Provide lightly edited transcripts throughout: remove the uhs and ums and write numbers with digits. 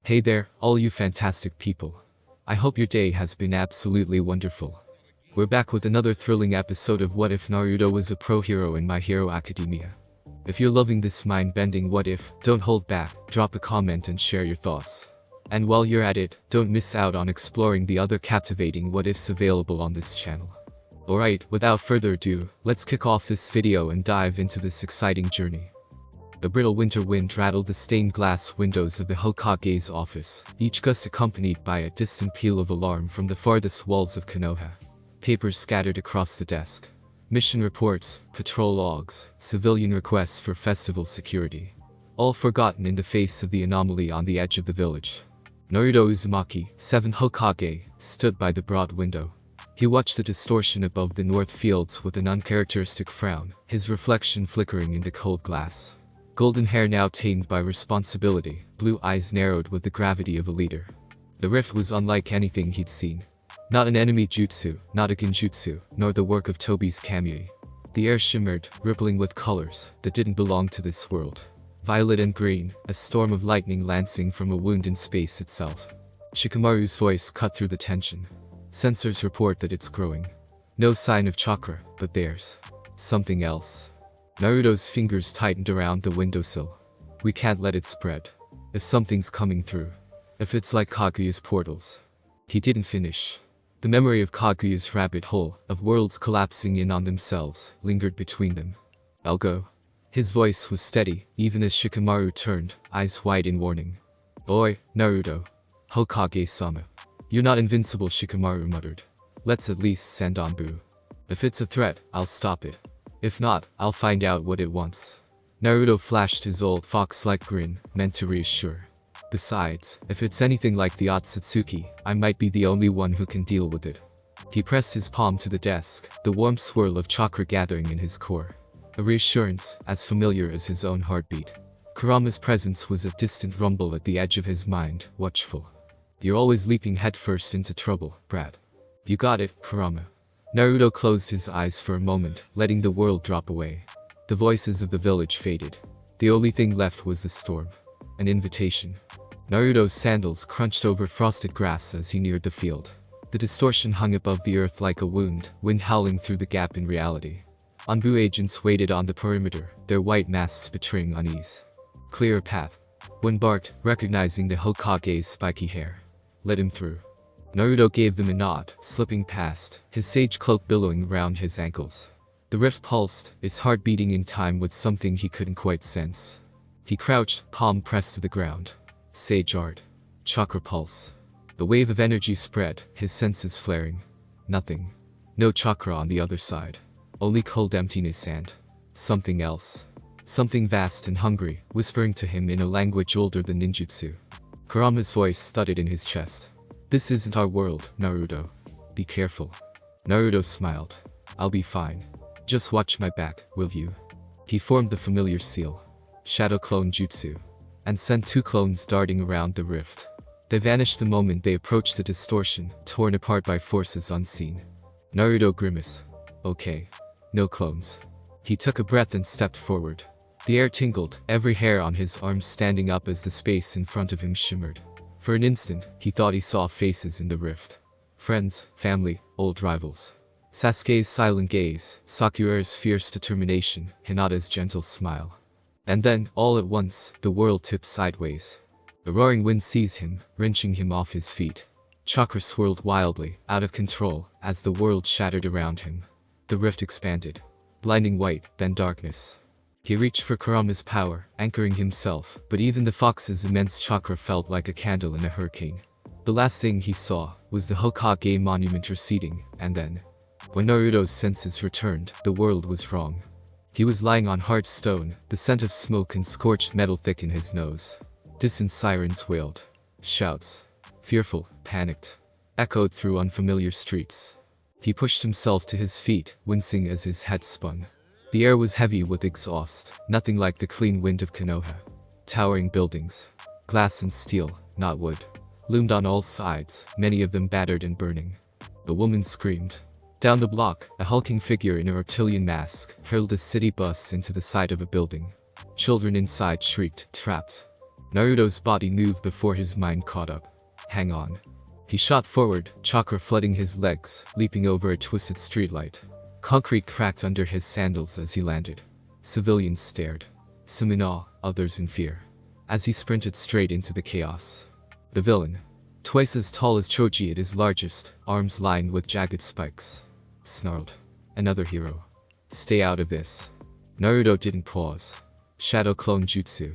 Hey there, all you fantastic people. I hope your day has been absolutely wonderful. We're back with another thrilling episode of What If Naruto Was a Pro Hero in My Hero Academia. If you're loving this mind-bending what if, don't hold back, drop a comment and share your thoughts. And while you're at it, don't miss out on exploring the other captivating what ifs available on this channel. Alright, without further ado, let's kick off this video and dive into this exciting journey. A brittle winter wind rattled the stained glass windows of the Hokage's office, each gust accompanied by a distant peal of alarm from the farthest walls of Konoha. Papers scattered across the desk. Mission reports, patrol logs, civilian requests for festival security. All forgotten in the face of the anomaly on the edge of the village. Naruto Uzumaki, 7th Hokage, stood by the broad window. He watched the distortion above the north fields with an uncharacteristic frown, his reflection flickering in the cold glass. Golden hair now tamed by responsibility, blue eyes narrowed with the gravity of a leader. The rift was unlike anything he'd seen. Not an enemy jutsu, not a genjutsu, nor the work of Tobi's kamui. The air shimmered, rippling with colors that didn't belong to this world. Violet and green, a storm of lightning lancing from a wound in space itself. Shikamaru's voice cut through the tension. Sensors report that it's growing. No sign of chakra, but there's something else. Naruto's fingers tightened around the windowsill. We can't let it spread. If something's coming through. If it's like Kaguya's portals. He didn't finish. The memory of Kaguya's rabbit hole, of worlds collapsing in on themselves, lingered between them. I'll go. His voice was steady, even as Shikamaru turned, eyes wide in warning. Oi, Naruto. Hokage-sama. You're not invincible, Shikamaru muttered. Let's at least send Anbu. If it's a threat, I'll stop it. If not, I'll find out what it wants. Naruto flashed his old fox-like grin, meant to reassure. Besides, if it's anything like the Otsutsuki, I might be the only one who can deal with it. He pressed his palm to the desk, the warm swirl of chakra gathering in his core. A reassurance, as familiar as his own heartbeat. Kurama's presence was a distant rumble at the edge of his mind, watchful. You're always leaping headfirst into trouble, brat. You got it, Kurama. Naruto closed his eyes for a moment, letting the world drop away. The voices of the village faded. The only thing left was the storm. An invitation. Naruto's sandals crunched over frosted grass as he neared the field. The distortion hung above the earth like a wound, wind howling through the gap in reality. Anbu agents waited on the perimeter, their white masks betraying unease. Clear a path. One barked, recognizing the Hokage's spiky hair. Let him through. Naruto gave them a nod, slipping past, his sage cloak billowing round his ankles. The rift pulsed, its heart beating in time with something he couldn't quite sense. He crouched, palm pressed to the ground. Sage art. Chakra pulse. The wave of energy spread, his senses flaring. Nothing. No chakra on the other side. Only cold emptiness and something else. Something vast and hungry, whispering to him in a language older than ninjutsu. Kurama's voice thudded in his chest. This isn't our world, Naruto. Be careful. Naruto smiled. I'll be fine. Just watch my back, will you? He formed the familiar seal. Shadow clone jutsu. And sent 2 clones darting around the rift. They vanished the moment they approached the distortion, torn apart by forces unseen. Naruto grimaced. Okay. No clones. He took a breath and stepped forward. The air tingled, every hair on his arm standing up as the space in front of him shimmered. For an instant, he thought he saw faces in the rift. Friends, family, old rivals. Sasuke's silent gaze, Sakura's fierce determination, Hinata's gentle smile. And then, all at once, the world tipped sideways. The roaring wind seized him, wrenching him off his feet. Chakra swirled wildly, out of control, as the world shattered around him. The rift expanded. Blinding white, then darkness. He reached for Kurama's power, anchoring himself, but even the fox's immense chakra felt like a candle in a hurricane. The last thing he saw was the Hokage monument receding, and then, when Naruto's senses returned, the world was wrong. He was lying on hard stone, the scent of smoke and scorched metal thick in his nose. Distant sirens wailed. Shouts, fearful, panicked, echoed through unfamiliar streets. He pushed himself to his feet, wincing as his head spun. The air was heavy with exhaust, nothing like the clean wind of Konoha. Towering buildings, glass and steel, not wood, loomed on all sides, many of them battered and burning. The woman screamed. Down the block, a hulking figure in a reptilian mask hurled a city bus into the side of a building. Children inside shrieked, trapped. Naruto's body moved before his mind caught up. Hang on. He shot forward, chakra flooding his legs, leaping over a twisted streetlight. Concrete cracked under his sandals as he landed. Civilians stared. Some in awe, others in fear. As he sprinted straight into the chaos. The villain. Twice as tall as Choji at his largest, arms lined with jagged spikes. Snarled. Another hero. Stay out of this. Naruto didn't pause. Shadow clone jutsu.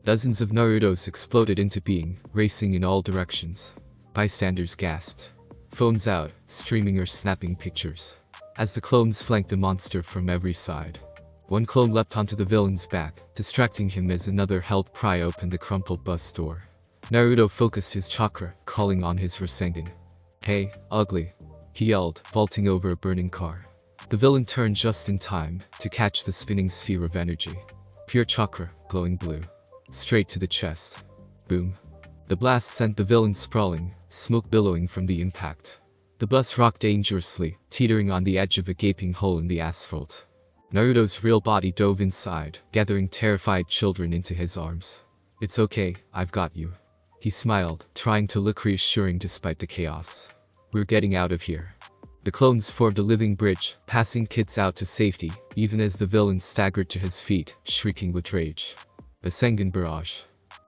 Dozens of Narutos exploded into being, racing in all directions. Bystanders gasped. Phones out, streaming or snapping pictures. As the clones flanked the monster from every side. One clone leapt onto the villain's back, distracting him as another helped pry open the crumpled bus door. Naruto focused his chakra, calling on his Rasengan. Hey, ugly. He yelled, vaulting over a burning car. The villain turned just in time to catch the spinning sphere of energy. Pure chakra, glowing blue. Straight to the chest. Boom. The blast sent the villain sprawling, smoke billowing from the impact. The bus rocked dangerously, teetering on the edge of a gaping hole in the asphalt. Naruto's real body dove inside, gathering terrified children into his arms. It's okay, I've got you. He smiled, trying to look reassuring despite the chaos. We're getting out of here. The clones formed a living bridge, passing kids out to safety, even as the villain staggered to his feet, shrieking with rage. A Sengen barrage.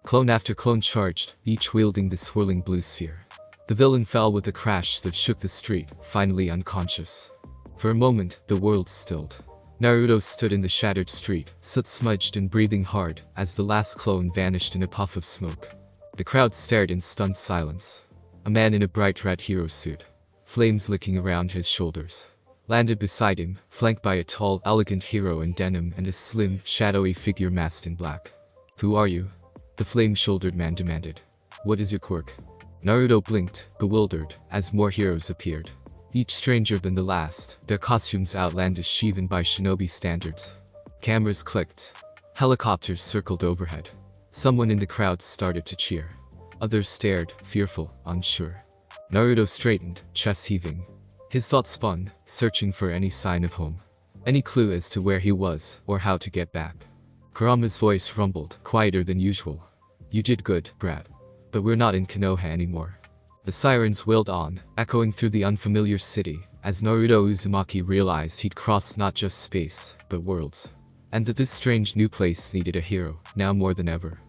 Clone after clone charged, each wielding the swirling blue sphere. The villain fell with a crash that shook the street, finally unconscious. For a moment, the world stilled. Naruto stood in the shattered street, soot-smudged and breathing hard, as the last clone vanished in a puff of smoke. The crowd stared in stunned silence. A man in a bright red hero suit, flames licking around his shoulders, landed beside him, flanked by a tall, elegant hero in denim and a slim, shadowy figure masked in black. Who are you? The flame-shouldered man demanded. What is your quirk? Naruto blinked, bewildered, as more heroes appeared. Each stranger than the last, their costumes outlandish even by shinobi standards. Cameras clicked. Helicopters circled overhead. Someone in the crowd started to cheer. Others stared, fearful, unsure. Naruto straightened, chest heaving. His thoughts spun, searching for any sign of home. Any clue as to where he was, or how to get back. Kurama's voice rumbled, quieter than usual. You did good, brat. But we're not in Konoha anymore. The sirens wailed on, echoing through the unfamiliar city, as Naruto Uzumaki realized he'd crossed not just space, but worlds. And that this strange new place needed a hero, now more than ever.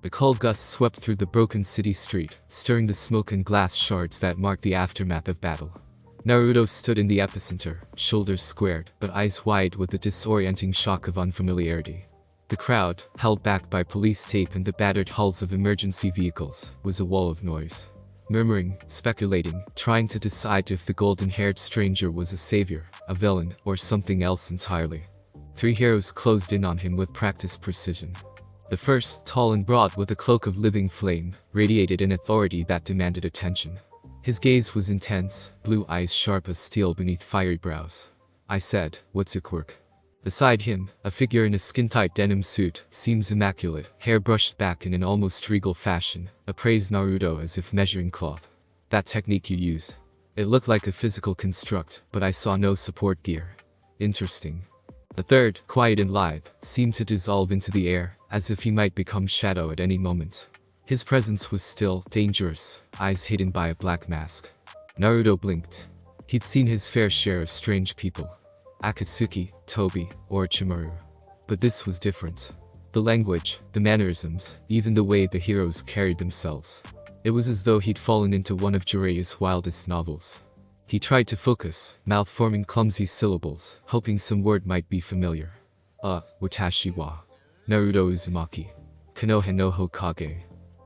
The cold gusts swept through the broken city street, stirring the smoke and glass shards that marked the aftermath of battle. Naruto stood in the epicenter, shoulders squared, but eyes wide with the disorienting shock of unfamiliarity. The crowd, held back by police tape and the battered hulls of emergency vehicles, was a wall of noise. Murmuring, speculating, trying to decide if the golden-haired stranger was a savior, a villain, or something else entirely. Three heroes closed in on him with practiced precision. The first, tall and broad with a cloak of living flame, radiated an authority that demanded attention. His gaze was intense, blue eyes sharp as steel beneath fiery brows. I said, what's your quirk? Beside him, a figure in a skin-tight denim suit, seems immaculate, hair brushed back in an almost regal fashion, appraised Naruto as if measuring cloth. That technique you used. It looked like a physical construct, but I saw no support gear. Interesting. The third, quiet and lithe, seemed to dissolve into the air, as if he might become shadow at any moment. His presence was still, dangerous, eyes hidden by a black mask. Naruto blinked. He'd seen his fair share of strange people. Akatsuki, Tobi, or Chimaru. But this was different. The language, the mannerisms, even the way the heroes carried themselves. It was as though he'd fallen into one of Jiraiya's wildest novels. He tried to focus, mouth forming clumsy syllables, hoping some word might be familiar. Watashi wa Naruto Uzumaki. Konoha no Hokage.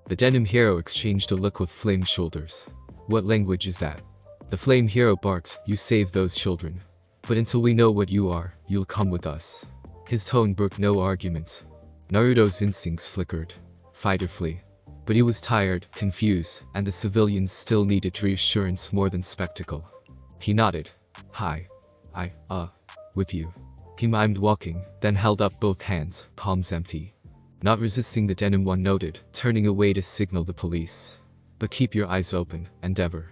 The denim hero exchanged a look with flame shoulders. What language is that? The flame hero barked, you save those children. But until we know what you are, you'll come with us. His tone brooked no argument. Naruto's instincts flickered. Fight or flee. But he was tired, confused, and the civilians still needed reassurance more than spectacle. He nodded. Hi. With you. He mimed walking, then held up both hands, palms empty. Not resisting, the denim one noted, turning away to signal the police. But keep your eyes open, Endeavor.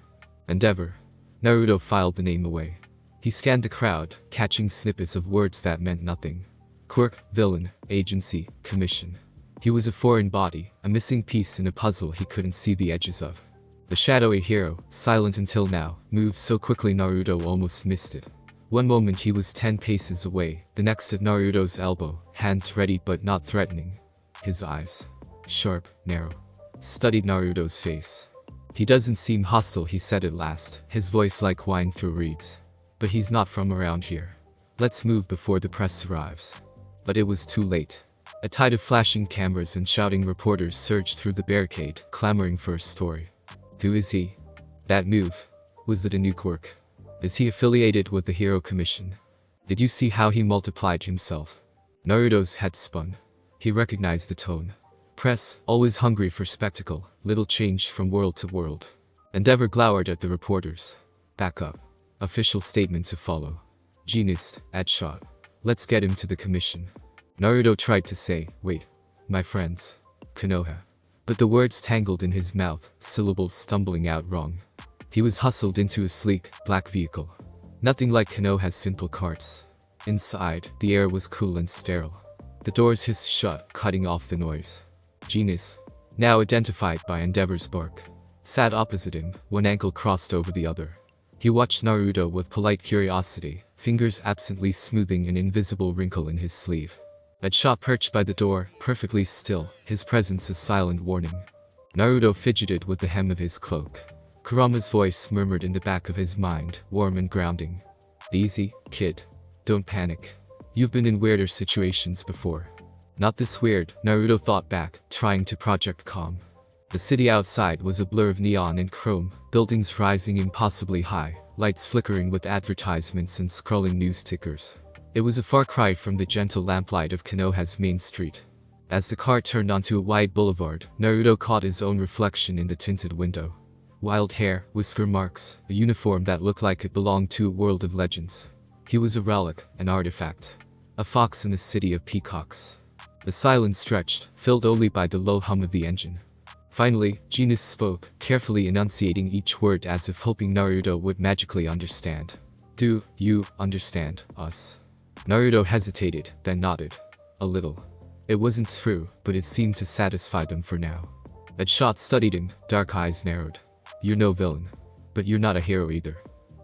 Endeavor. Naruto filed the name away. He scanned the crowd, catching snippets of words that meant nothing. Quirk, villain, agency, commission. He was a foreign body, a missing piece in a puzzle he couldn't see the edges of. The shadowy hero, silent until now, moved so quickly Naruto almost missed it. One moment he was 10 paces away, the next at Naruto's elbow, hands ready but not threatening. His eyes, sharp, narrow, studied Naruto's face. "He doesn't seem hostile," he said at last, his voice like wine through reeds. "But he's not from around here. Let's move before the press arrives." But it was too late. A tide of flashing cameras and shouting reporters surged through the barricade, clamoring for a story. Who is he? That move. Was it a new Quirk? Is he affiliated with the Hero Commission? Did you see how he multiplied himself? Naruto's head spun. He recognized the tone. Press, always hungry for spectacle, little changed from world to world. Endeavor glowered at the reporters. Back up. Official statement to follow. Genius, at shot. Let's get him to the commission. Naruto tried to say, "Wait. My friends. Konoha." But the words tangled in his mouth, syllables stumbling out wrong. He was hustled into a sleek, black vehicle. Nothing like Konoha's simple carts. Inside, the air was cool and sterile. The doors hissed shut, cutting off the noise. Genius, now identified by Endeavor's bark, sat opposite him, one ankle crossed over the other. He watched Naruto with polite curiosity, fingers absently smoothing an invisible wrinkle in his sleeve. That shot perched by the door, perfectly still, his presence a silent warning. Naruto fidgeted with the hem of his cloak. Kurama's voice murmured in the back of his mind, warm and grounding. "Easy, kid. Don't panic. You've been in weirder situations before." Not this weird, Naruto thought back, trying to project calm. The city outside was a blur of neon and chrome, buildings rising impossibly high, lights flickering with advertisements and scrolling news tickers. It was a far cry from the gentle lamplight of Konoha's main street. As the car turned onto a wide boulevard, Naruto caught his own reflection in the tinted window. Wild hair, whisker marks, a uniform that looked like it belonged to a world of legends. He was a relic, an artifact. A fox in a city of peacocks. The silence stretched, filled only by the low hum of the engine. Finally, Genius spoke, carefully enunciating each word as if hoping Naruto would magically understand. "Do you understand us?" Naruto hesitated, then nodded. A little. It wasn't true, but it seemed to satisfy them for now. That shot studied him, dark eyes narrowed. "You're no villain. But you're not a hero either.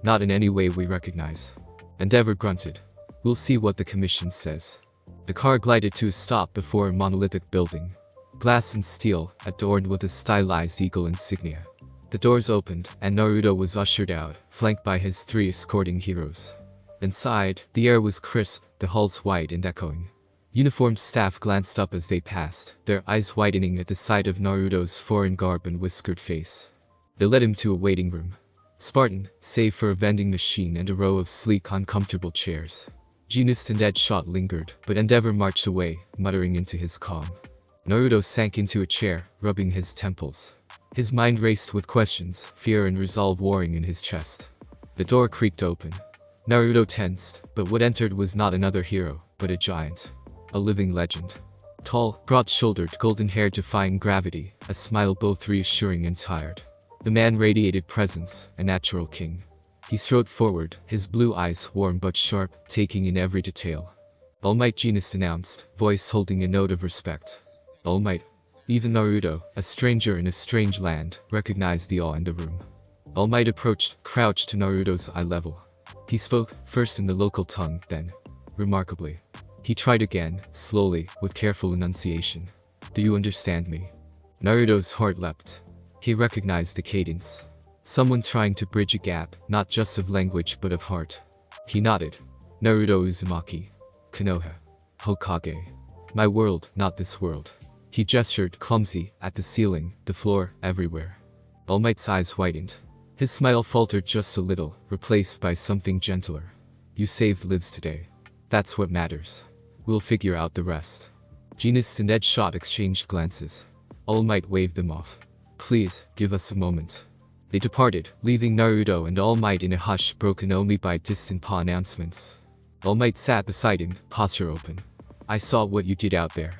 Not in any way we recognize." Endeavor grunted. "We'll see what the commission says." The car glided to a stop before a monolithic building. Glass and steel, adorned with a stylized eagle insignia. The doors opened, and Naruto was ushered out, flanked by his 3 escorting heroes. Inside, the air was crisp, the halls wide and echoing. Uniformed staff glanced up as they passed, their eyes widening at the sight of Naruto's foreign garb and whiskered face. They led him to a waiting room. Spartan, save for a vending machine and a row of sleek, uncomfortable chairs. Genius and Deadshot lingered, but Endeavor marched away, muttering into his calm. Naruto sank into a chair, rubbing his temples. His mind raced with questions, fear and resolve warring in his chest. The door creaked open. Naruto tensed, but what entered was not another hero, but a giant. A living legend. Tall, broad-shouldered, golden-haired, defying gravity, a smile both reassuring and tired. The man radiated presence, a natural king. He strode forward, his blue eyes warm but sharp, taking in every detail. "All Might," Genius announced, voice holding a note of respect. "All Might." Even Naruto, a stranger in a strange land, recognized the awe in the room. All Might approached, crouched to Naruto's eye level. He spoke, first in the local tongue, then, remarkably. He tried again, slowly, with careful enunciation. "Do you understand me?" Naruto's heart leapt. He recognized the cadence. Someone trying to bridge a gap, not just of language but of heart. He nodded. "Naruto Uzumaki. Konoha. Hokage. My world, not this world." He gestured, clumsy, at the ceiling, the floor, everywhere. All Might's eyes widened. His smile faltered just a little, replaced by something gentler. "You saved lives today. That's what matters. We'll figure out the rest." Genius and Deadshot exchanged glances. All Might waved them off. "Please, give us a moment." They departed, leaving Naruto and All Might in a hush broken only by distant paw announcements. All Might sat beside him, posture open. "I saw what you did out there.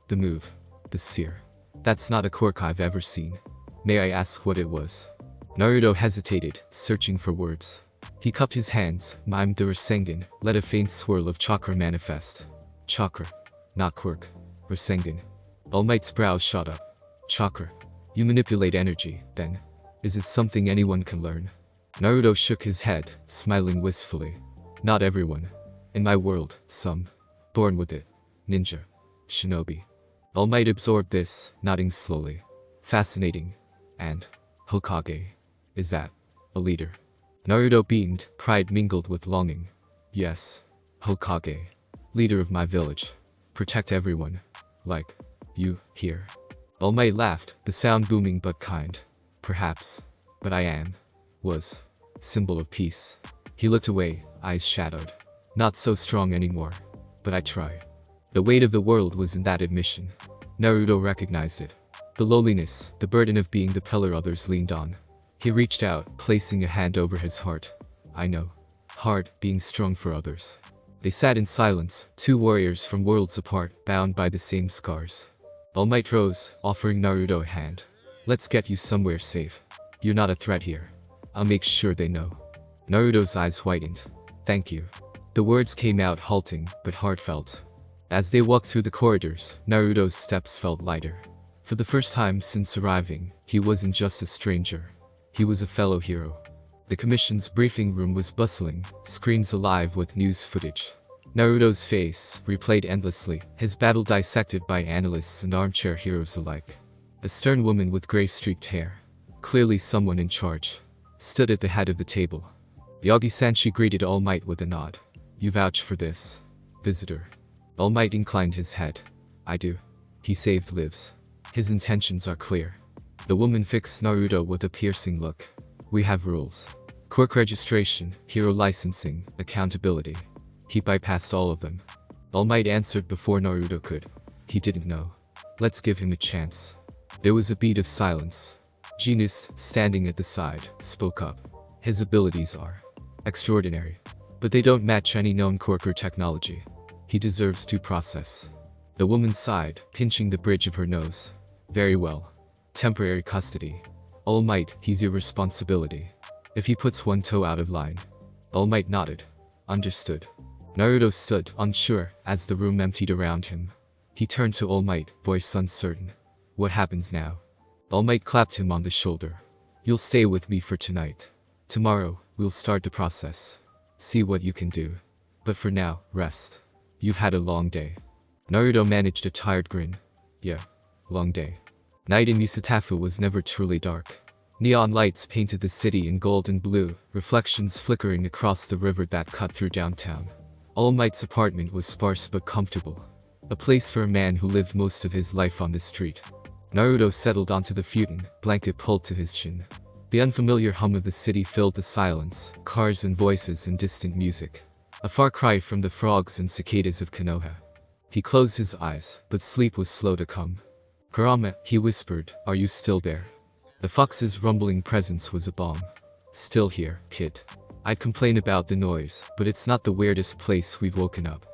The move. The sphere. That's not a Quirk I've ever seen. May I ask what it was?" Naruto hesitated, searching for words. He cupped his hands, mimed the Rasengan, let a faint swirl of chakra manifest. Chakra. Not Quirk. Rasengan. All Might's brows shot up. Chakra. You manipulate energy, then. Is it something anyone can learn? Naruto shook his head, smiling wistfully. Not everyone. In my world, some. Born with it. Ninja. Shinobi. All Might absorbed this, nodding slowly. Fascinating. And Hokage. Is that a leader? Naruto beamed, pride mingled with longing. Yes. Hokage. Leader of my village. Protect everyone. Like you, here. All Might laughed, the sound booming but kind. Perhaps. But I am. Was. Symbol of peace. He looked away, eyes shadowed. Not so strong anymore. But I try. The weight of the world was in that admission. Naruto recognized it. The lowliness, the burden of being the pillar others leaned on. He reached out, placing a hand over his heart. I know. Hard, being strong for others. They sat in silence, two warriors from worlds apart, bound by the same scars. All Might rose, offering Naruto a hand. Let's get you somewhere safe. You're not a threat here. I'll make sure they know. Naruto's eyes whitened. Thank you. The words came out halting, but heartfelt. As they walked through the corridors, Naruto's steps felt lighter. For the first time since arriving, he wasn't just a stranger. He was a fellow hero. The commission's briefing room was bustling, screens alive with news footage. Naruto's face, replayed endlessly, his battle dissected by analysts and armchair heroes alike. A stern woman with gray-streaked hair, clearly someone in charge, stood at the head of the table. Yagi-sanshi greeted All Might with a nod. You vouch for this, visitor. All Might inclined his head. I do. He saved lives. His intentions are clear. The woman fixed Naruto with a piercing look. We have rules. Quirk registration, hero licensing, accountability. He bypassed all of them. All Might answered before Naruto could. He didn't know. Let's give him a chance. There was a beat of silence. Genius, standing at the side, spoke up. His abilities are extraordinary. But they don't match any known Quirker technology. He deserves due process. The woman sighed, pinching the bridge of her nose. Very well. Temporary custody. All Might, he's your responsibility. If he puts one toe out of line. All Might nodded. Understood. Naruto stood, unsure, as the room emptied around him. He turned to All Might, voice uncertain. What happens now? All Might clapped him on the shoulder. You'll stay with me for tonight. Tomorrow, we'll start the process. See what you can do. But for now, rest. You've had a long day. Naruto managed a tired grin. Yeah. Long day. Night in Misatafu was never truly dark. Neon lights painted the city in gold and blue, reflections flickering across the river that cut through downtown. All Might's apartment was sparse but comfortable. A place for a man who lived most of his life on the street. Naruto settled onto the futon, blanket pulled to his chin. The unfamiliar hum of the city filled the silence, cars and voices and distant music. A far cry from the frogs and cicadas of Konoha. He closed his eyes, but sleep was slow to come. Kurama, he whispered, are you still there? The fox's rumbling presence was a balm. Still here, kid. I'd complain about the noise, but it's not the weirdest place we've woken up.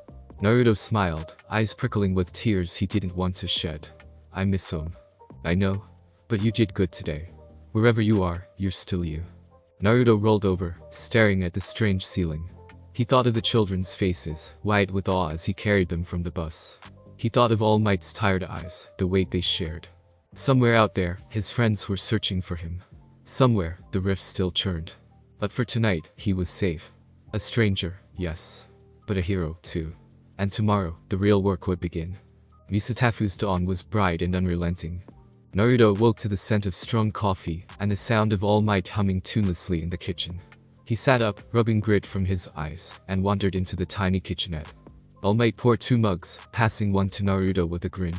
Naruto smiled, eyes prickling with tears he didn't want to shed. I miss home. I know. But you did good today. Wherever you are, you're still you. Naruto rolled over, staring at the strange ceiling. He thought of the children's faces, wide with awe as he carried them from the bus. He thought of All Might's tired eyes, the weight they shared. Somewhere out there, his friends were searching for him. Somewhere, the rift still churned. But for tonight, he was safe. A stranger, yes. But a hero, too. And tomorrow, the real work would begin. Misatafu's dawn was bright and unrelenting. Naruto woke to the scent of strong coffee and the sound of All Might humming tunelessly in the kitchen. He sat up, rubbing grit from his eyes, and wandered into the tiny kitchenette. All Might poured 2 mugs, passing one to Naruto with a grin.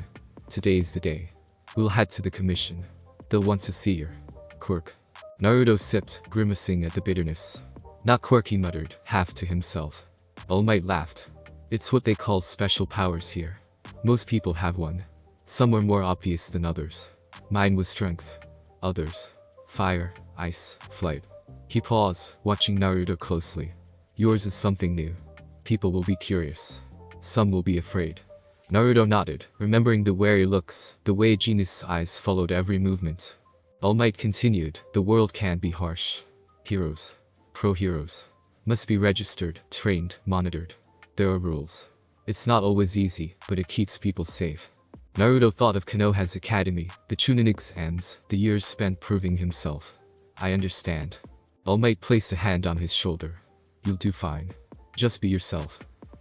Today's the day. We'll head to the commission. They'll want to see her. Quirk. Naruto sipped, grimacing at the bitterness. Not Quirk, he muttered, half to himself. All Might laughed. It's what they call special powers here. Most people have one. Some are more obvious than others. Mine was strength. Others. Fire, ice, flight. He paused, watching Naruto closely. Yours is something new. People will be curious. Some will be afraid. Naruto nodded, remembering the wary looks, the way Genius' eyes followed every movement. All Might continued, the world can be harsh. Heroes. Pro-heroes. Must be registered, trained, monitored. There are rules. It's not always easy, but it keeps people safe. Naruto thought of Konoha's academy, the Chunin exams, the years spent proving himself. I understand. All Might placed a hand on his shoulder. You'll do fine. Just be yourself.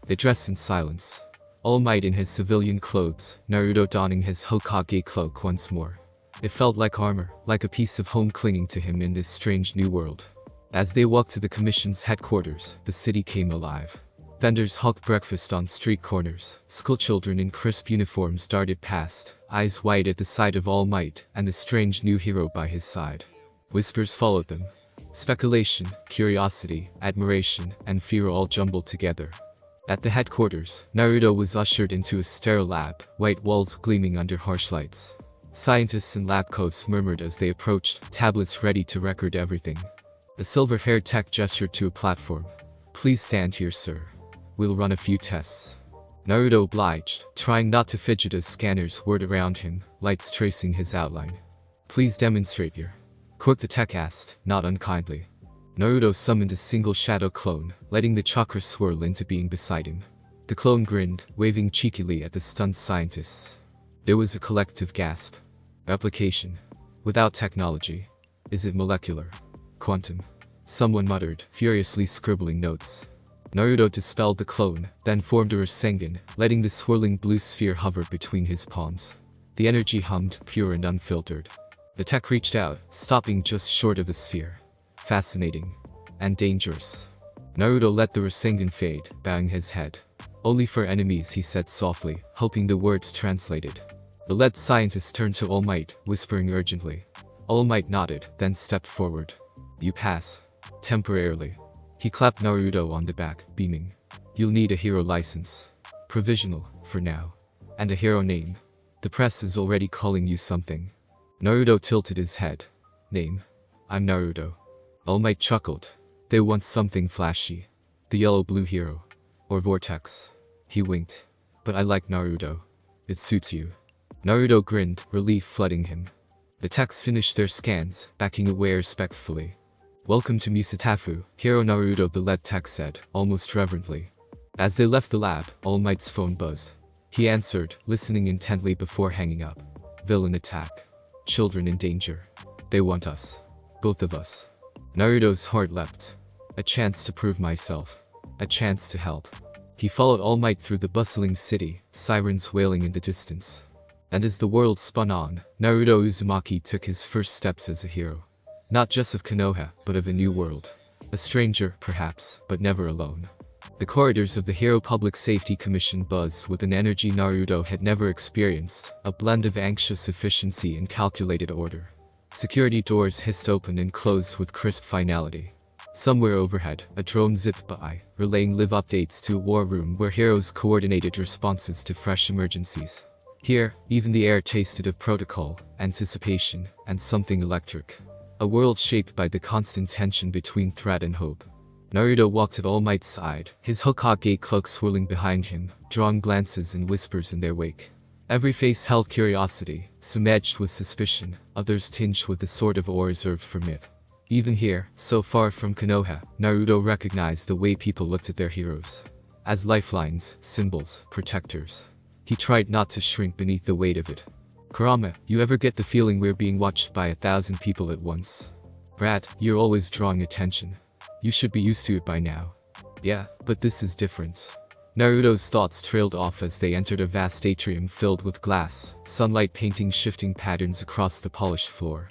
They dressed in silence. All Might in his civilian clothes, Naruto donning his Hokage cloak once more. It felt like armor, like a piece of home clinging to him in this strange new world. As they walked to the commission's headquarters, the city came alive. Vendors hawked breakfast on street corners. Schoolchildren in crisp uniforms darted past, eyes wide at the sight of All Might and the strange new hero by his side. Whispers followed them. Speculation, curiosity, admiration, and fear all jumbled together. At the headquarters, Naruto was ushered into a sterile lab, white walls gleaming under harsh lights. Scientists in lab coats murmured as they approached, tablets ready to record everything. A silver-haired tech gestured to a platform. Please stand here, sir. We'll run a few tests. Naruto obliged, trying not to fidget as scanners whirred around him, lights tracing his outline. Please demonstrate your. Quirk the tech asked, not unkindly. Naruto summoned a single shadow clone, letting the chakra swirl into being beside him. The clone grinned, waving cheekily at the stunned scientists. There was a collective gasp. Application. Without technology. Is it molecular? Quantum. Someone muttered, furiously scribbling notes. Naruto dispelled the clone, then formed a Rasengan, letting the swirling blue sphere hover between his palms. The energy hummed, pure and unfiltered. The tech reached out, stopping just short of the sphere. Fascinating. And dangerous. Naruto let the Rasengan fade, bowing his head. Only for enemies, he said softly, hoping the words translated. The lead scientist turned to All Might, whispering urgently. All Might nodded, then stepped forward. You pass. Temporarily. He clapped Naruto on the back, beaming. You'll need a hero license. Provisional, for now. And a hero name. The press is already calling you something. Naruto tilted his head. Name. I'm Naruto. All Might chuckled. They want something flashy. The yellow-blue hero. Or Vortex. He winked. But I like Naruto. It suits you. Naruto grinned, relief flooding him. The techs finished their scans, backing away respectfully. Welcome to Misatafu, Hero Naruto, the lead tech said, almost reverently. As they left the lab, All Might's phone buzzed. He answered, listening intently before hanging up. Villain attack. Children in danger. They want us. Both of us. Naruto's heart leapt. A chance to prove myself. A chance to help. He followed All Might through the bustling city, sirens wailing in the distance. And as the world spun on, Naruto Uzumaki took his first steps as a hero. Not just of Konoha, but of a new world. A stranger, perhaps, but never alone. The corridors of the Hero Public Safety Commission buzzed with an energy Naruto had never experienced, a blend of anxious efficiency and calculated order. Security doors hissed open and closed with crisp finality. Somewhere overhead, a drone zipped by, relaying live updates to a war room where heroes coordinated responses to fresh emergencies. Here, even the air tasted of protocol, anticipation, and something electric. A world shaped by the constant tension between threat and hope. Naruto walked at All Might's side, his Hokage cloak swirling behind him, drawing glances and whispers in their wake. Every face held curiosity, some edged with suspicion, others tinged with the sort of awe reserved for myth. Even here, so far from Konoha, Naruto recognized the way people looked at their heroes. As lifelines, symbols, protectors. He tried not to shrink beneath the weight of it. Kurama, you ever get the feeling we're being watched by 1,000 people at once? Brat, you're always drawing attention. You should be used to it by now. Yeah, but this is different. Naruto's thoughts trailed off as they entered a vast atrium filled with glass, sunlight painting shifting patterns across the polished floor.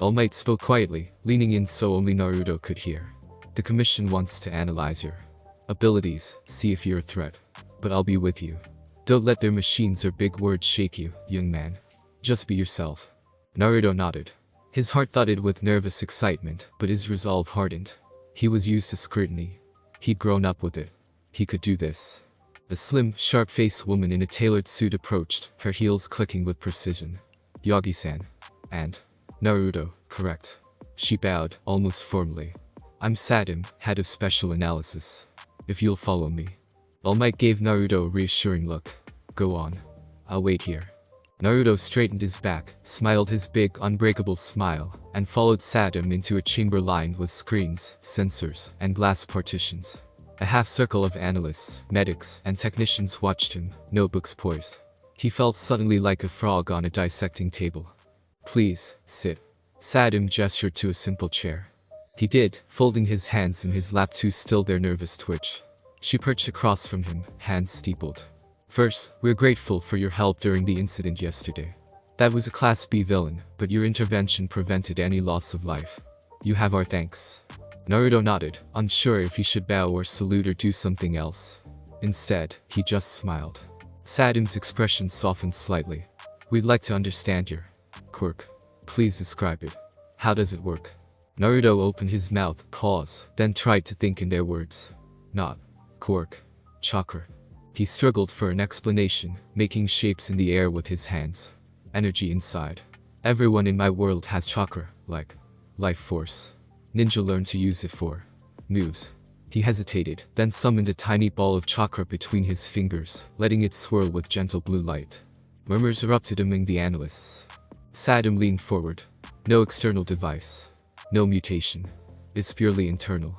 All Might spoke quietly, leaning in so only Naruto could hear. The commission wants to analyze your abilities, see if you're a threat. But I'll be with you. Don't let their machines or big words shake you, young man. Just be yourself. Naruto nodded. His heart thudded with nervous excitement, but his resolve hardened. He was used to scrutiny. He'd grown up with it. He could do this. A slim, sharp-faced woman in a tailored suit approached, her heels clicking with precision. Yagi-san. And Naruto, correct. She bowed, almost formally. I'm Sadim, head of special analysis. If you'll follow me. All Might gave Naruto a reassuring look. Go on. I'll wait here. Naruto straightened his back, smiled his big, unbreakable smile, and followed Sadim into a chamber lined with screens, sensors, and glass partitions. A half-circle of analysts, medics, and technicians watched him, notebooks poised. He felt suddenly like a frog on a dissecting table. Please, sit. Sadim gestured to a simple chair. He did, folding his hands in his lap to still their nervous twitch. She perched across from him, hands steepled. First, we're grateful for your help during the incident yesterday. That was a Class B villain, but your intervention prevented any loss of life. You have our thanks. Naruto nodded, unsure if he should bow or salute or do something else. Instead, he just smiled. Sadim's expression softened slightly. We'd like to understand your quirk. Please describe it. How does it work? Naruto opened his mouth, paused, then tried to think in their words. Not quirk. Chakra. He struggled for an explanation, making shapes in the air with his hands. Energy inside. Everyone in my world has chakra, like life force. Ninja learned to use it for moves. He hesitated, then summoned a tiny ball of chakra between his fingers, letting it swirl with gentle blue light. Murmurs erupted among the analysts. Sadim leaned forward. No external device. No mutation. It's purely internal.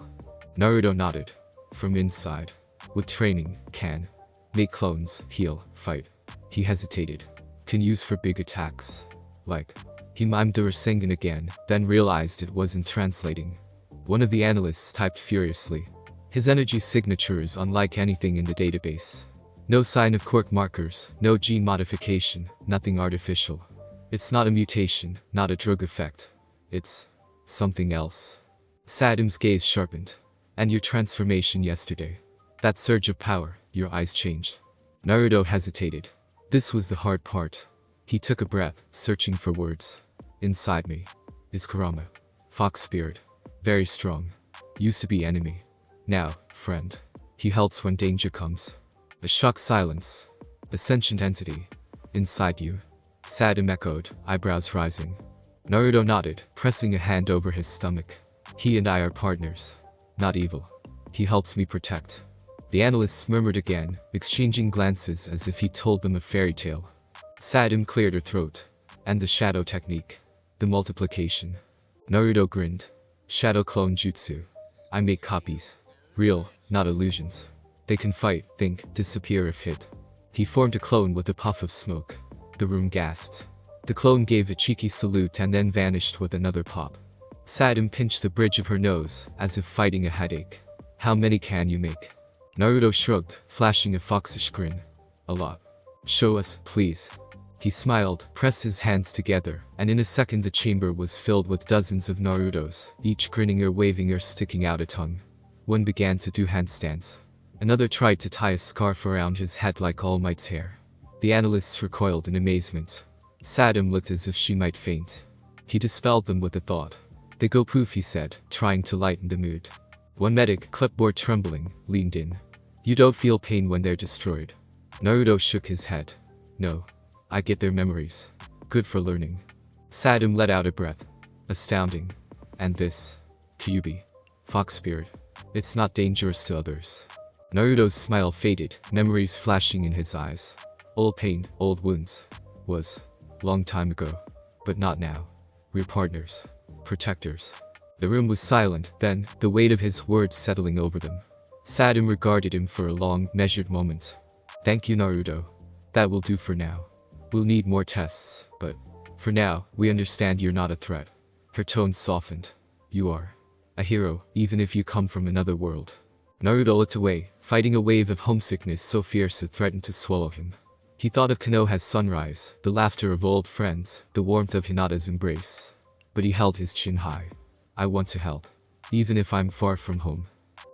Naruto nodded. From inside. With training, can make clones, heal, fight. He hesitated. Can use for big attacks. Like. He mimed the Rasengan again, then realized it wasn't translating. One of the analysts typed furiously. His energy signature is unlike anything in the database. No sign of quirk markers, no gene modification, nothing artificial. It's not a mutation, not a drug effect. It's something else. Sadim's gaze sharpened. And your transformation yesterday. That surge of power, your eyes changed. Naruto hesitated. This was the hard part. He took a breath, searching for words. Inside me is Kurama. Fox spirit. Very strong. Used to be enemy. Now, friend. He helps when danger comes. A shocked silence. A sentient entity. Inside you. Sadim echoed, eyebrows rising. Naruto nodded, pressing a hand over his stomach. He and I are partners. Not evil. He helps me protect. The analysts murmured again, exchanging glances as if he told them a fairy tale. Sadim cleared her throat. And the shadow technique. The multiplication. Naruto grinned. Shadow clone jutsu. I make copies. Real, not illusions. They can fight, think, disappear if hit. He formed a clone with a puff of smoke. The room gasped. The clone gave a cheeky salute and then vanished with another pop. Sadim pinched the bridge of her nose, as if fighting a headache. How many can you make? Naruto shrugged, flashing a foxish grin. A lot. Show us, please. He smiled, pressed his hands together, and in a second the chamber was filled with dozens of Narutos, each grinning or waving or sticking out a tongue. One began to do handstands. Another tried to tie a scarf around his head like All Might's hair. The analysts recoiled in amazement. Sadim looked as if she might faint. He dispelled them with a thought. They go poof, he said, trying to lighten the mood. One medic, clipboard trembling, leaned in. You don't feel pain when they're destroyed. Naruto shook his head. No. I get their memories. Good for learning. Sadim let out a breath. Astounding. And this. Kyuubi. Fox spirit. It's not dangerous to others. Naruto's smile faded, memories flashing in his eyes. Old pain, old wounds. Was. Long time ago. But not now. We're partners. Protectors. The room was silent, then, the weight of his words settling over them. Sadim regarded him for a long, measured moment. Thank you, Naruto. That will do for now. We'll need more tests, but for now, we understand you're not a threat. Her tone softened. You are a hero, even if you come from another world. Naruto looked away, fighting a wave of homesickness so fierce it threatened to swallow him. He thought of Konoha's sunrise, the laughter of old friends, the warmth of Hinata's embrace. But he held his chin high. I want to help. Even if I'm far from home.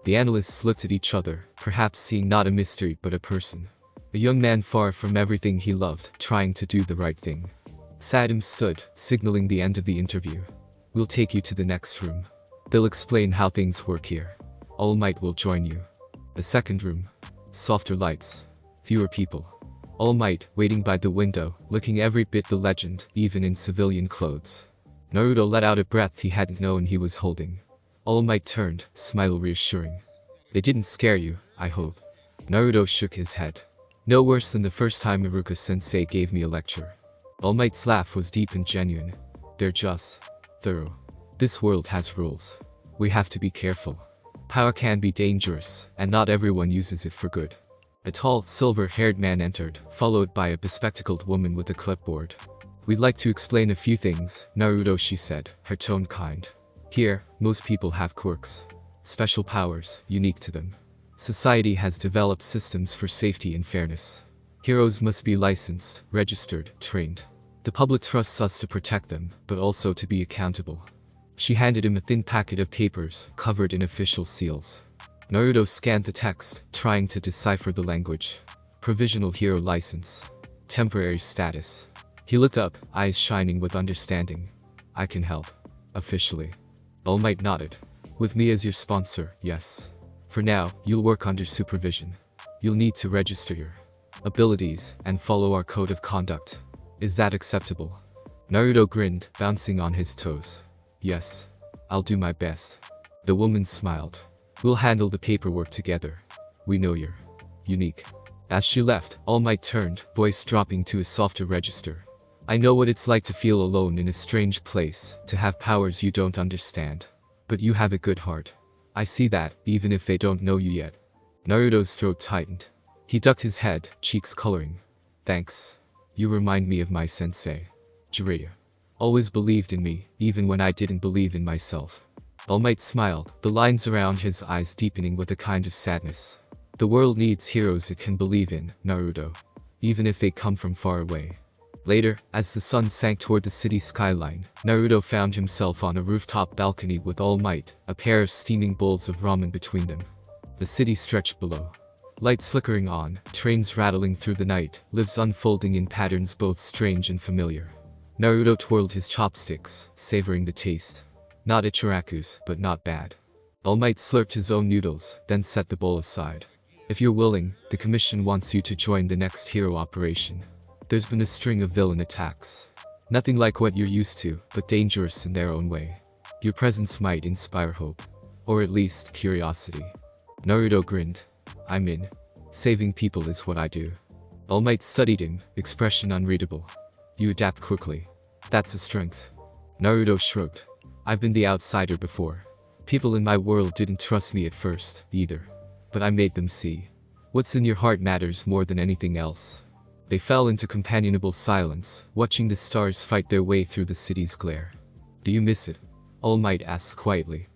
The analysts looked at each other, perhaps seeing not a mystery but a person. A young man far from everything he loved, trying to do the right thing. Sadim stood, signaling the end of the interview. We'll take you to the next room. They'll explain how things work here. All Might will join you. A second room. Softer lights. Fewer people. All Might, waiting by the window, looking every bit the legend, even in civilian clothes. Naruto let out a breath he hadn't known he was holding. All Might turned, smile reassuring. They didn't scare you, I hope. Naruto shook his head. No worse than the first time Iruka-sensei gave me a lecture. All Might's laugh was deep and genuine. They're just thorough. This world has rules. We have to be careful. Power can be dangerous, and not everyone uses it for good. A tall, silver-haired man entered, followed by a bespectacled woman with a clipboard. "We'd like to explain a few things, Naruto," she said, her tone kind. "Here, most people have quirks. Special powers, unique to them. Society has developed systems for safety and fairness. Heroes must be licensed, registered, trained. The public trusts us to protect them, but also to be accountable." She handed him a thin packet of papers, covered in official seals. Naruto scanned the text, trying to decipher the language. Provisional hero license. Temporary status. He looked up, eyes shining with understanding. "I can help. Officially." All Might nodded. "With me as your sponsor, yes. For now, you'll work under supervision. You'll need to register your abilities and follow our code of conduct. Is that acceptable?" Naruto grinned, bouncing on his toes. "Yes. I'll do my best." The woman smiled. "We'll handle the paperwork together. We know you're unique." As she left, All Might turned, voice dropping to a softer register. "I know what it's like to feel alone in a strange place, to have powers you don't understand. But you have a good heart. I see that, even if they don't know you yet." Naruto's throat tightened. He ducked his head, cheeks coloring. "Thanks. You remind me of my sensei. Jiraiya. Always believed in me, even when I didn't believe in myself." All Might smiled, the lines around his eyes deepening with a kind of sadness. "The world needs heroes it can believe in, Naruto. Even if they come from far away." Later, as the sun sank toward the city skyline, Naruto found himself on a rooftop balcony with All Might, a pair of steaming bowls of ramen between them. The city stretched below. Lights flickering on, trains rattling through the night, lives unfolding in patterns both strange and familiar. Naruto twirled his chopsticks, savoring the taste. Not Ichiraku's, but not bad. All Might slurped his own noodles, then set the bowl aside. "If you're willing, the commission wants you to join the next hero operation. There's been a string of villain attacks. Nothing like what you're used to, but dangerous in their own way. Your presence might inspire hope. Or at least, curiosity." Naruto grinned. "I'm in. Saving people is what I do." All Might studied him, expression unreadable. "You adapt quickly. That's a strength." Naruto shrugged. "I've been the outsider before. People in my world didn't trust me at first, either. But I made them see. What's in your heart matters more than anything else." They fell into companionable silence, watching the stars fight their way through the city's glare. "Do you miss it?" All Might asked quietly.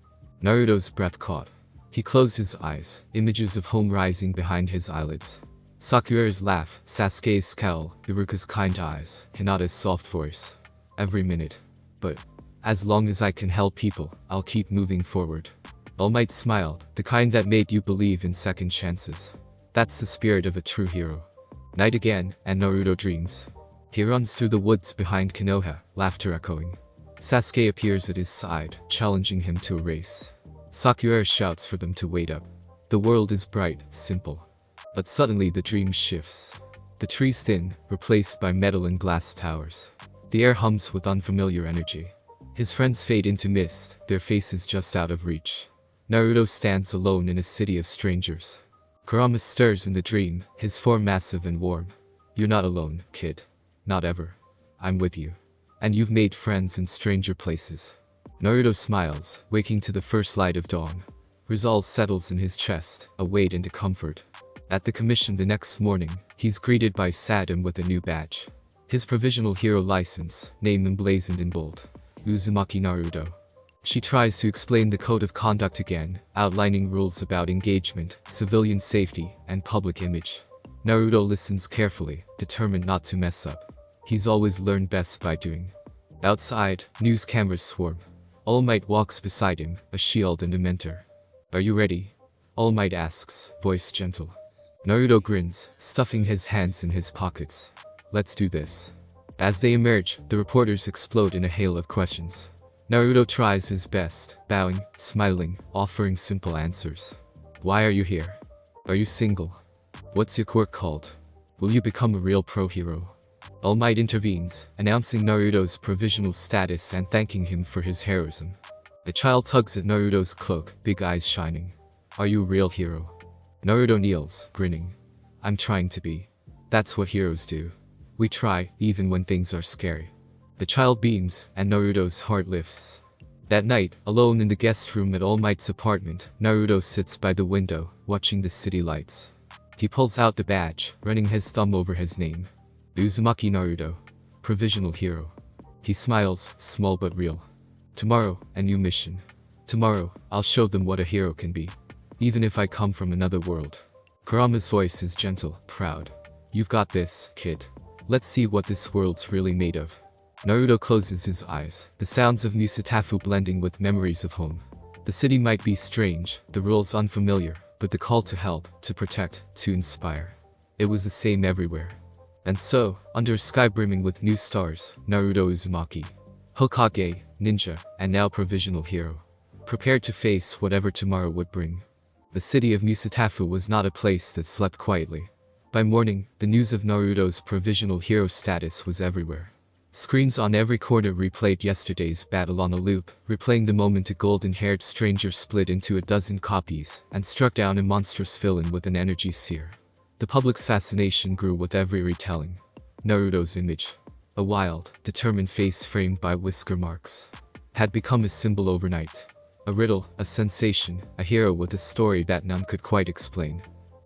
Naruto's breath caught. He closed his eyes, images of home rising behind his eyelids. Sakura's laugh, Sasuke's scowl, Iruka's kind eyes, Hinata's soft voice. "Every minute. But as long as I can help people, I'll keep moving forward." All Might smiled, the kind that made you believe in second chances. That's the spirit of a true hero. Night again, and Naruto dreams. He runs through the woods behind Konoha, laughter echoing. Sasuke appears at his side, challenging him to a race. Sakura shouts for them to wait up. The world is bright, simple. But suddenly the dream shifts. The trees thin, replaced by metal and glass towers. The air hums with unfamiliar energy. His friends fade into mist, their faces just out of reach. Naruto stands alone in a city of strangers. Kurama stirs in the dream, his form massive and warm. "You're not alone, kid. Not ever. I'm with you. And you've made friends in stranger places." Naruto smiles, waking to the first light of dawn. Resolve settles in his chest, a weight into comfort. At the commission the next morning, he's greeted by Sadam with a new badge. His provisional hero license, name emblazoned in bold. Uzumaki Naruto. She tries to explain the code of conduct again, outlining rules about engagement, civilian safety, and public image. Naruto listens carefully, determined not to mess up. He's always learned best by doing. Outside, news cameras swarm. All Might walks beside him, a shield and a mentor. "Are you ready?" All Might asks, voice gentle. Naruto grins, stuffing his hands in his pockets. "Let's do this." As they emerge, the reporters explode in a hail of questions. Naruto tries his best, bowing, smiling, offering simple answers. "Why are you here? Are you single? What's your quirk called? Will you become a real pro hero?" All Might intervenes, announcing Naruto's provisional status and thanking him for his heroism. The child tugs at Naruto's cloak, big eyes shining. "Are you a real hero?" Naruto kneels, grinning. "I'm trying to be. That's what heroes do. We try, even when things are scary." The child beams, and Naruto's heart lifts. That night, alone in the guest room at All Might's apartment, Naruto sits by the window, watching the city lights. He pulls out the badge, running his thumb over his name. Uzumaki Naruto. Provisional hero. He smiles, small but real. Tomorrow, a new mission. Tomorrow, I'll show them what a hero can be. Even if I come from another world. Kurama's voice is gentle, proud. You've got this, kid. Let's see what this world's really made of. Naruto closes his eyes, the sounds of Nisatafu blending with memories of home. The city might be strange, the rules unfamiliar, but the call to help, to protect, to inspire. It was the same everywhere. And so, under a sky brimming with new stars, Naruto Uzumaki, Hokage, ninja, and now provisional hero, prepared to face whatever tomorrow would bring. The city of Nisatafu was not a place that slept quietly. By morning, the news of Naruto's provisional hero status was everywhere. Screens on every corner replayed yesterday's battle on a loop, replaying the moment a golden-haired stranger split into a dozen copies and struck down a monstrous villain with an energy sphere. The public's fascination grew with every retelling. Naruto's image, a wild, determined face framed by whisker marks, had become a symbol overnight. A riddle, a sensation, a hero with a story that none could quite explain.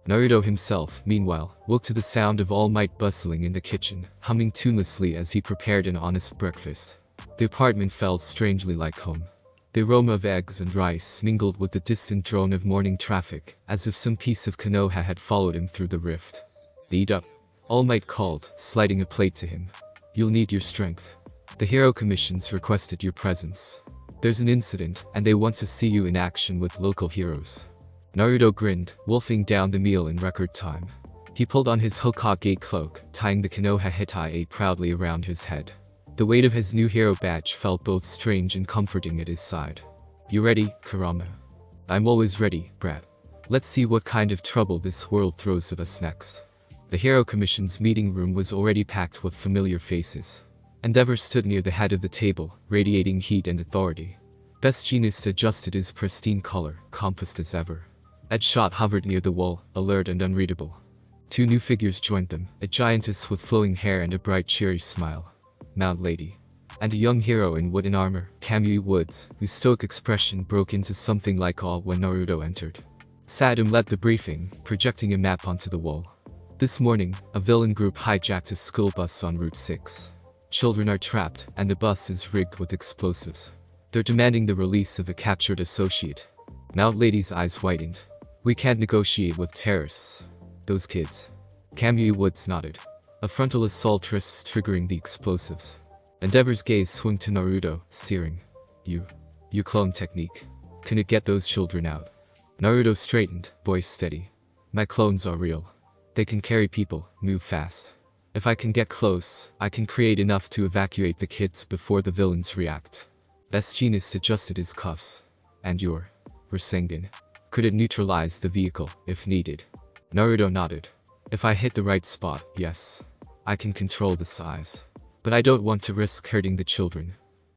Naruto himself, meanwhile, woke to the sound of All Might bustling in the kitchen, humming tunelessly as he prepared an honest breakfast. The apartment felt strangely like home. The aroma of eggs and rice mingled with the distant drone of morning traffic, as if some piece of Konoha had followed him through the rift. Eat up. All Might called, sliding a plate to him. You'll need your strength. The Hero Commissions requested your presence. There's an incident, and they want to see you in action with local heroes. Naruto grinned, wolfing down the meal in record time. He pulled on his Hokage cloak, tying the Konoha Hitai proudly around his head. The weight of his new hero badge felt both strange and comforting at his side. You ready, Kurama? I'm always ready, brat. Let's see what kind of trouble this world throws at us next. The Hero Commission's meeting room was already packed with familiar faces. Endeavor stood near the head of the table, radiating heat and authority. Best Jeanist adjusted his pristine color, composed as ever. Edshot hovered near the wall, alert and unreadable. Two new figures joined them, a giantess with flowing hair and a bright cheery smile. Mount Lady. And a young hero in wooden armor, Kamui Woods, whose stoic expression broke into something like awe when Naruto entered. Sadum led the briefing, projecting a map onto the wall. This morning, a villain group hijacked a school bus on Route 6. Children are trapped, and the bus is rigged with explosives. They're demanding the release of a captured associate. Mount Lady's eyes widened. We can't negotiate with terrorists. Those kids. Kamui Woods nodded. A frontal assault risks triggering the explosives. Endeavor's gaze swung to Naruto, searing. You clone technique. Can it get those children out? Naruto straightened, voice steady. My clones are real. They can carry people, move fast. If I can get close, I can create enough to evacuate the kids before the villains react. Best Jeanist adjusted his cuffs. And your Rasengan. Could it neutralize the vehicle, if needed? Naruto nodded. If I hit the right spot, yes. I can control the size. But I don't want to risk hurting the children.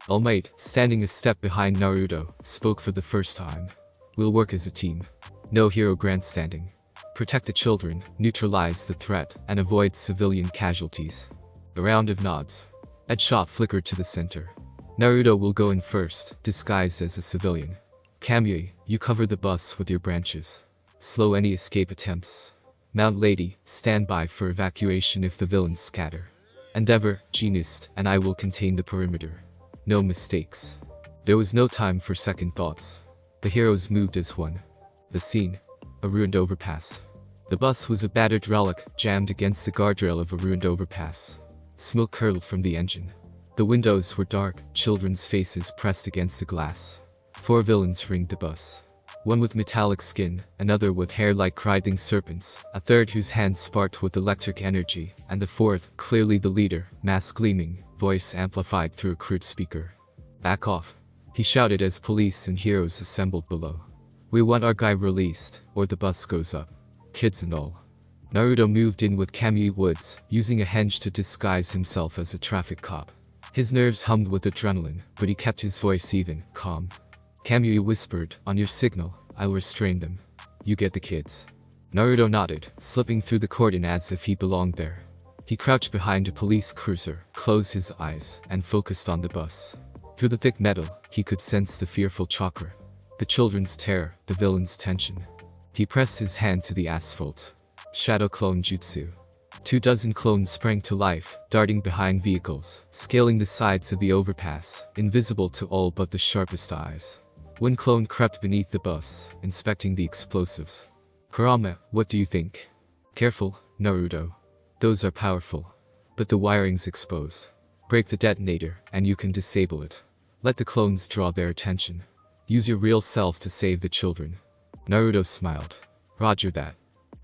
All Might, standing a step behind Naruto, spoke for the first time. We'll work as a team. No hero grandstanding. Protect the children, neutralize the threat, and avoid civilian casualties. A round of nods. Edshot flickered to the center. Naruto will go in first, disguised as a civilian. Kamui, you cover the bus with your branches. Slow any escape attempts. Mount Lady, stand by for evacuation if the villains scatter. Endeavor, Jeanist, and I will contain the perimeter. No mistakes. There was no time for second thoughts. The heroes moved as one. The scene. A ruined overpass. The bus was a battered relic, jammed against the guardrail of a ruined overpass. Smoke curled from the engine. The windows were dark, children's faces pressed against the glass. 4 villains ringed the bus. One with metallic skin, another with hair like writhing serpents, a third whose hands sparked with electric energy, and the fourth, clearly the leader, mask gleaming, voice amplified through a crude speaker. Back off. He shouted as police and heroes assembled below. We want our guy released, or the bus goes up. Kids and all. Naruto moved in with Kamui Woods, using a henge to disguise himself as a traffic cop. His nerves hummed with adrenaline, but he kept his voice even, calm. Kamui whispered, on your signal, I'll restrain them. You get the kids. Naruto nodded, slipping through the cordon as if he belonged there. He crouched behind a police cruiser, closed his eyes, and focused on the bus. Through the thick metal, he could sense the fearful chakra. The children's terror, the villain's tension. He pressed his hand to the asphalt. Shadow Clone Jutsu. 24 clones sprang to life, darting behind vehicles, scaling the sides of the overpass, invisible to all but the sharpest eyes. One clone crept beneath the bus, inspecting the explosives. Kurama, what do you think? Careful, Naruto. Those are powerful. But the wiring's exposed. Break the detonator, and you can disable it. Let the clones draw their attention. Use your real self to save the children. Naruto smiled. Roger that.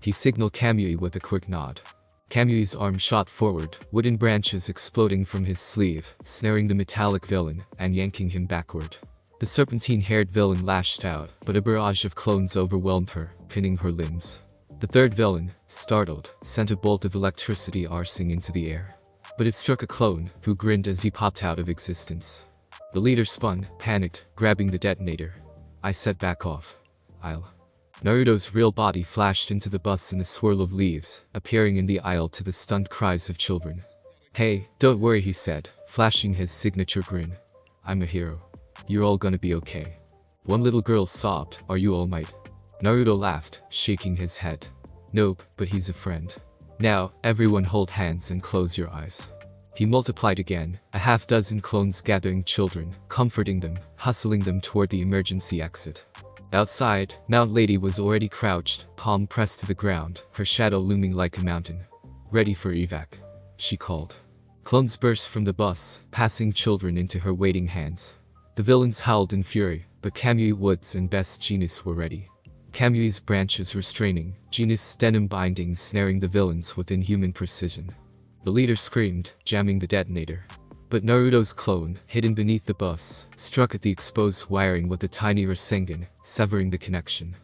He signaled Kamui with a quick nod. Kamui's arm shot forward, wooden branches exploding from his sleeve, snaring the metallic villain, and yanking him backward. The serpentine-haired villain lashed out, but a barrage of clones overwhelmed her, pinning her limbs. The third villain, startled, sent a bolt of electricity arcing into the air. But it struck a clone, who grinned as he popped out of existence. The leader spun, panicked, grabbing the detonator. I said back off. Naruto's real body flashed into the bus in a swirl of leaves, appearing in the aisle to the stunned cries of children. Hey, don't worry, he said, flashing his signature grin. I'm a hero. You're all gonna be okay. One little girl sobbed, are you All Might? Naruto laughed, shaking his head. Nope, but he's a friend. Now, everyone hold hands and close your eyes. He multiplied again, a half-dozen clones gathering children, comforting them, hustling them toward the emergency exit. Outside, Mount Lady was already crouched, palm pressed to the ground, her shadow looming like a mountain. Ready for evac, she called. Clones burst from the bus, passing children into her waiting hands. The villains howled in fury, but Kamui Woods and Best Jeanist were ready. Kamui's branches restraining, Jeanist's denim binding snaring the villains with inhuman precision. The leader screamed, jamming the detonator. But Naruto's clone, hidden beneath the bus, struck at the exposed wiring with a tiny Rasengan, severing the connection.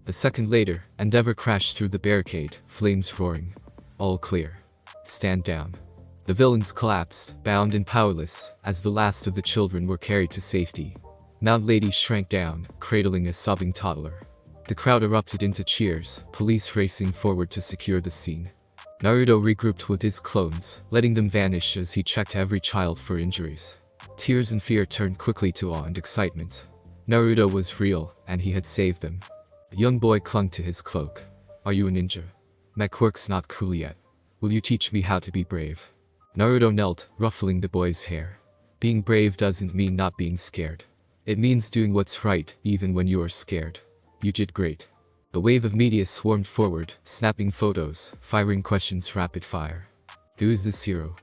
A second later, Endeavor crashed through the barricade, flames roaring. All clear. Stand down. The villains collapsed, bound and powerless, as the last of the children were carried to safety. Mount Lady shrank down, cradling a sobbing toddler. The crowd erupted into cheers, police racing forward to secure the scene. Naruto regrouped with his clones, letting them vanish as he checked every child for injuries. Tears and fear turned quickly to awe and excitement. Naruto was real, and he had saved them. The young boy clung to his cloak. Are you a ninja? My quirk's not cool yet. Will you teach me how to be brave? Naruto knelt, ruffling the boy's hair. Being brave doesn't mean not being scared. It means doing what's right, even when you are scared. You did great. A wave of media swarmed forward, snapping photos, firing questions rapid fire. Who is this hero?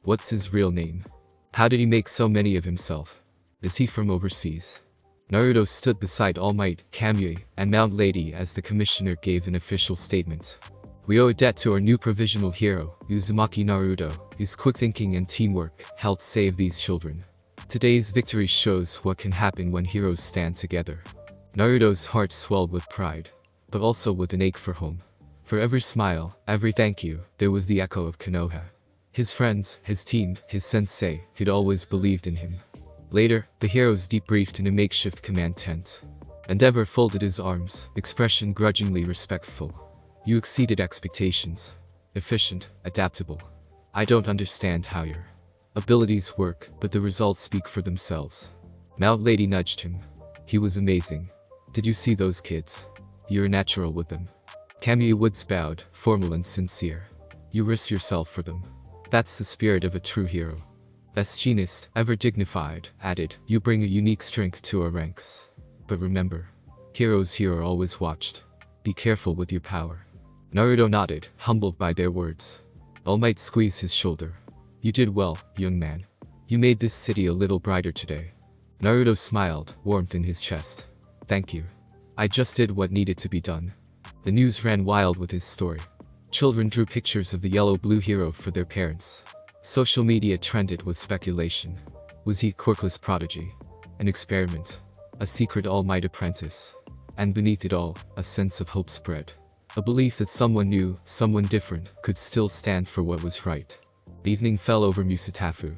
What's his real name? How did he make so many of himself? Is he from overseas? Naruto stood beside All Might, Kamui, and Mount Lady as the commissioner gave an official statement. We owe a debt to our new provisional hero, Uzumaki Naruto, whose quick thinking and teamwork helped save these children. Today's victory shows what can happen when heroes stand together. Naruto's heart swelled with pride, but also with an ache for home. For every smile, every thank you, there was the echo of Konoha. His friends, his team, his sensei, who'd always believed in him. Later, the heroes debriefed in a makeshift command tent. Endeavor folded his arms, expression grudgingly respectful. You exceeded expectations. Efficient, adaptable. I don't understand how your abilities work, but the results speak for themselves. Mount Lady nudged him. He was amazing. Did you see those kids? You're natural with them. Kamui Woods bowed, formal and sincere. You risk yourself for them. That's the spirit of a true hero. Best Jeanist, ever dignified, added, you bring a unique strength to our ranks. But remember, heroes here are always watched. Be careful with your power. Naruto nodded, humbled by their words. All Might squeezed his shoulder. You did well, young man. You made this city a little brighter today. Naruto smiled, warmth in his chest. Thank you. I just did what needed to be done. The news ran wild with his story. Children drew pictures of the yellow-blue hero for their parents. Social media trended with speculation. Was he a quirkless prodigy? An experiment? A secret All Might apprentice? And beneath it all, a sense of hope spread. A belief that someone new, someone different, could still stand for what was right. The evening fell over Musatafu.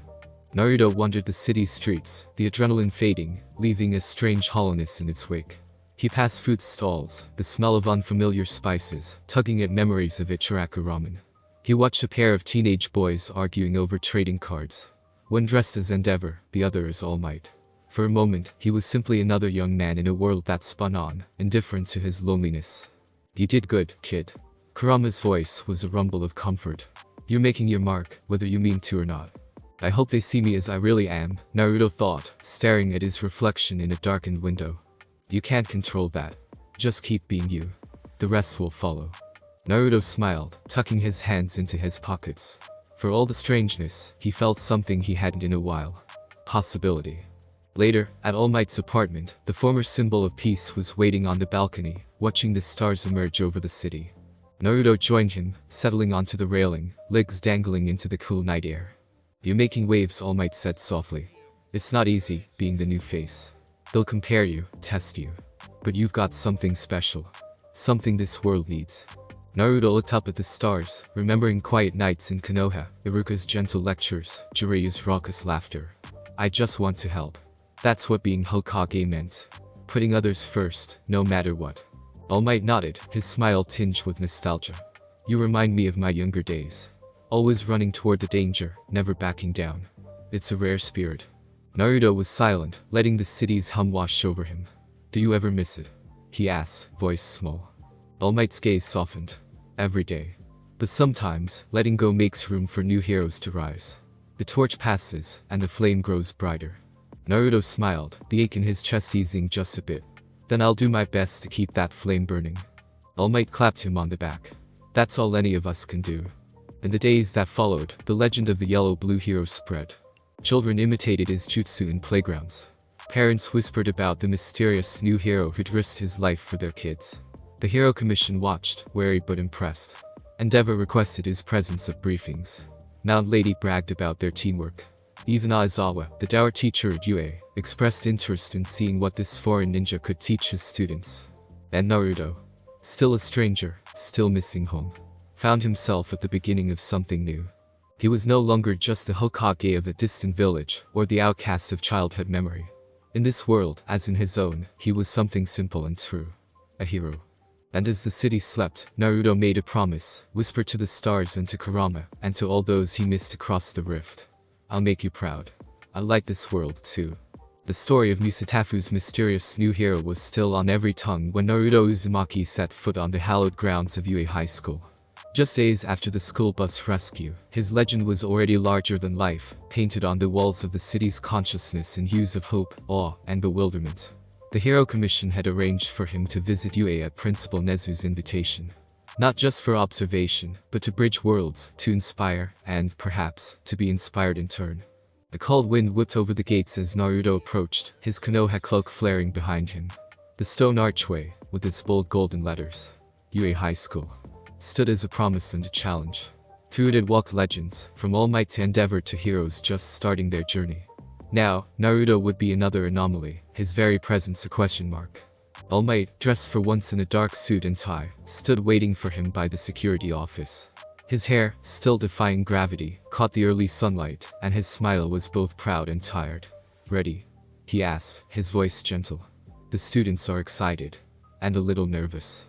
Naruto wandered the city's streets, the adrenaline fading, leaving a strange hollowness in its wake. He passed food stalls, the smell of unfamiliar spices, tugging at memories of Ichiraku ramen. He watched a pair of teenage boys arguing over trading cards. One dressed as Endeavor, the other as All Might. For a moment, he was simply another young man in a world that spun on, indifferent to his loneliness. You did good, kid. Kurama's voice was a rumble of comfort. You're making your mark, whether you mean to or not. I hope they see me as I really am, Naruto thought, staring at his reflection in a darkened window. You can't control that. Just keep being you. The rest will follow. Naruto smiled, tucking his hands into his pockets. For all the strangeness, he felt something he hadn't in a while. Possibility. Later, at All Might's apartment, the former symbol of peace was waiting on the balcony, watching the stars emerge over the city. Naruto joined him, settling onto the railing, legs dangling into the cool night air. You're making waves, All Might said softly. It's not easy, being the new face. They'll compare you, test you. But you've got something special. Something this world needs. Naruto looked up at the stars, remembering quiet nights in Konoha, Iruka's gentle lectures, Jiraiya's raucous laughter. I just want to help. That's what being Hokage meant. Putting others first, no matter what. All Might nodded, his smile tinged with nostalgia. You remind me of my younger days. Always running toward the danger, never backing down. It's a rare spirit. Naruto was silent, letting the city's hum wash over him. Do you ever miss it? He asked, voice small. All Might's gaze softened. Every day. But sometimes, letting go makes room for new heroes to rise. The torch passes, and the flame grows brighter. Naruto smiled, the ache in his chest easing just a bit. Then I'll do my best to keep that flame burning. All Might clapped him on the back. That's all any of us can do. In the days that followed, the legend of the yellow-blue hero spread. Children imitated his jutsu in playgrounds. Parents whispered about the mysterious new hero who'd risked his life for their kids. The Hero Commission watched, wary but impressed. Endeavor requested his presence at briefings. Mount Lady bragged about their teamwork. Even Aizawa, the dour teacher at UA, expressed interest in seeing what this foreign ninja could teach his students. And Naruto, still a stranger, still missing home, found himself at the beginning of something new. He was no longer just the Hokage of a distant village, or the outcast of childhood memory. In this world, as in his own, he was something simple and true. A hero. And as the city slept, Naruto made a promise, whispered to the stars and to Kurama, and to all those he missed across the rift. I'll make you proud. I like this world too. The story of Misatafu's mysterious new hero was still on every tongue when Naruto Uzumaki set foot on the hallowed grounds of UA High School. Just days after the school bus rescue, his legend was already larger than life, painted on the walls of the city's consciousness in hues of hope, awe, and bewilderment. The Hero Commission had arranged for him to visit UA at Principal Nezu's invitation. Not just for observation, but to bridge worlds, to inspire, and, perhaps, to be inspired in turn. The cold wind whipped over the gates as Naruto approached, his Konoha cloak flaring behind him. The stone archway, with its bold golden letters, UA High School, stood as a promise and a challenge. Through it had walked legends, from All Might to Endeavor to heroes just starting their journey. Now, Naruto would be another anomaly, his very presence a question mark. All Might, dressed for once in a dark suit and tie, stood waiting for him by the security office. His hair, still defying gravity, caught the early sunlight, and his smile was both proud and tired. Ready? He asked, his voice gentle. The students are excited. And a little nervous.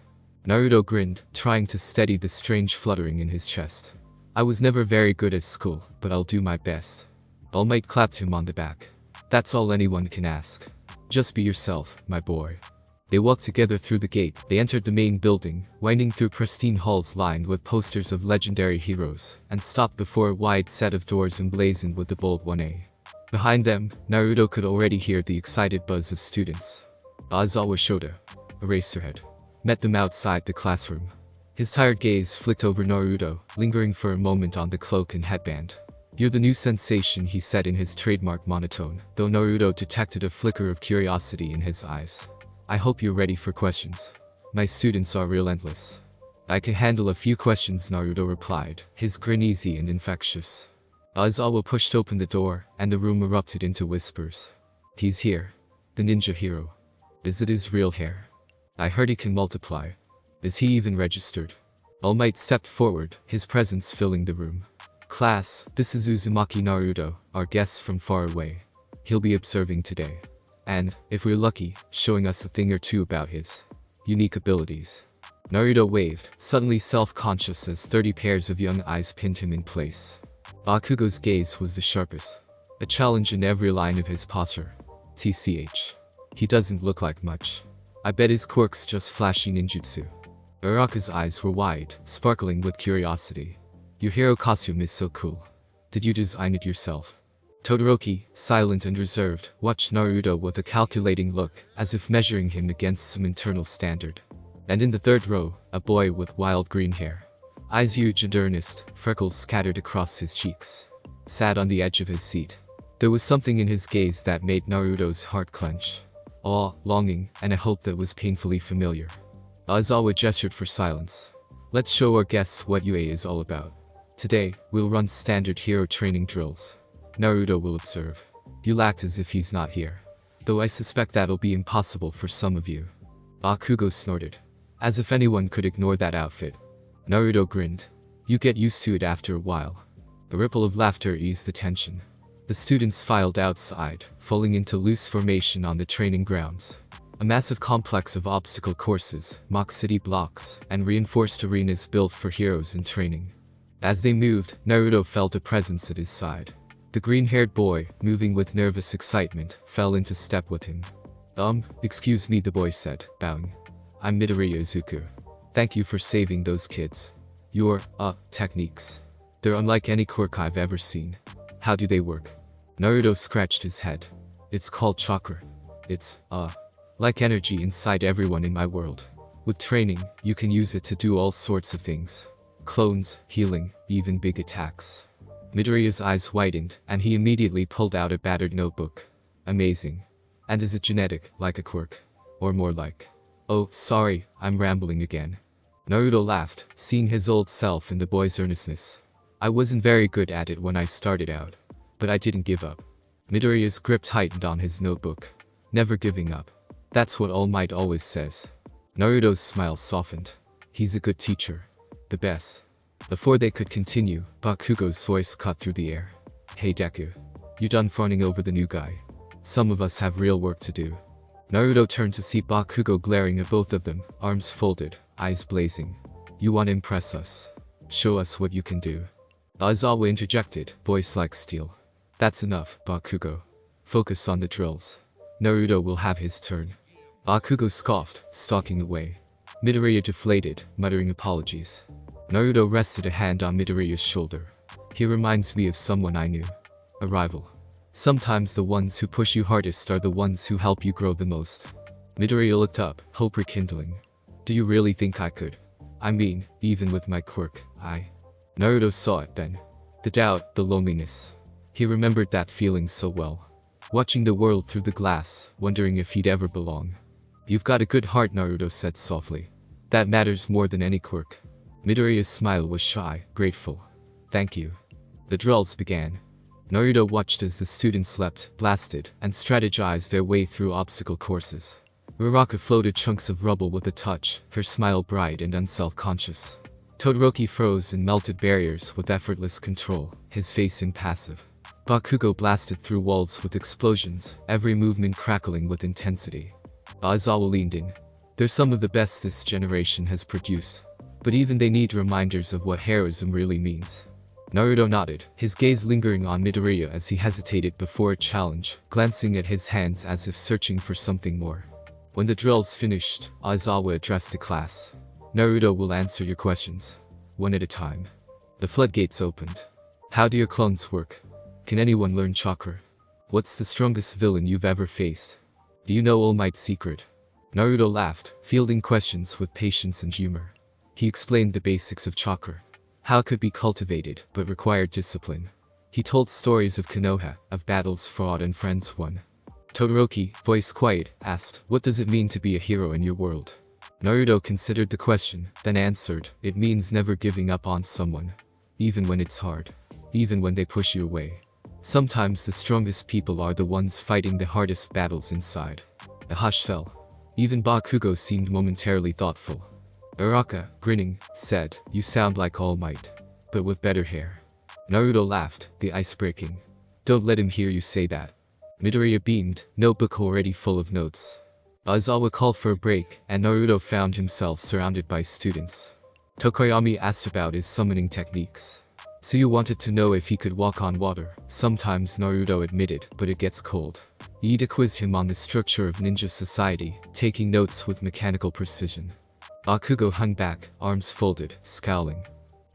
Naruto grinned, trying to steady the strange fluttering in his chest. I was never very good at school, but I'll do my best. All Might clapped him on the back. That's all anyone can ask. Just be yourself, my boy. They walked together through the gates. They entered the main building, winding through pristine halls lined with posters of legendary heroes, and stopped before a wide set of doors emblazoned with the bold 1A. Behind them, Naruto could already hear the excited buzz of students. Aizawa Shota, Eraserhead, met them outside the classroom. His tired gaze flicked over Naruto, lingering for a moment on the cloak and headband. You're the new sensation, he said in his trademark monotone, though Naruto detected a flicker of curiosity in his eyes. I hope you're ready for questions. My students are relentless. I can handle a few questions, Naruto replied, his grin easy and infectious. Aizawa pushed open the door, and the room erupted into whispers. He's here. The ninja hero. Is it his real hair? I heard he can multiply. Is he even registered? All Might stepped forward, his presence filling the room. Class, this is Uzumaki Naruto, our guest from far away. He'll be observing today. And, if we're lucky, showing us a thing or two about his unique abilities. Naruto waved, suddenly self-conscious as 30 pairs of young eyes pinned him in place. Bakugo's gaze was the sharpest. A challenge in every line of his posture. TCH. He doesn't look like much. I bet his quirk's just flashy ninjutsu. Uraraka's eyes were wide, sparkling with curiosity. Your hero costume is so cool. Did you design it yourself? Todoroki, silent and reserved, watched Naruto with a calculating look, as if measuring him against some internal standard. And in the third row, a boy with wild green hair, eyes huge and earnest, freckles scattered across his cheeks, sat on the edge of his seat. There was something in his gaze that made Naruto's heart clench. Awe, longing, and a hope that was painfully familiar. Aizawa gestured for silence. Let's show our guests what UA is all about. Today, we'll run standard hero training drills. Naruto will observe. You'll act as if he's not here. Though I suspect that'll be impossible for some of you. Bakugo snorted. As if anyone could ignore that outfit. Naruto grinned. You get used to it after a while. A ripple of laughter eased the tension. The students filed outside, falling into loose formation on the training grounds. A massive complex of obstacle courses, mock city blocks, and reinforced arenas built for heroes in training. As they moved, Naruto felt a presence at his side. The green-haired boy, moving with nervous excitement, fell into step with him. Excuse me, the boy said, bowing. I'm Midoriya Izuku. Thank you for saving those kids. Your, techniques. They're unlike any quirk I've ever seen. How do they work? Naruto scratched his head. It's called chakra. It's, like energy inside everyone in my world. With training, you can use it to do all sorts of things. Clones, healing, even big attacks. Midoriya's eyes widened, and he immediately pulled out a battered notebook. Amazing. And is it genetic, like a quirk? Or more like... Oh, sorry, I'm rambling again. Naruto laughed, seeing his old self in the boy's earnestness. I wasn't very good at it when I started out. But I didn't give up. Midoriya's grip tightened on his notebook. Never giving up. That's what All Might always says. Naruto's smile softened. He's a good teacher. The best. Before they could continue, Bakugo's voice cut through the air. Hey Deku. You done fawning over the new guy? Some of us have real work to do. Naruto turned to see Bakugo glaring at both of them, arms folded, eyes blazing. You want to impress us? Show us what you can do. Aizawa interjected, voice like steel. That's enough, Bakugo. Focus on the drills. Naruto will have his turn. Bakugo scoffed, stalking away. Midoriya deflated, muttering apologies. Naruto rested a hand on Midoriya's shoulder. He reminds me of someone I knew. A rival. Sometimes the ones who push you hardest are the ones who help you grow the most. Midoriya looked up, hope rekindling. Do you really think I could? I mean, even with my quirk, Naruto saw it then. The doubt, the loneliness. He remembered that feeling so well. Watching the world through the glass, wondering if he'd ever belong. You've got a good heart, Naruto said softly. That matters more than any quirk. Midoriya's smile was shy, grateful. Thank you. The drills began. Naruto watched as the students leapt, blasted, and strategized their way through obstacle courses. Uraraka floated chunks of rubble with a touch, her smile bright and unself-conscious. Todoroki froze and melted barriers with effortless control, his face impassive. Bakugo blasted through walls with explosions, every movement crackling with intensity. Aizawa leaned in. They're some of the best this generation has produced. But even they need reminders of what heroism really means. Naruto nodded, his gaze lingering on Midoriya as he hesitated before a challenge, glancing at his hands as if searching for something more. When the drills finished, Aizawa addressed the class. Naruto will answer your questions. One at a time. The floodgates opened. How do your clones work? Can anyone learn chakra? What's the strongest villain you've ever faced? Do you know All Might's secret? Naruto laughed, fielding questions with patience and humor. He explained the basics of chakra. How it could be cultivated, but required discipline. He told stories of Konoha, of battles fought and friends won. Todoroki, voice quiet, asked, what does it mean to be a hero in your world? Naruto considered the question, then answered, it means never giving up on someone. Even when it's hard. Even when they push you away. Sometimes the strongest people are the ones fighting the hardest battles inside. A hush fell. Even Bakugo seemed momentarily thoughtful. Uraraka, grinning, said, you sound like All Might. But with better hair. Naruto laughed, the ice breaking. Don't let him hear you say that. Midoriya beamed, notebook already full of notes. Aizawa called for a break, and Naruto found himself surrounded by students. Tokoyami asked about his summoning techniques. So you wanted to know if he could walk on water, sometimes Naruto admitted, but it gets cold. Iida quizzed him on the structure of ninja society, taking notes with mechanical precision. Bakugo hung back, arms folded, scowling.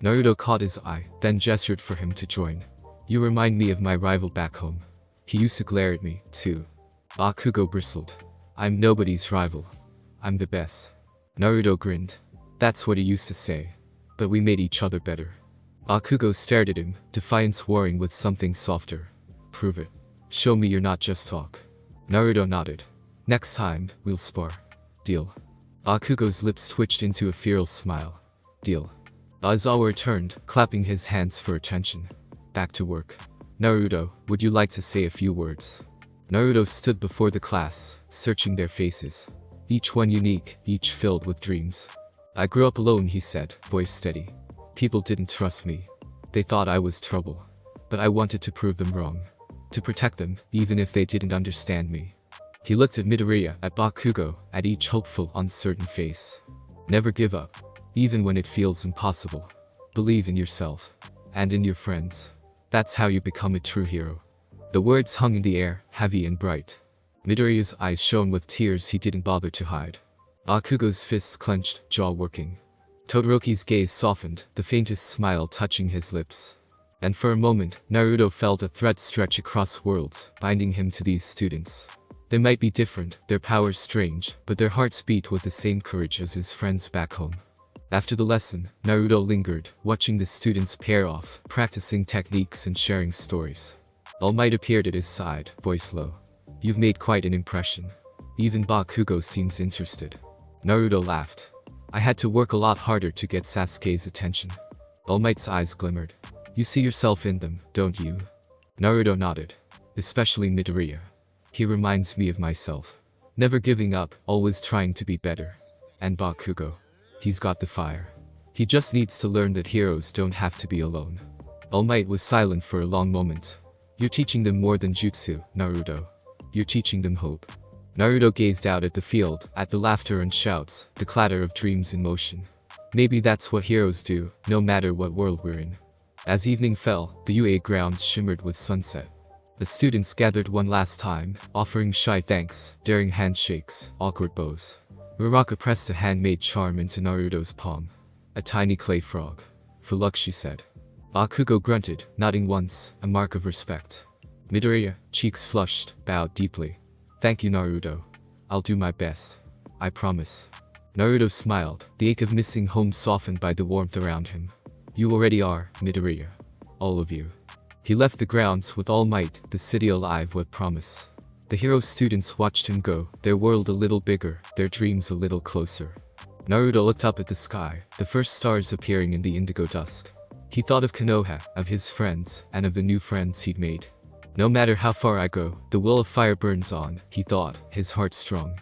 Naruto caught his eye, then gestured for him to join. You remind me of my rival back home. He used to glare at me, too. Bakugo bristled. I'm nobody's rival. I'm the best. Naruto grinned. That's what he used to say. But we made each other better. Bakugo stared at him, defiance warring with something softer. Prove it. Show me you're not just talk. Naruto nodded. Next time, we'll spar. Deal. Bakugo's lips twitched into a feral smile. Deal. Aizawa returned, clapping his hands for attention. Back to work. Naruto, would you like to say a few words? Naruto stood before the class, searching their faces. Each one unique, each filled with dreams. I grew up alone, he said, voice steady. People didn't trust me. They thought I was trouble. But I wanted to prove them wrong. To protect them, even if they didn't understand me. He looked at Midoriya, at Bakugo, at each hopeful, uncertain face. Never give up. Even when it feels impossible. Believe in yourself. And in your friends. That's how you become a true hero. The words hung in the air, heavy and bright. Midoriya's eyes shone with tears he didn't bother to hide. Bakugo's fists clenched, jaw working. Todoroki's gaze softened, the faintest smile touching his lips. And for a moment, Naruto felt a thread stretch across worlds, binding him to these students. They might be different, their powers strange, but their hearts beat with the same courage as his friends back home. After the lesson, Naruto lingered, watching the students pair off, practicing techniques and sharing stories. All Might appeared at his side, voice low. You've made quite an impression. Even Bakugo seems interested. Naruto laughed. I had to work a lot harder to get Sasuke's attention. All Might's eyes glimmered. You see yourself in them, don't you? Naruto nodded. Especially Midoriya. He reminds me of myself. Never giving up, always trying to be better. And Bakugo. He's got the fire. He just needs to learn that heroes don't have to be alone. All Might was silent for a long moment. You're teaching them more than jutsu, Naruto. You're teaching them hope. Naruto gazed out at the field, at the laughter and shouts, the clatter of dreams in motion. Maybe that's what heroes do, no matter what world we're in. As evening fell, the UA grounds shimmered with sunset. The students gathered one last time, offering shy thanks, daring handshakes, awkward bows. Uraraka pressed a handmade charm into Naruto's palm. A tiny clay frog. For luck, she said. Bakugo grunted, nodding once, a mark of respect. Midoriya, cheeks flushed, bowed deeply. Thank you, Naruto. I'll do my best. I promise. Naruto smiled, the ache of missing home softened by the warmth around him. You already are, Midoriya. All of you. He left the grounds with All Might, the city alive with promise. The hero students watched him go, their world a little bigger, their dreams a little closer. Naruto looked up at the sky, the first stars appearing in the indigo dusk. He thought of Konoha, of his friends, and of the new friends he'd made. No matter how far I go, the will of fire burns on, he thought, his heart strong.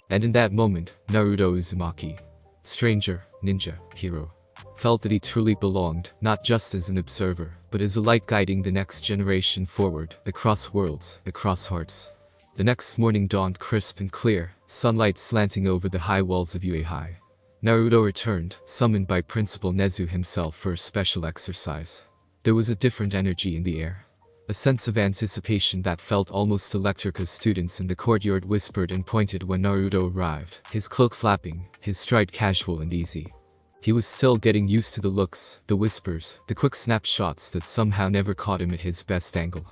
And in that moment, Naruto Uzumaki, stranger, ninja, hero, felt that he truly belonged, not just as an observer, but as a light guiding the next generation forward, across worlds, across hearts. The next morning dawned crisp and clear, sunlight slanting over the high walls of UA High. Naruto returned, summoned by Principal Nezu himself for a special exercise. There was a different energy in the air. A sense of anticipation that felt almost electric as students in the courtyard whispered and pointed when Naruto arrived, his cloak flapping, his stride casual and easy. He was still getting used to the looks, the whispers, the quick snapshots that somehow never caught him at his best angle.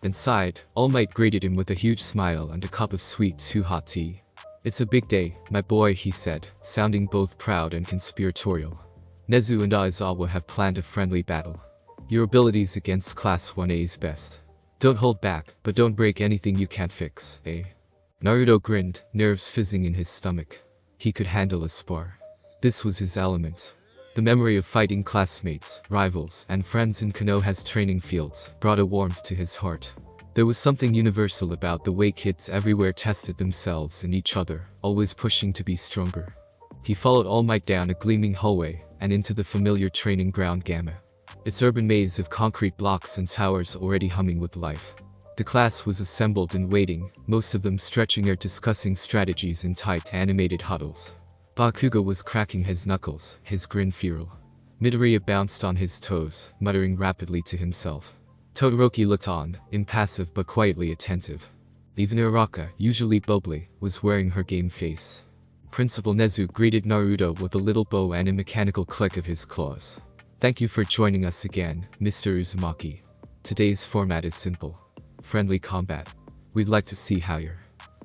Inside, All Might greeted him with a huge smile and a cup of sweet too hot tea. It's a big day, my boy, he said, sounding both proud and conspiratorial. Nezu and Aizawa have planned a friendly battle. Your abilities against Class 1A's best. Don't hold back, but don't break anything you can't fix, eh? Naruto grinned, nerves fizzing in his stomach. He could handle a spar. This was his element. The memory of fighting classmates, rivals, and friends in Konoha's training fields brought a warmth to his heart. There was something universal about the way kids everywhere tested themselves and each other, always pushing to be stronger. He followed All Might down a gleaming hallway and into the familiar training ground Gamma. Its urban maze of concrete blocks and towers already humming with life. The class was assembled and waiting, most of them stretching or discussing strategies in tight animated huddles. Bakugo was cracking his knuckles, his grin feral. Midoriya bounced on his toes, muttering rapidly to himself. Todoroki looked on, impassive but quietly attentive. Even Uraraka, usually bubbly, was wearing her game face. Principal Nezu greeted Naruto with a little bow and a mechanical click of his claws. Thank you for joining us again, Mr. Uzumaki. Today's format is simple. Friendly combat. We'd like to see how your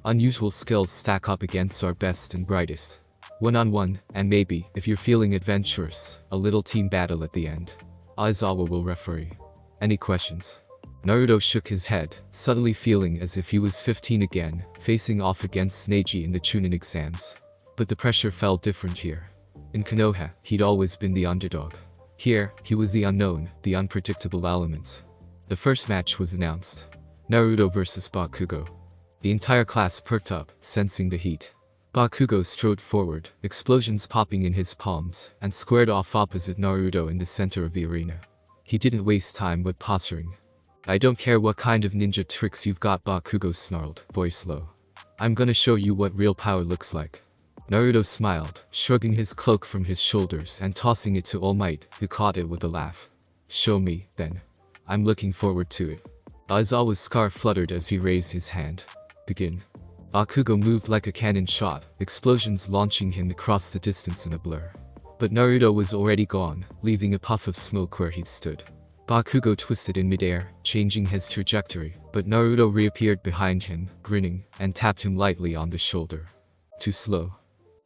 unusual skills stack up against our best and brightest. One-on-one, and maybe, if you're feeling adventurous, a little team battle at the end. Aizawa will referee. Any questions? Naruto shook his head, suddenly feeling as if he was 15 again, facing off against Neji in the Chunin exams. But the pressure felt different here. In Konoha, he'd always been the underdog. Here, he was the unknown, the unpredictable element. The first match was announced. Naruto vs Bakugo. The entire class perked up, sensing the heat. Bakugo strode forward, explosions popping in his palms, and squared off opposite Naruto in the center of the arena. He didn't waste time with posturing. I don't care what kind of ninja tricks you've got, Bakugo snarled, voice low. I'm gonna show you what real power looks like. Naruto smiled, shrugging his cloak from his shoulders and tossing it to All Might, who caught it with a laugh. Show me, then. I'm looking forward to it. Aizawa's scar fluttered as he raised his hand. Begin. Bakugo moved like a cannon shot, explosions launching him across the distance in a blur. But Naruto was already gone, leaving a puff of smoke where he'd stood. Bakugo twisted in midair, changing his trajectory, but Naruto reappeared behind him, grinning, and tapped him lightly on the shoulder. Too slow.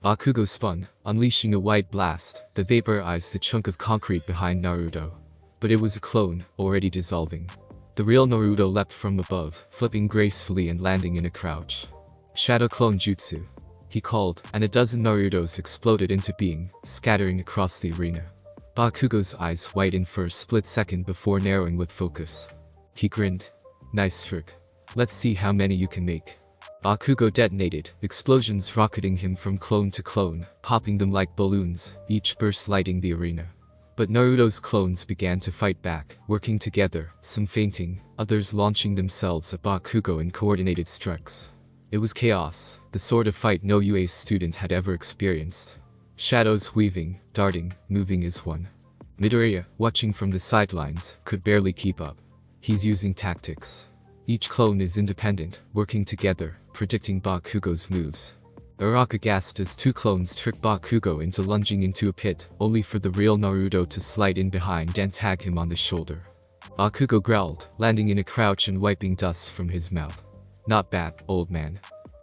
Bakugo spun, unleashing a white blast that vaporized the chunk of concrete behind Naruto. But it was a clone, already dissolving. The real Naruto leapt from above, flipping gracefully and landing in a crouch. Shadow Clone Jutsu. He called, and a dozen Narutos exploded into being, scattering across the arena. Bakugo's eyes widened for a split second before narrowing with focus. He grinned. Nice trick. Let's see how many you can make. Bakugo detonated, explosions rocketing him from clone to clone, popping them like balloons, each burst lighting the arena. But Naruto's clones began to fight back, working together, some fainting, others launching themselves at Bakugo in coordinated strikes. It was chaos, the sort of fight no UA student had ever experienced. Shadows weaving, darting, moving as one. Midoria, watching from the sidelines, could barely keep up. He's using tactics. Each clone is independent, working together, predicting Bakugo's moves. Araka gasped as two clones tricked Bakugo into lunging into a pit, only for the real Naruto to slide in behind and tag him on the shoulder. Bakugo growled, landing in a crouch and wiping dust from his mouth. Not bad, old man.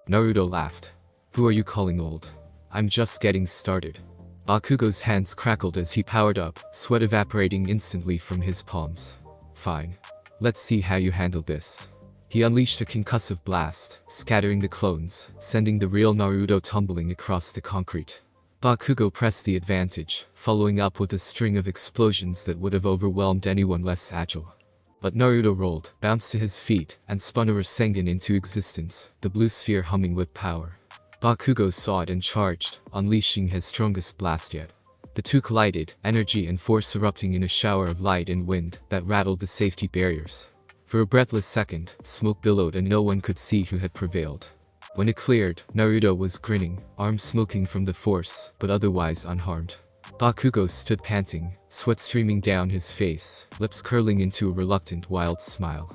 Naruto laughed. Who are you calling old? I'm just getting started. Bakugo's hands crackled as he powered up, sweat evaporating instantly from his palms. Fine. Let's see how you handle this. He unleashed a concussive blast, scattering the clones, sending the real Naruto tumbling across the concrete. Bakugo pressed the advantage, following up with a string of explosions that would have overwhelmed anyone less agile. But Naruto rolled, bounced to his feet, and spun a Rasengan into existence, the blue sphere humming with power. Bakugo saw it and charged, unleashing his strongest blast yet. The two collided, energy and force erupting in a shower of light and wind that rattled the safety barriers. For a breathless second, smoke billowed and no one could see who had prevailed. When it cleared, Naruto was grinning, arms smoking from the force, but otherwise unharmed. Bakugo stood panting, sweat streaming down his face, lips curling into a reluctant wild smile.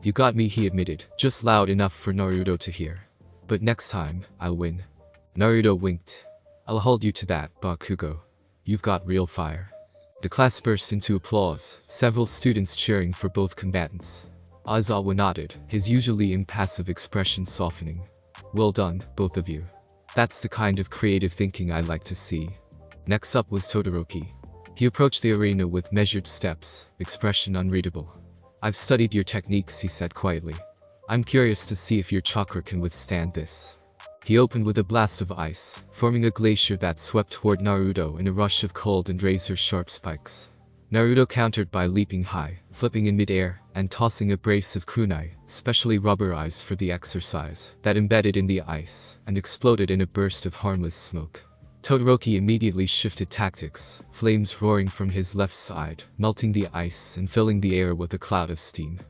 You got me, he admitted, just loud enough for Naruto to hear. But next time, I'll win. Naruto winked. I'll hold you to that, Bakugo. You've got real fire. The class burst into applause, several students cheering for both combatants. Aizawa nodded, his usually impassive expression softening. Well done, both of you. That's the kind of creative thinking I like to see. Next up was Todoroki. He approached the arena with measured steps, expression unreadable. I've studied your techniques, he said quietly. I'm curious to see if your chakra can withstand this. He opened with a blast of ice, forming a glacier that swept toward Naruto in a rush of cold and razor-sharp spikes. Naruto countered by leaping high, flipping in midair, and tossing a brace of kunai, specially rubberized for the exercise, that embedded in the ice, and exploded in a burst of harmless smoke. Todoroki immediately shifted tactics, flames roaring from his left side, melting the ice and filling the air with a cloud of steam.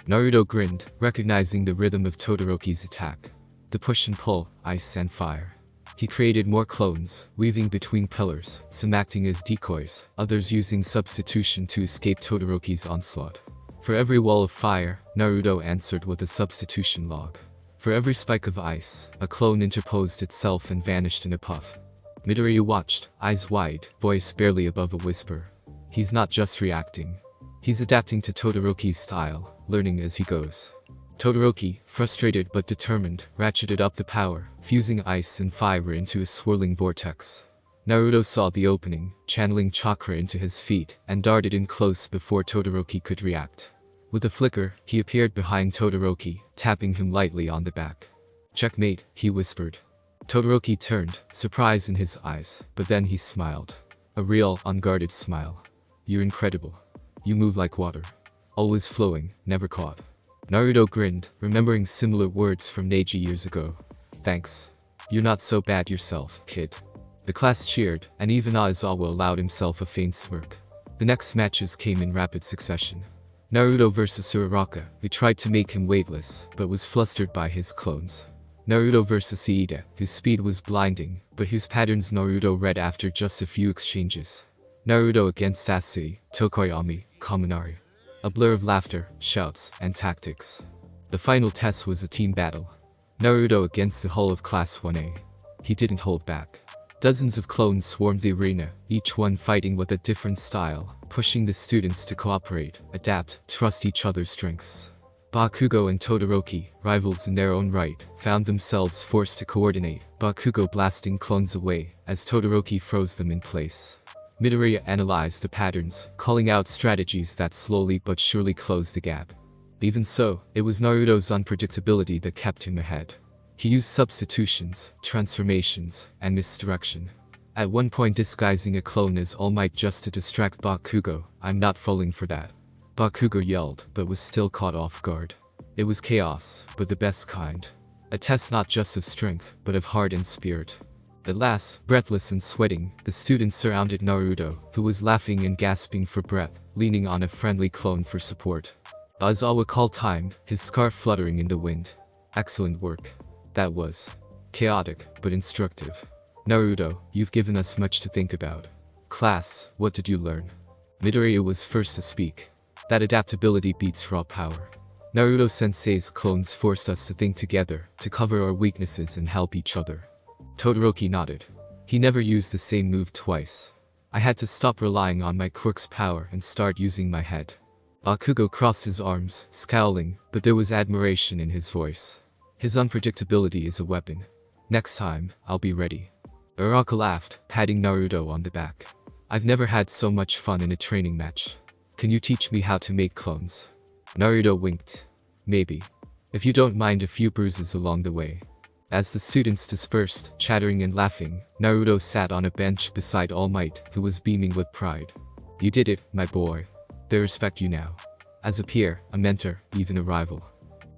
Naruto grinned, recognizing the rhythm of Todoroki's attack. The push and pull, ice and fire. He created more clones, weaving between pillars, some acting as decoys, others using substitution to escape Todoroki's onslaught. For every wall of fire, Naruto answered with a substitution log. For every spike of ice, a clone interposed itself and vanished in a puff. Midoriya watched, eyes wide, voice barely above a whisper. He's not just reacting. He's adapting to Todoroki's style, learning as he goes. Todoroki, frustrated but determined, ratcheted up the power, fusing ice and fire into a swirling vortex. Naruto saw the opening, channeling chakra into his feet, and darted in close before Todoroki could react. With a flicker, he appeared behind Todoroki, tapping him lightly on the back. "Checkmate," he whispered. Todoroki turned, surprise in his eyes, but then he smiled. A real, unguarded smile. "You're incredible. You move like water. Always flowing, never caught." Naruto grinned, remembering similar words from Neji years ago. "Thanks. You're not so bad yourself, kid." The class cheered, and even Aizawa allowed himself a faint smirk. The next matches came in rapid succession. Naruto vs Uraraka, who tried to make him weightless, but was flustered by his clones. Naruto vs Iida, whose speed was blinding, but whose patterns Naruto read after just a few exchanges. Naruto against Asui, Tokoyami, Kaminari. A blur of laughter, shouts, and tactics. The final test was a team battle. Naruto against the whole of Class 1A. He didn't hold back. Dozens of clones swarmed the arena, each one fighting with a different style, pushing the students to cooperate, adapt, trust each other's strengths. Bakugo and Todoroki, rivals in their own right, found themselves forced to coordinate, Bakugo blasting clones away, as Todoroki froze them in place. Midoriya analyzed the patterns, calling out strategies that slowly but surely closed the gap. Even so, it was Naruto's unpredictability that kept him ahead. He used substitutions, transformations, and misdirection. At one point disguising a clone as All Might just to distract Bakugo. "I'm not falling for that." Bakugo yelled, but was still caught off guard. It was chaos, but the best kind. A test not just of strength, but of heart and spirit. At last, breathless and sweating, the students surrounded Naruto, who was laughing and gasping for breath, leaning on a friendly clone for support. Aizawa called time, his scarf fluttering in the wind. "Excellent work." That was chaotic, but instructive. "Naruto, you've given us much to think about." "Class, what did you learn?" Midoriya was first to speak. "That adaptability beats raw power. Naruto-sensei's clones forced us to think together, to cover our weaknesses and help each other." Todoroki nodded. He never used the same move twice. "I had to stop relying on my quirk's power and start using my head." Bakugo crossed his arms, scowling, but there was admiration in his voice. "His unpredictability is a weapon. Next time, I'll be ready." Uraraka laughed, patting Naruto on the back. "I've never had so much fun in a training match. Can you teach me how to make clones?" Naruto winked. "Maybe. If you don't mind a few bruises along the way." As the students dispersed, chattering and laughing, Naruto sat on a bench beside All Might, who was beaming with pride. "You did it, my boy. They respect you now. As a peer, a mentor, even a rival."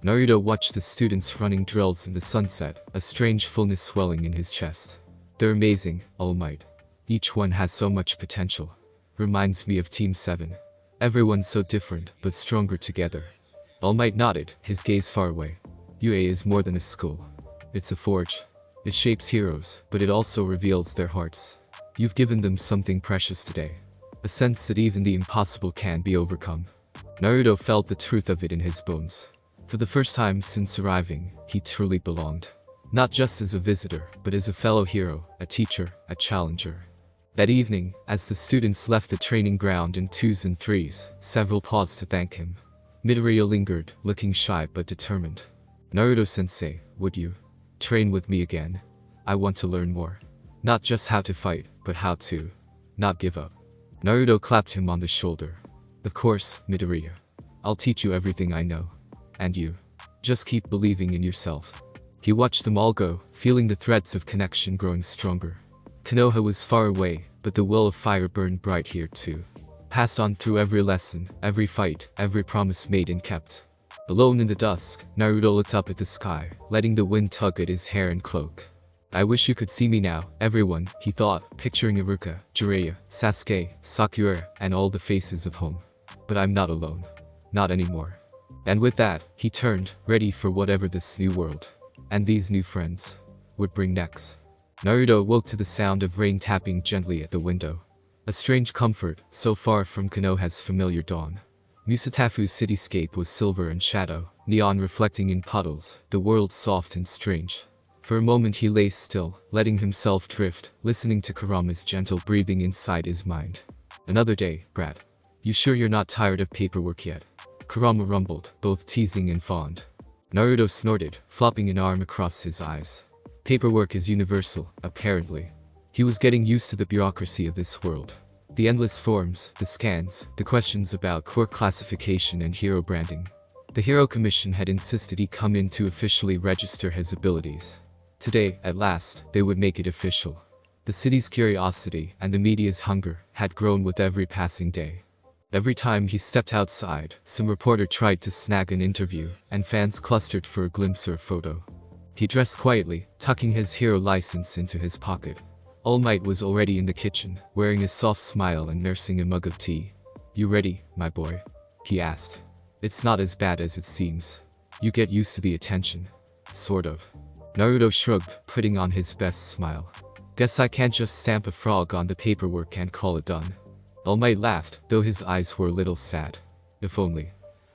Naruto watched the students running drills in the sunset, a strange fullness swelling in his chest. "They're amazing, All Might. Each one has so much potential. Reminds me of Team 7. Everyone's so different, but stronger together." All Might nodded, his gaze far away. "UA is more than a school. It's a forge. It shapes heroes, but it also reveals their hearts. You've given them something precious today. A sense that even the impossible can be overcome." Naruto felt the truth of it in his bones. For the first time since arriving, he truly belonged. Not just as a visitor, but as a fellow hero, a teacher, a challenger. That evening, as the students left the training ground in 2s and 3s, several paused to thank him. Midoriya lingered, looking shy but determined. "Naruto-sensei, would you train with me again? I want to learn more. Not just how to fight, but how to not give up." Naruto clapped him on the shoulder. "Of course, Midoriya. I'll teach you everything I know. And you, just keep believing in yourself." He watched them all go, feeling the threads of connection growing stronger. Konoha was far away, but the will of fire burned bright here too. Passed on through every lesson, every fight, every promise made and kept. Alone in the dusk, Naruto looked up at the sky, letting the wind tug at his hair and cloak. "I wish you could see me now, everyone," he thought, picturing Iruka, Jiraiya, Sasuke, Sakura, and all the faces of home. "But I'm not alone. Not anymore." And with that, he turned, ready for whatever this new world, and these new friends, would bring next. Naruto woke to the sound of rain tapping gently at the window. A strange comfort, so far from Konoha's familiar dawn. Musatafu's cityscape was silver and shadow, neon reflecting in puddles, the world soft and strange. For a moment he lay still, letting himself drift, listening to Kurama's gentle breathing inside his mind. Another day, Brad. You sure you're not tired of paperwork yet? Kurama rumbled, both teasing and fond. Naruto snorted, flopping an arm across his eyes. Paperwork is universal, apparently. He was getting used to the bureaucracy of this world. The endless forms, the scans, the questions about Quirk classification and hero branding. The Hero Commission had insisted he come in to officially register his abilities. Today, at last, they would make it official. The city's curiosity and the media's hunger had grown with every passing day. Every time he stepped outside, some reporter tried to snag an interview, and fans clustered for a glimpse or photo. He dressed quietly, tucking his hero license into his pocket. All Might was already in the kitchen, wearing a soft smile and nursing a mug of tea. You ready, my boy? He asked. It's not as bad as it seems. You get used to the attention. Sort of. Naruto shrugged, putting on his best smile. Guess I can't just stamp a frog on the paperwork and call it done. All Might laughed, though his eyes were a little sad. If only.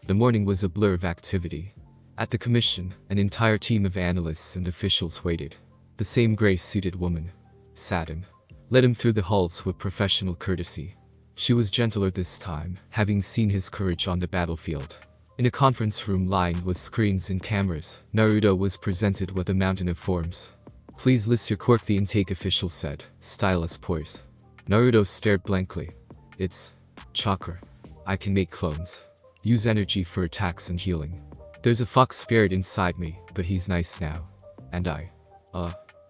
The morning was a blur of activity. At the commission, an entire team of analysts and officials waited. The same gray-suited woman, Saturn, led him through the halls with professional courtesy. She was gentler this time, having seen his courage on the battlefield. In a conference room lined with screens and cameras, Naruto was presented with a mountain of forms. Please list your quirk, the intake official said, stylus poised. Naruto stared blankly. It's chakra. I can make clones. Use energy for attacks and healing. There's a fox spirit inside me, but he's nice now. And I,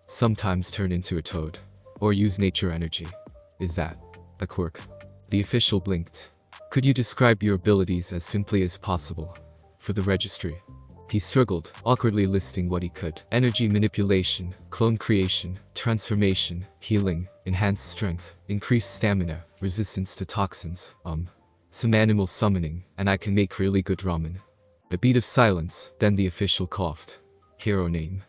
sometimes turn into a toad. Or use nature energy. Is that a quirk? The official blinked. Could you describe your abilities as simply as possible? For the registry. He struggled, awkwardly listing what he could. Energy manipulation, clone creation, transformation, healing, enhanced strength, increased stamina, resistance to toxins, some animal summoning, and I can make really good ramen. A beat of silence, then the official coughed. Hero name.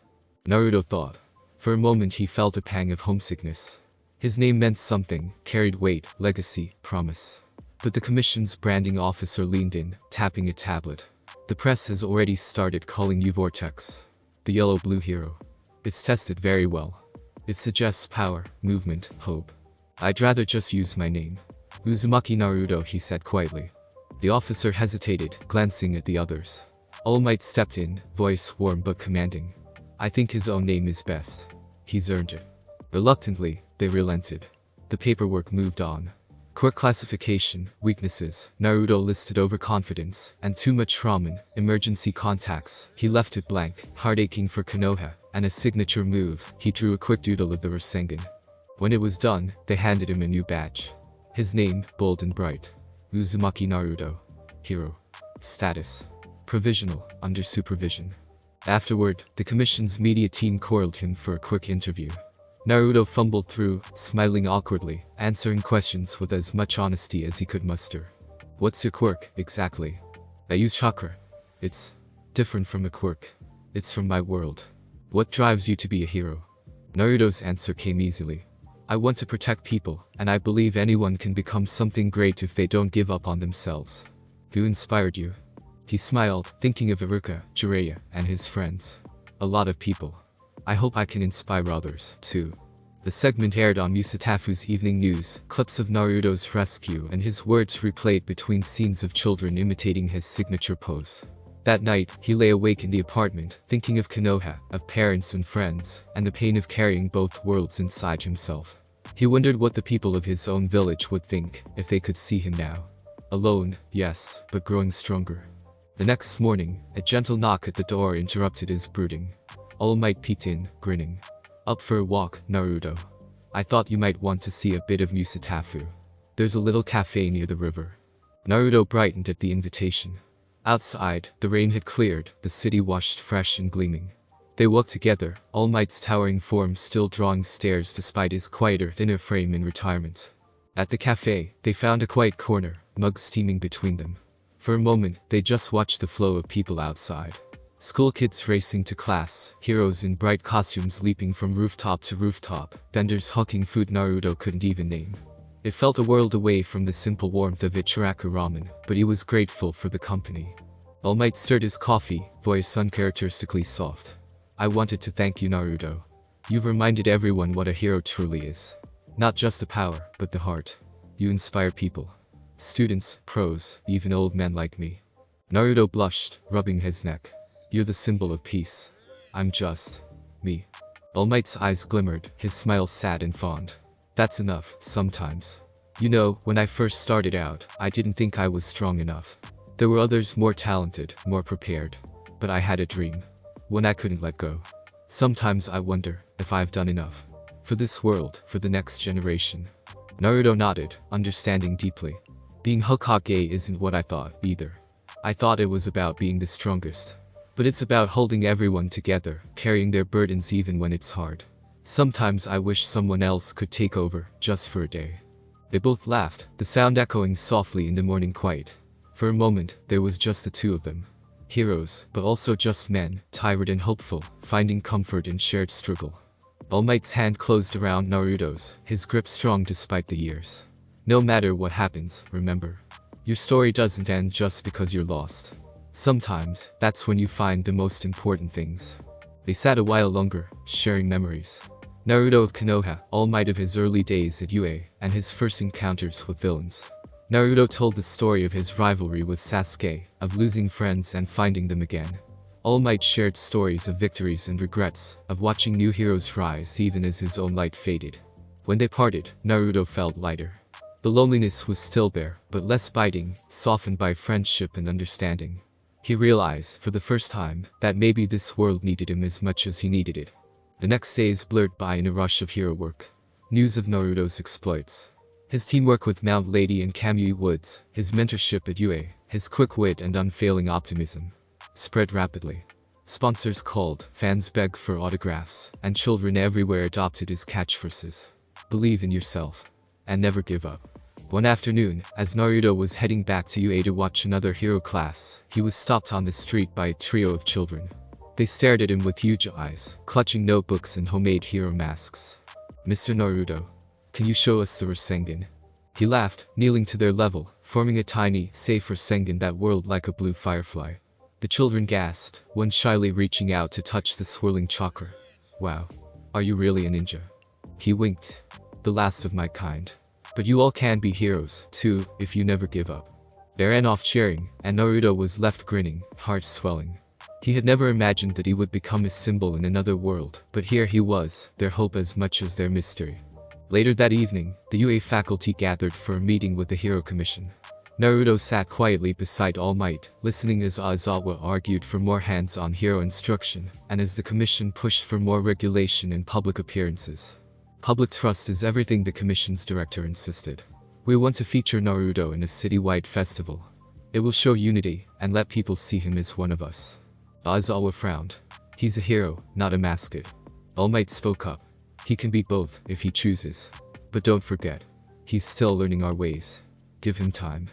Naruto thought. For a moment he felt a pang of homesickness. His name meant something, carried weight, legacy, promise. But the commission's branding officer leaned in, tapping a tablet. The press has already started calling you Vortex. The yellow-blue hero. It's tested very well. It suggests power, movement, hope. I'd rather just use my name. Uzumaki Naruto, he said quietly. The officer hesitated, glancing at the others. All Might stepped in, voice warm but commanding. I think his own name is best. He's earned it. Reluctantly, they relented. The paperwork moved on. Quirk classification, weaknesses, Naruto listed overconfidence, and too much ramen, emergency contacts. He left it blank, heart aching for Konoha, and a signature move. He drew a quick doodle of the Rasengan. When it was done, they handed him a new badge. His name, bold and bright. Uzumaki Naruto. Hero. Status. Provisional, under supervision. Afterward, the commission's media team corralled him for a quick interview. Naruto fumbled through, smiling awkwardly, answering questions with as much honesty as he could muster. What's your quirk, exactly? I use chakra. It's different from a quirk. It's from my world. What drives you to be a hero? Naruto's answer came easily. I want to protect people, and I believe anyone can become something great if they don't give up on themselves. Who inspired you? He smiled, thinking of Iruka, Jiraiya, and his friends. A lot of people. I hope I can inspire others, too. The segment aired on Musatafu's evening news, clips of Naruto's rescue and his words replayed between scenes of children imitating his signature pose. That night, he lay awake in the apartment, thinking of Konoha, of parents and friends, and the pain of carrying both worlds inside himself. He wondered what the people of his own village would think, if they could see him now. Alone, yes, but growing stronger. The next morning, a gentle knock at the door interrupted his brooding. All Might peeked in, grinning. Up for a walk, Naruto. I thought you might want to see a bit of Musatafu. There's a little cafe near the river. Naruto brightened at the invitation. Outside, the rain had cleared, the city washed fresh and gleaming. They walked together, All Might's towering form still drawing stares despite his quieter, thinner frame in retirement. At the cafe, they found a quiet corner, mugs steaming between them. For a moment, they just watched the flow of people outside. School kids racing to class, heroes in bright costumes leaping from rooftop to rooftop, vendors hawking food Naruto couldn't even name. It felt a world away from the simple warmth of Ichiraku ramen, but he was grateful for the company. All Might stirred his coffee, voice uncharacteristically soft. I wanted to thank you, Naruto. You've reminded everyone what a hero truly is. Not just the power, but the heart. You inspire people. Students, pros, even old men like me. Naruto blushed, rubbing his neck. You're the symbol of peace. I'm just me. All Might's eyes glimmered, his smile sad and fond. That's enough, sometimes. You know, when I first started out, I didn't think I was strong enough. There were others more talented, more prepared. But I had a dream. One I couldn't let go. Sometimes I wonder if I've done enough. For this world, for the next generation. Naruto nodded, understanding deeply. Being Hokage isn't what I thought, either. I thought it was about being the strongest. But it's about holding everyone together, carrying their burdens even when it's hard. Sometimes I wish someone else could take over, just for a day. They both laughed, the sound echoing softly in the morning quiet. For a moment, there was just the two of them. Heroes, but also just men, tired and hopeful, finding comfort in shared struggle. All Might's hand closed around Naruto's, his grip strong despite the years. No matter what happens, remember. Your story doesn't end just because you're lost. Sometimes, that's when you find the most important things. They sat a while longer, sharing memories. Naruto of Konoha, All Might of his early days at UA, and his first encounters with villains. Naruto told the story of his rivalry with Sasuke, of losing friends and finding them again. All Might shared stories of victories and regrets, of watching new heroes rise even as his own light faded. When they parted, Naruto felt lighter. The loneliness was still there, but less biting, softened by friendship and understanding. He realized, for the first time, that maybe this world needed him as much as he needed it. The next days blurred by in a rush of hero work. News of Naruto's exploits. His teamwork with Mount Lady and Kamui Woods, his mentorship at UA, his quick wit and unfailing optimism. Spread rapidly. Sponsors called, fans begged for autographs, and children everywhere adopted his catchphrases. Believe in yourself. And never give up. One afternoon, as Naruto was heading back to UA to watch another hero class, he was stopped on the street by a trio of children. They stared at him with huge eyes, clutching notebooks and homemade hero masks. Mr. Naruto, can you show us the Rasengan? He laughed, kneeling to their level, forming a tiny, safe Rasengan that whirled like a blue firefly. The children gasped, one shyly reaching out to touch the swirling chakra. Wow. Are you really a ninja? He winked. The last of my kind. But you all can be heroes, too, if you never give up. They ran off cheering, and Naruto was left grinning, heart swelling. He had never imagined that he would become a symbol in another world, but here he was, their hope as much as their mystery. Later that evening, the UA faculty gathered for a meeting with the Hero Commission. Naruto sat quietly beside All Might, listening as Aizawa argued for more hands-on hero instruction, and as the commission pushed for more regulation in public appearances. Public trust is everything, the commission's director insisted. We want to feature Naruto in a city-wide festival. It will show unity, and let people see him as one of us. Aizawa frowned. He's a hero, not a mascot. All Might spoke up. He can be both, if he chooses. But don't forget. He's still learning our ways. Give him time.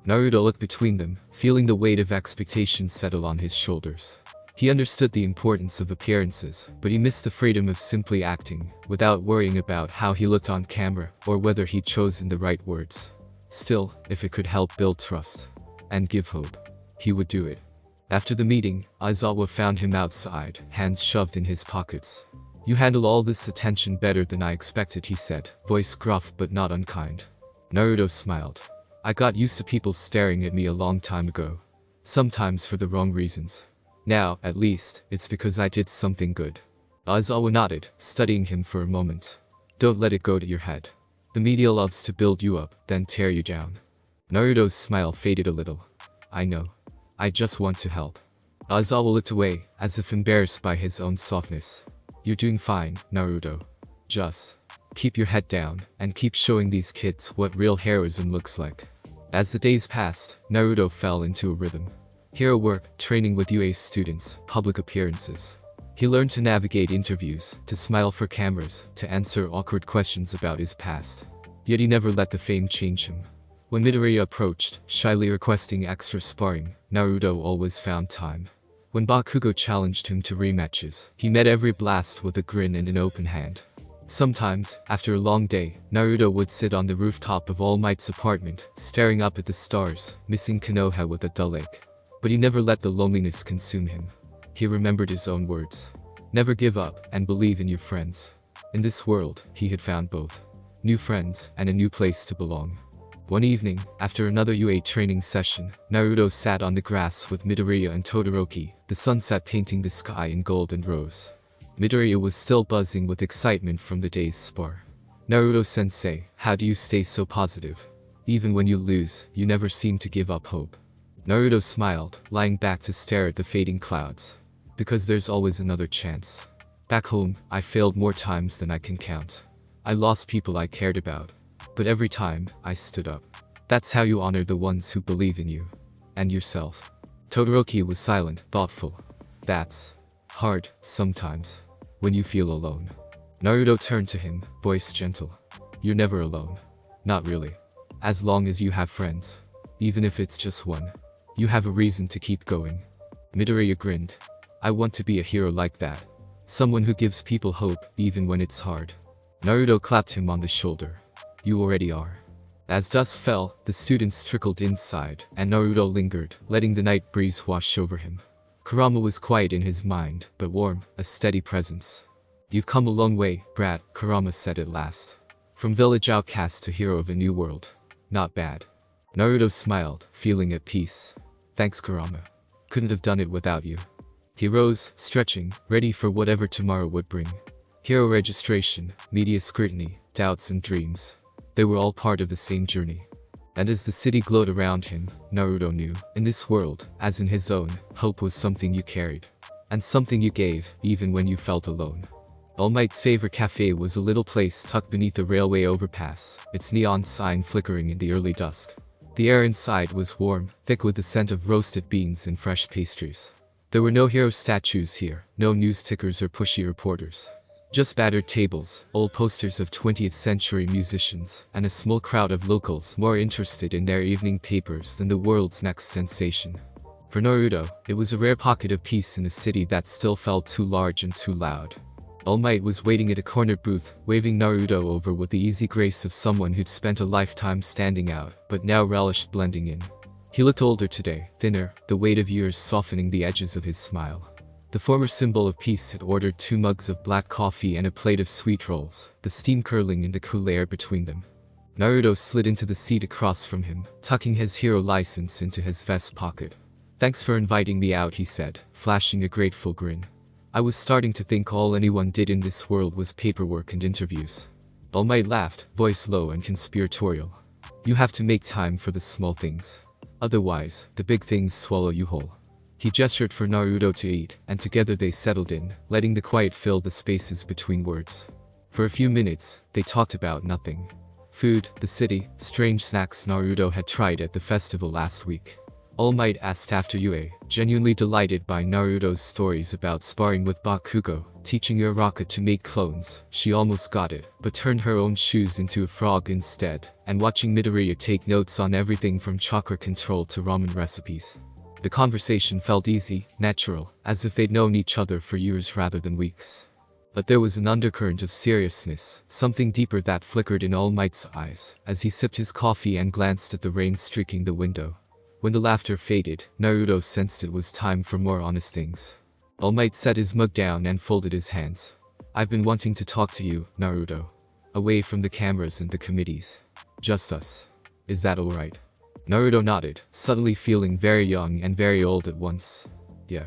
Naruto looked between them, feeling the weight of expectation settle on his shoulders. He understood the importance of appearances, but he missed the freedom of simply acting, without worrying about how he looked on camera, or whether he'd chosen the right words. Still, if it could help build trust, and give hope, he would do it. After the meeting, Aizawa found him outside, hands shoved in his pockets. You handle all this attention better than I expected, he said, voice gruff but not unkind. Naruto smiled. I got used to people staring at me a long time ago. Sometimes for the wrong reasons. Now, at least, it's because I did something good. Aizawa nodded, studying him for a moment. Don't let it go to your head. The media loves to build you up, then tear you down. Naruto's smile faded a little. I know. I just want to help. Aizawa looked away, as if embarrassed by his own softness. You're doing fine, Naruto. Just keep your head down, and keep showing these kids what real heroism looks like. As the days passed, Naruto fell into a rhythm. Hero work, training with UA students, public appearances. He learned to navigate interviews, to smile for cameras, to answer awkward questions about his past. Yet he never let the fame change him. When Midoria approached, shyly requesting extra sparring, Naruto always found time. When Bakugo challenged him to rematches, he met every blast with a grin and an open hand. Sometimes, after a long day, Naruto would sit on the rooftop of All Might's apartment, staring up at the stars, missing Konoha with a dull ache. But he never let the loneliness consume him. He remembered his own words. Never give up, and believe in your friends. In this world, he had found both. New friends, and a new place to belong. One evening, after another UA training session, Naruto sat on the grass with Midoriya and Todoroki, the sunset painting the sky in gold and rose. Midoriya was still buzzing with excitement from the day's spar. "Naruto-sensei, how do you stay so positive? Even when you lose, you never seem to give up hope." Naruto smiled, lying back to stare at the fading clouds. "Because there's always another chance. Back home, I failed more times than I can count. I lost people I cared about. But every time, I stood up. That's how you honor the ones who believe in you. And yourself." Todoroki was silent, thoughtful. "That's hard, sometimes. When you feel alone." Naruto turned to him, voice gentle. "You're never alone. Not really. As long as you have friends. Even if it's just one. You have a reason to keep going." Midoriya grinned. "I want to be a hero like that. Someone who gives people hope, even when it's hard." Naruto clapped him on the shoulder. "You already are." As dusk fell, the students trickled inside, and Naruto lingered, letting the night breeze wash over him. Kurama was quiet in his mind, but warm, a steady presence. "You've come a long way, brat," Kurama said at last. "From village outcast to hero of a new world. Not bad." Naruto smiled, feeling at peace. "Thanks, Kurama. Couldn't have done it without you." He rose, stretching, ready for whatever tomorrow would bring. Hero registration, media scrutiny, doubts and dreams. They were all part of the same journey. And as the city glowed around him, Naruto knew, in this world, as in his own, hope was something you carried. And something you gave, even when you felt alone. All Might's favorite cafe was a little place tucked beneath a railway overpass, its neon sign flickering in the early dusk. The air inside was warm, thick with the scent of roasted beans and fresh pastries. There were no hero statues here, no news tickers or pushy reporters. Just battered tables, old posters of 20th century musicians, and a small crowd of locals more interested in their evening papers than the world's next sensation. For Naruto, it was a rare pocket of peace in a city that still felt too large and too loud. All Might was waiting at a corner booth, waving Naruto over with the easy grace of someone who'd spent a lifetime standing out, but now relished blending in. He looked older today, thinner, the weight of years softening the edges of his smile. The former symbol of peace had ordered 2 mugs of black coffee and a plate of sweet rolls, the steam curling in the cool air between them. Naruto slid into the seat across from him, tucking his hero license into his vest pocket. "Thanks for inviting me out," he said, flashing a grateful grin. "I was starting to think all anyone did in this world was paperwork and interviews." All Might laughed, voice low and conspiratorial. "You have to make time for the small things. Otherwise, the big things swallow you whole." He gestured for Naruto to eat, and together they settled in, letting the quiet fill the spaces between words. For a few minutes, they talked about nothing. Food, the city, strange snacks Naruto had tried at the festival last week. All Might asked after UA, genuinely delighted by Naruto's stories about sparring with Bakugo, teaching Uraraka to make clones. She almost got it, but turned her own shoes into a frog instead, and watching Midoriya take notes on everything from chakra control to ramen recipes. The conversation felt easy, natural, as if they'd known each other for years rather than weeks. But there was an undercurrent of seriousness, something deeper that flickered in All Might's eyes, as he sipped his coffee and glanced at the rain streaking the window. When the laughter faded, Naruto sensed it was time for more honest things. All Might set his mug down and folded his hands. "I've been wanting to talk to you, Naruto. Away from the cameras and the committees. Just us. Is that alright?" Naruto nodded, suddenly feeling very young and very old at once. "Yeah.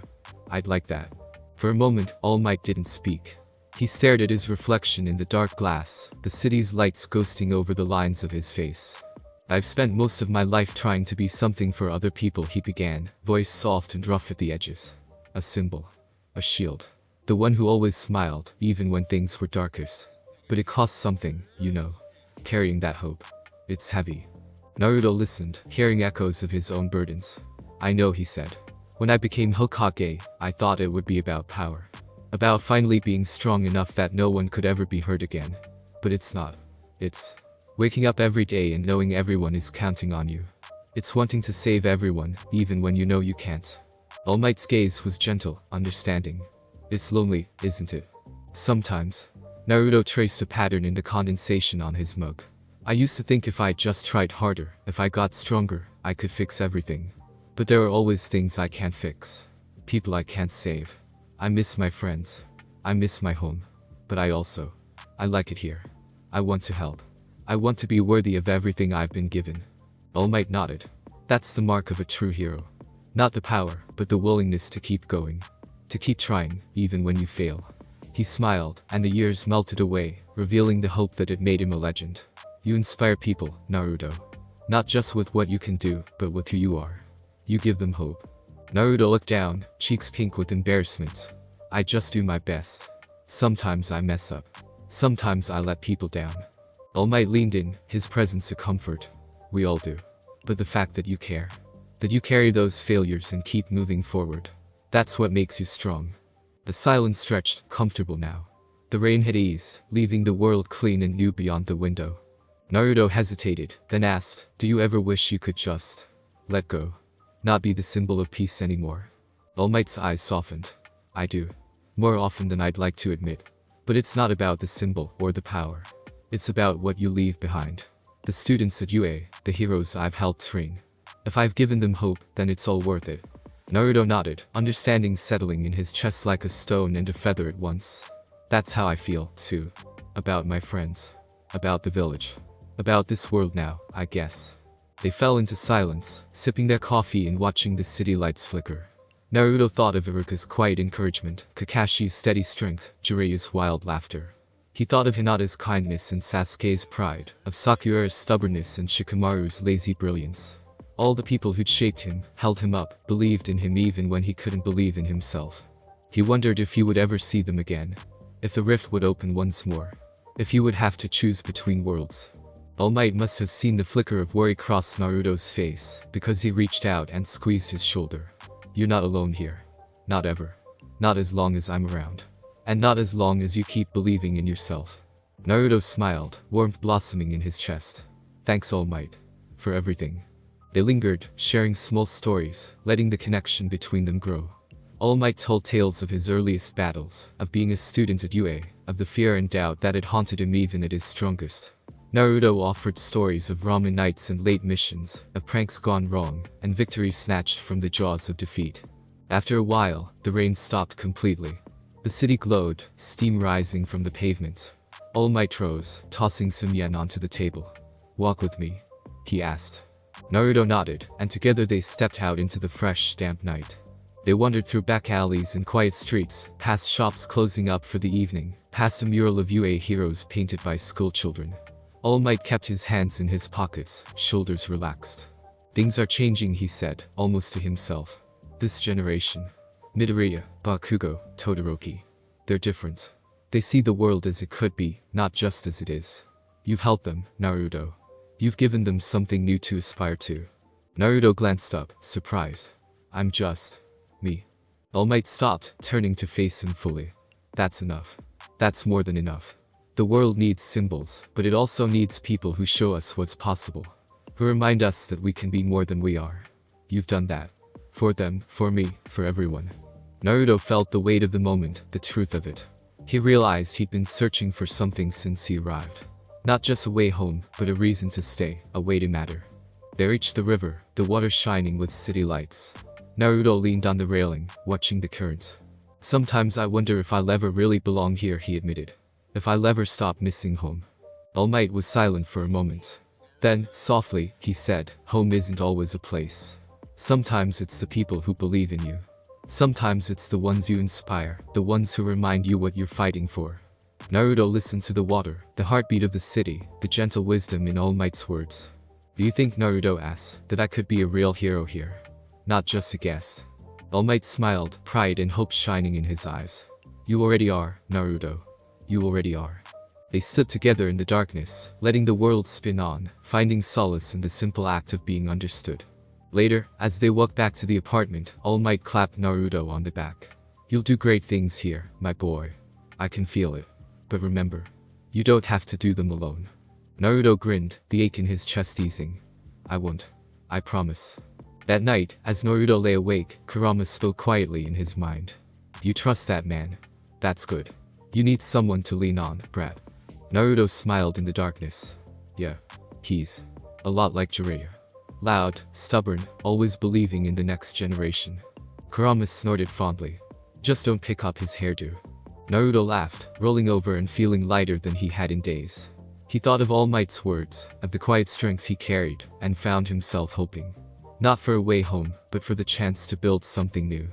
I'd like that." For a moment, All Might didn't speak. He stared at his reflection in the dark glass, the city's lights ghosting over the lines of his face. "I've spent most of my life trying to be something for other people," he began, voice soft and rough at the edges. "A symbol. A shield. The one who always smiled, even when things were darkest. But it costs something, you know. Carrying that hope. It's heavy." Naruto listened, hearing echoes of his own burdens. "I know," he said. "When I became Hokage, I thought it would be about power. About finally being strong enough that no one could ever be hurt again. But it's not. It's waking up every day and knowing everyone is counting on you. It's wanting to save everyone, even when you know you can't." All Might's gaze was gentle, understanding. "It's lonely, isn't it? Sometimes. Naruto traced a pattern in the condensation on his mug. I used to think if I just tried harder, if I got stronger, I could fix everything. But there are always things I can't fix. People I can't save. I miss my friends. I miss my home. But I like it here. I want to help. I want to be worthy of everything I've been given. All Might nodded. That's the mark of a true hero. Not the power, but the willingness to keep going. To keep trying, even when you fail. He smiled, and the years melted away, revealing the hope that had made him a legend. You inspire people, Naruto. Not just with what you can do, but with who you are. You give them hope. Naruto looked down, cheeks pink with embarrassment. I just do my best. Sometimes I mess up. Sometimes I let people down. All Might leaned in, his presence a comfort. We all do. But the fact that you care. That you carry those failures and keep moving forward. That's what makes you strong. The silence stretched, comfortable now. The rain had eased, leaving the world clean and new beyond the window. Naruto hesitated, then asked, do you ever wish you could just let go? Not be the symbol of peace anymore? All Might's eyes softened. I do. More often than I'd like to admit. But it's not about the symbol or the power. It's about what you leave behind. The students at UA, the heroes I've helped train. If I've given them hope, then it's all worth it. Naruto nodded, understanding settling in his chest like a stone and a feather at once. That's how I feel, too. About my friends. About the village. About this world now, I guess. They fell into silence, sipping their coffee and watching the city lights flicker. Naruto thought of Iruka's quiet encouragement, Kakashi's steady strength, Jiraiya's wild laughter. He thought of Hinata's kindness and Sasuke's pride, of Sakura's stubbornness and Shikamaru's lazy brilliance. All the people who'd shaped him, held him up, believed in him even when he couldn't believe in himself. He wondered if he would ever see them again. If the rift would open once more. If he would have to choose between worlds. All Might must have seen the flicker of worry cross Naruto's face, because he reached out and squeezed his shoulder. You're not alone here. Not ever. Not as long as I'm around. And not as long as you keep believing in yourself. Naruto smiled, warmth blossoming in his chest. Thanks All Might. For everything. They lingered, sharing small stories, letting the connection between them grow. All Might told tales of his earliest battles, of being a student at UA, of the fear and doubt that had haunted him even at his strongest. Naruto offered stories of ramen nights and late missions, of pranks gone wrong, and victories snatched from the jaws of defeat. After a while, the rain stopped completely. The city glowed, steam rising from the pavement. All Might rose, tossing some yen onto the table. Walk with me? He asked. Naruto nodded, and together they stepped out into the fresh, damp night. They wandered through back alleys and quiet streets, past shops closing up for the evening, past a mural of UA heroes painted by schoolchildren. All Might kept his hands in his pockets, shoulders relaxed. Things are changing, he said, almost to himself. This generation. Midoria, Bakugo, Todoroki. They're different. They see the world as it could be, not just as it is. You've helped them, Naruto. You've given them something new to aspire to. Naruto glanced up, surprised. I'm just me. All Might stopped, turning to face him fully. That's enough. That's more than enough. The world needs symbols, but it also needs people who show us what's possible. Who remind us that we can be more than we are. You've done that. For them, for me, for everyone. Naruto felt the weight of the moment, the truth of it. He realized he'd been searching for something since he arrived. Not just a way home, but a reason to stay, a way to matter. They reached the river, the water shining with city lights. Naruto leaned on the railing, watching the current. Sometimes I wonder if I'll ever really belong here, he admitted. If I'll ever stop missing home. All Might was silent for a moment. Then, softly, he said, home isn't always a place. Sometimes it's the people who believe in you. Sometimes it's the ones you inspire, the ones who remind you what you're fighting for. Naruto listened to the water, the heartbeat of the city, the gentle wisdom in All Might's words. Do you think, Naruto asked, that I could be a real hero here? Not just a guest. All Might smiled, pride and hope shining in his eyes. You already are, Naruto. You already are. They stood together in the darkness, letting the world spin on, finding solace in the simple act of being understood. Later, as they walked back to the apartment, All Might clapped Naruto on the back. You'll do great things here, my boy. I can feel it. But remember, you don't have to do them alone. Naruto grinned, the ache in his chest easing. I won't. I promise. That night, as Naruto lay awake, Kurama spoke quietly in his mind. You trust that man? That's good. You need someone to lean on, Brad. Naruto smiled in the darkness. Yeah, he's a lot like Jiraiya. Loud, stubborn, always believing in the next generation. Kurama snorted fondly. Just don't pick up his hairdo. Naruto laughed, rolling over and feeling lighter than he had in days. He thought of All Might's words, of the quiet strength he carried, and found himself hoping. Not for a way home, but for the chance to build something new.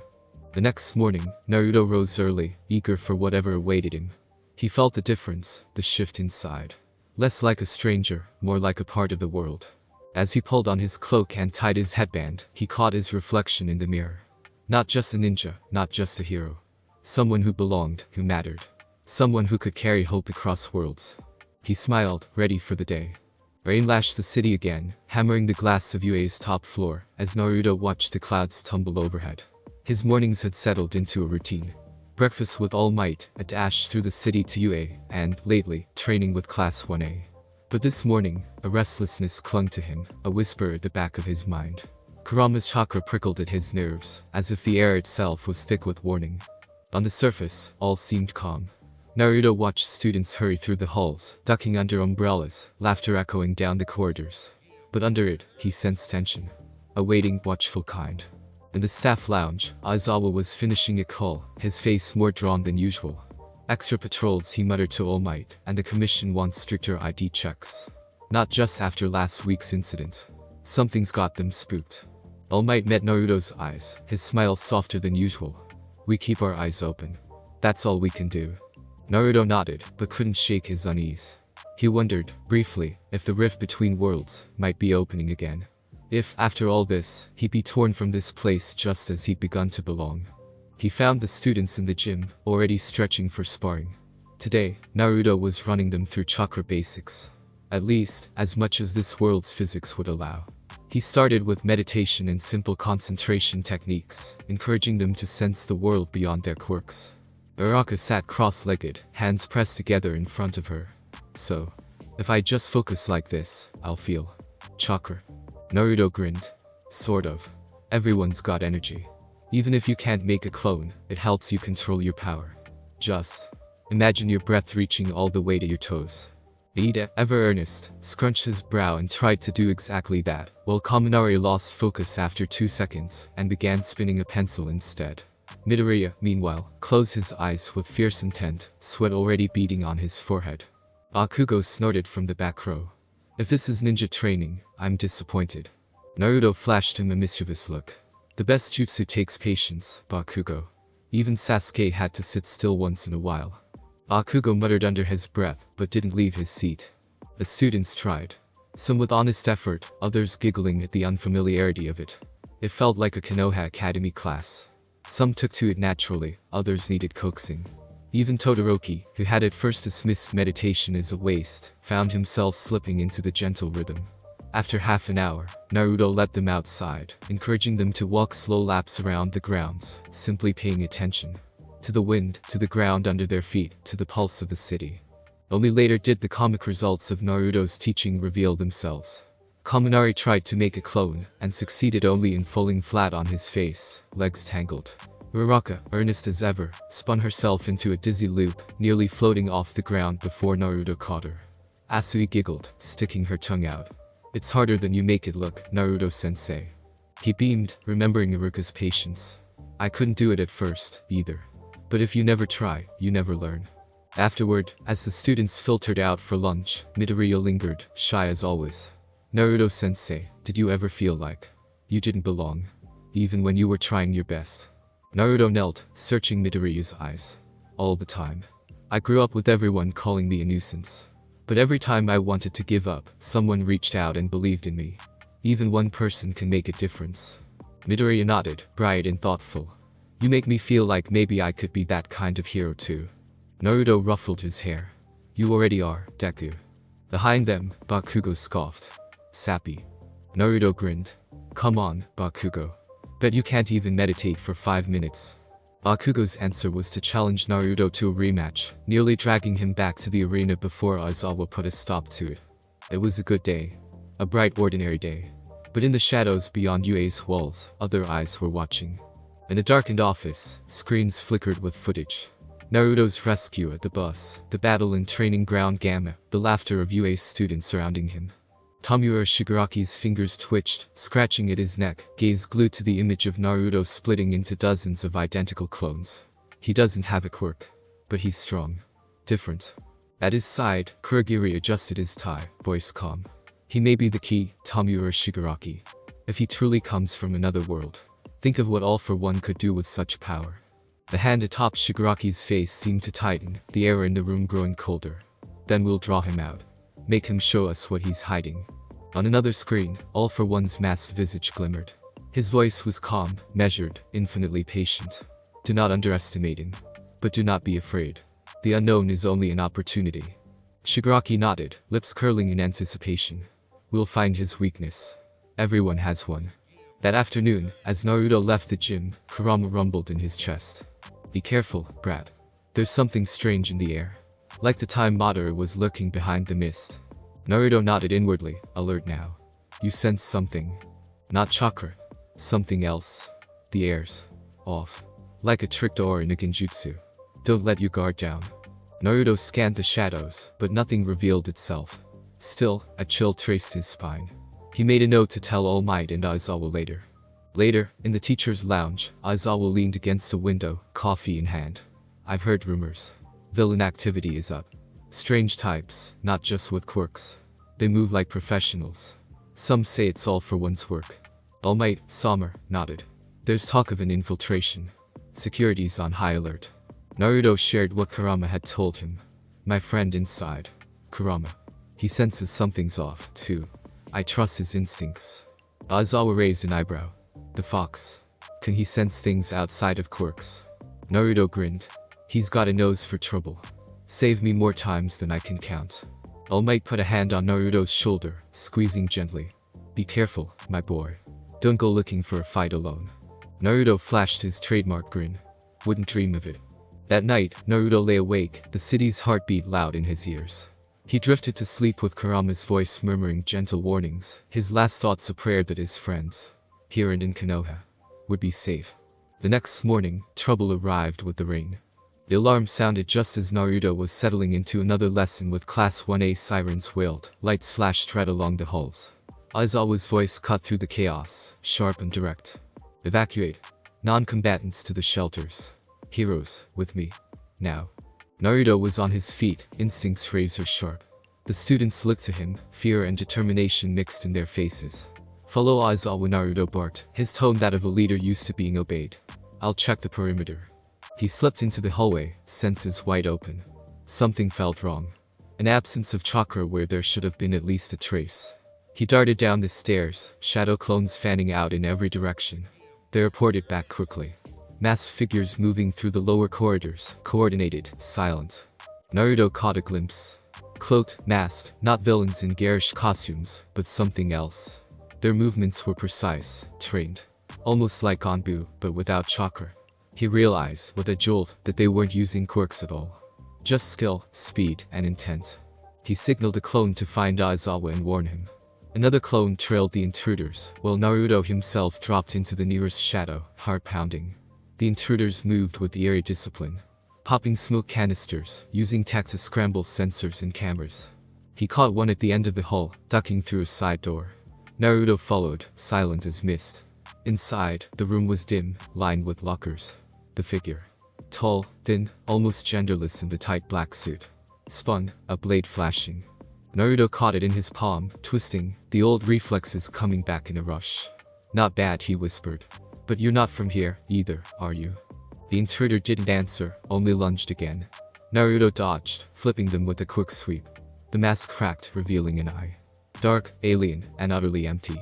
The next morning, Naruto rose early, eager for whatever awaited him. He felt the difference, the shift inside. Less like a stranger, more like a part of the world. As he pulled on his cloak and tied his headband, he caught his reflection in the mirror. Not just a ninja, not just a hero. Someone who belonged, who mattered. Someone who could carry hope across worlds. He smiled, ready for the day. Rain lashed the city again, hammering the glass of UA's top floor, as Naruto watched the clouds tumble overhead. His mornings had settled into a routine. Breakfast with All Might, a dash through the city to UA, and, lately, training with Class 1A. But this morning, a restlessness clung to him, a whisper at the back of his mind. Kurama's chakra prickled at his nerves, as if the air itself was thick with warning. On the surface, all seemed calm. Naruto watched students hurry through the halls, ducking under umbrellas, laughter echoing down the corridors. But under it, he sensed tension. A waiting, watchful kind. In the staff lounge, Aizawa was finishing a call, his face more drawn than usual. Extra patrols, he muttered to All Might, and the commission wants stricter ID checks. Not just after last week's incident. Something's got them spooked. All Might met Naruto's eyes, his smile softer than usual. We keep our eyes open. That's all we can do. Naruto nodded, but couldn't shake his unease. He wondered, briefly, if the rift between worlds might be opening again. If, after all this, he'd be torn from this place just as he'd begun to belong. He found the students in the gym, already stretching for sparring. Today, Naruto was running them through chakra basics. At least, as much as this world's physics would allow. He started with meditation and simple concentration techniques, encouraging them to sense the world beyond their quirks. Uraka sat cross-legged, hands pressed together in front of her. So, if I just focus like this, I'll feel chakra. Naruto grinned. Sort of. Everyone's got energy. Even if you can't make a clone, it helps you control your power. Just imagine your breath reaching all the way to your toes. Ida, ever earnest, scrunched his brow and tried to do exactly that, while Kaminari lost focus after 2 seconds, and began spinning a pencil instead. Midoria, meanwhile, closed his eyes with fierce intent, sweat already beading on his forehead. Bakugo snorted from the back row. If this is ninja training, I'm disappointed. Naruto flashed him a mischievous look. The best jutsu takes patience, Bakugo. Even Sasuke had to sit still once in a while. Bakugo muttered under his breath, but didn't leave his seat. The students tried. Some with honest effort, others giggling at the unfamiliarity of it. It felt like a Konoha Academy class. Some took to it naturally, others needed coaxing. Even Todoroki, who had at first dismissed meditation as a waste, found himself slipping into the gentle rhythm. After half an hour, Naruto led them outside, encouraging them to walk slow laps around the grounds, simply paying attention. To the wind, to the ground under their feet, to the pulse of the city. Only later did the comic results of Naruto's teaching reveal themselves. Kaminari tried to make a clone, and succeeded only in falling flat on his face, legs tangled. Uraka, earnest as ever, spun herself into a dizzy loop, nearly floating off the ground before Naruto caught her. Asui giggled, sticking her tongue out. It's harder than you make it look, Naruto-sensei. He beamed, remembering Iruka's patience. I couldn't do it at first, either. But if you never try, you never learn. Afterward, as the students filtered out for lunch, Midoriya lingered, shy as always. Naruto-sensei, did you ever feel like you didn't belong? Even when you were trying your best? Naruto knelt, searching Midoriya's eyes. All the time. I grew up with everyone calling me a nuisance. But every time I wanted to give up, someone reached out and believed in me. Even one person can make a difference. Midoriya nodded, bright and thoughtful. You make me feel like maybe I could be that kind of hero too. Naruto ruffled his hair. You already are, Deku. Behind them, Bakugo scoffed. Sappy. Naruto grinned. Come on, Bakugo. Bet you can't even meditate for 5 minutes. Bakugo's answer was to challenge Naruto to a rematch, nearly dragging him back to the arena before Aizawa put a stop to it. It was a good day. A bright ordinary day. But in the shadows beyond UA's walls, other eyes were watching. In a darkened office, screens flickered with footage. Naruto's rescue at the bus, the battle in training ground Gamma, the laughter of UA's students surrounding him. Tomura Shigaraki's fingers twitched, scratching at his neck, gaze glued to the image of Naruto splitting into dozens of identical clones. He doesn't have a quirk, but he's strong. Different. At his side, Kurogiri adjusted his tie, voice calm. He may be the key, Tomura Shigaraki. If he truly comes from another world. Think of what All for One could do with such power. The hand atop Shigaraki's face seemed to tighten, the air in the room growing colder. Then we'll draw him out. Make him show us what he's hiding. On another screen, All for One's masked visage glimmered. His voice was calm, measured, infinitely patient. Do not underestimate him. But do not be afraid. The unknown is only an opportunity. Shigaraki nodded, lips curling in anticipation. We'll find his weakness. Everyone has one. That afternoon, as Naruto left the gym, Kurama rumbled in his chest. Be careful, brat. There's something strange in the air. Like the time Madara was lurking behind the mist. Naruto nodded inwardly, alert now. You sense something. Not chakra. Something else. The air's off. Like a tricked ore in a genjutsu. Don't let your guard down. Naruto scanned the shadows, but nothing revealed itself. Still, a chill traced his spine. He made a note to tell All Might and Aizawa later. Later, in the teacher's lounge, Aizawa leaned against a window, coffee in hand. I've heard rumors. Villain activity is up. Strange types, not just with quirks. They move like professionals. Some say it's All for One's work. All Might, Sommer, nodded. There's talk of an infiltration. Security's on high alert. Naruto shared what Kurama had told him. My friend inside. Kurama. He senses something's off, too. I trust his instincts. Aizawa raised an eyebrow. The fox. Can he sense things outside of quirks? Naruto grinned. He's got a nose for trouble. Save me more times than I can count. All Might put a hand on Naruto's shoulder, squeezing gently. Be careful, my boy. Don't go looking for a fight alone. Naruto flashed his trademark grin. Wouldn't dream of it. That night, Naruto lay awake, the city's heartbeat loud in his ears. He drifted to sleep with Kurama's voice murmuring gentle warnings, his last thoughts a prayer that his friends, here and in Konoha, would be safe. The next morning, trouble arrived with the rain. The alarm sounded just as Naruto was settling into another lesson with Class 1A sirens wailed, lights flashed red along the halls. Aizawa's voice cut through the chaos, sharp and direct. Evacuate. Non-combatants to the shelters. Heroes, with me. Now. Naruto was on his feet, instincts razor sharp. The students looked to him, fear and determination mixed in their faces. Follow Aizawa, Naruto barked, his tone that of a leader used to being obeyed. I'll check the perimeter. He slipped into the hallway, senses wide open. Something felt wrong. An absence of chakra where there should have been at least a trace. He darted down the stairs, shadow clones fanning out in every direction. They reported back quickly. Masked figures moving through the lower corridors, coordinated, silent. Naruto caught a glimpse. Cloaked, masked, not villains in garish costumes, but something else. Their movements were precise, trained. Almost like Anbu, but without chakra. He realized, with a jolt, that they weren't using quirks at all. Just skill, speed, and intent. He signaled a clone to find Aizawa and warn him. Another clone trailed the intruders, while Naruto himself dropped into the nearest shadow, heart pounding. The intruders moved with eerie discipline, popping smoke canisters, using tech to scramble sensors and cameras. He caught one at the end of the hall, ducking through a side door. Naruto followed, silent as mist. Inside, the room was dim, lined with lockers. The figure. Tall, thin, almost genderless in the tight black suit. Spun, a blade flashing. Naruto caught it in his palm, twisting, the old reflexes coming back in a rush. Not bad, he whispered. But you're not from here, either, are you? The intruder didn't answer, only lunged again. Naruto dodged, flipping them with a quick sweep. The mask cracked, revealing an eye. Dark, alien, and utterly empty.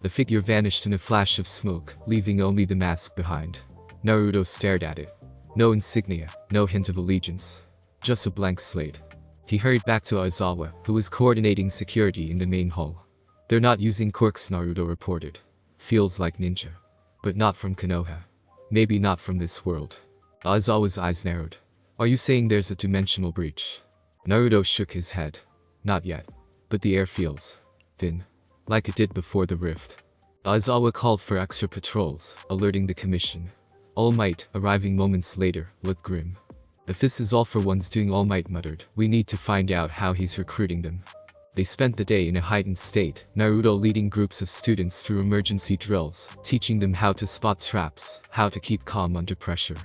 The figure vanished in a flash of smoke, leaving only the mask behind. Naruto stared at it. No insignia, no hint of allegiance. Just a blank slate. He hurried back to Aizawa, who was coordinating security in the main hall. They're not using quirks, Naruto reported. Feels like ninja. But not from Konoha. Maybe not from this world. Aizawa's eyes narrowed. Are you saying there's a dimensional breach? Naruto shook his head. Not yet. But the air feels thin. Like it did before the rift. Aizawa called for extra patrols, alerting the commission. All Might, arriving moments later, looked grim. If this is all for one's doing, All Might muttered. We need to find out how he's recruiting them. They spent the day in a heightened state, Naruto leading groups of students through emergency drills, teaching them how to spot traps, how to keep calm under pressure.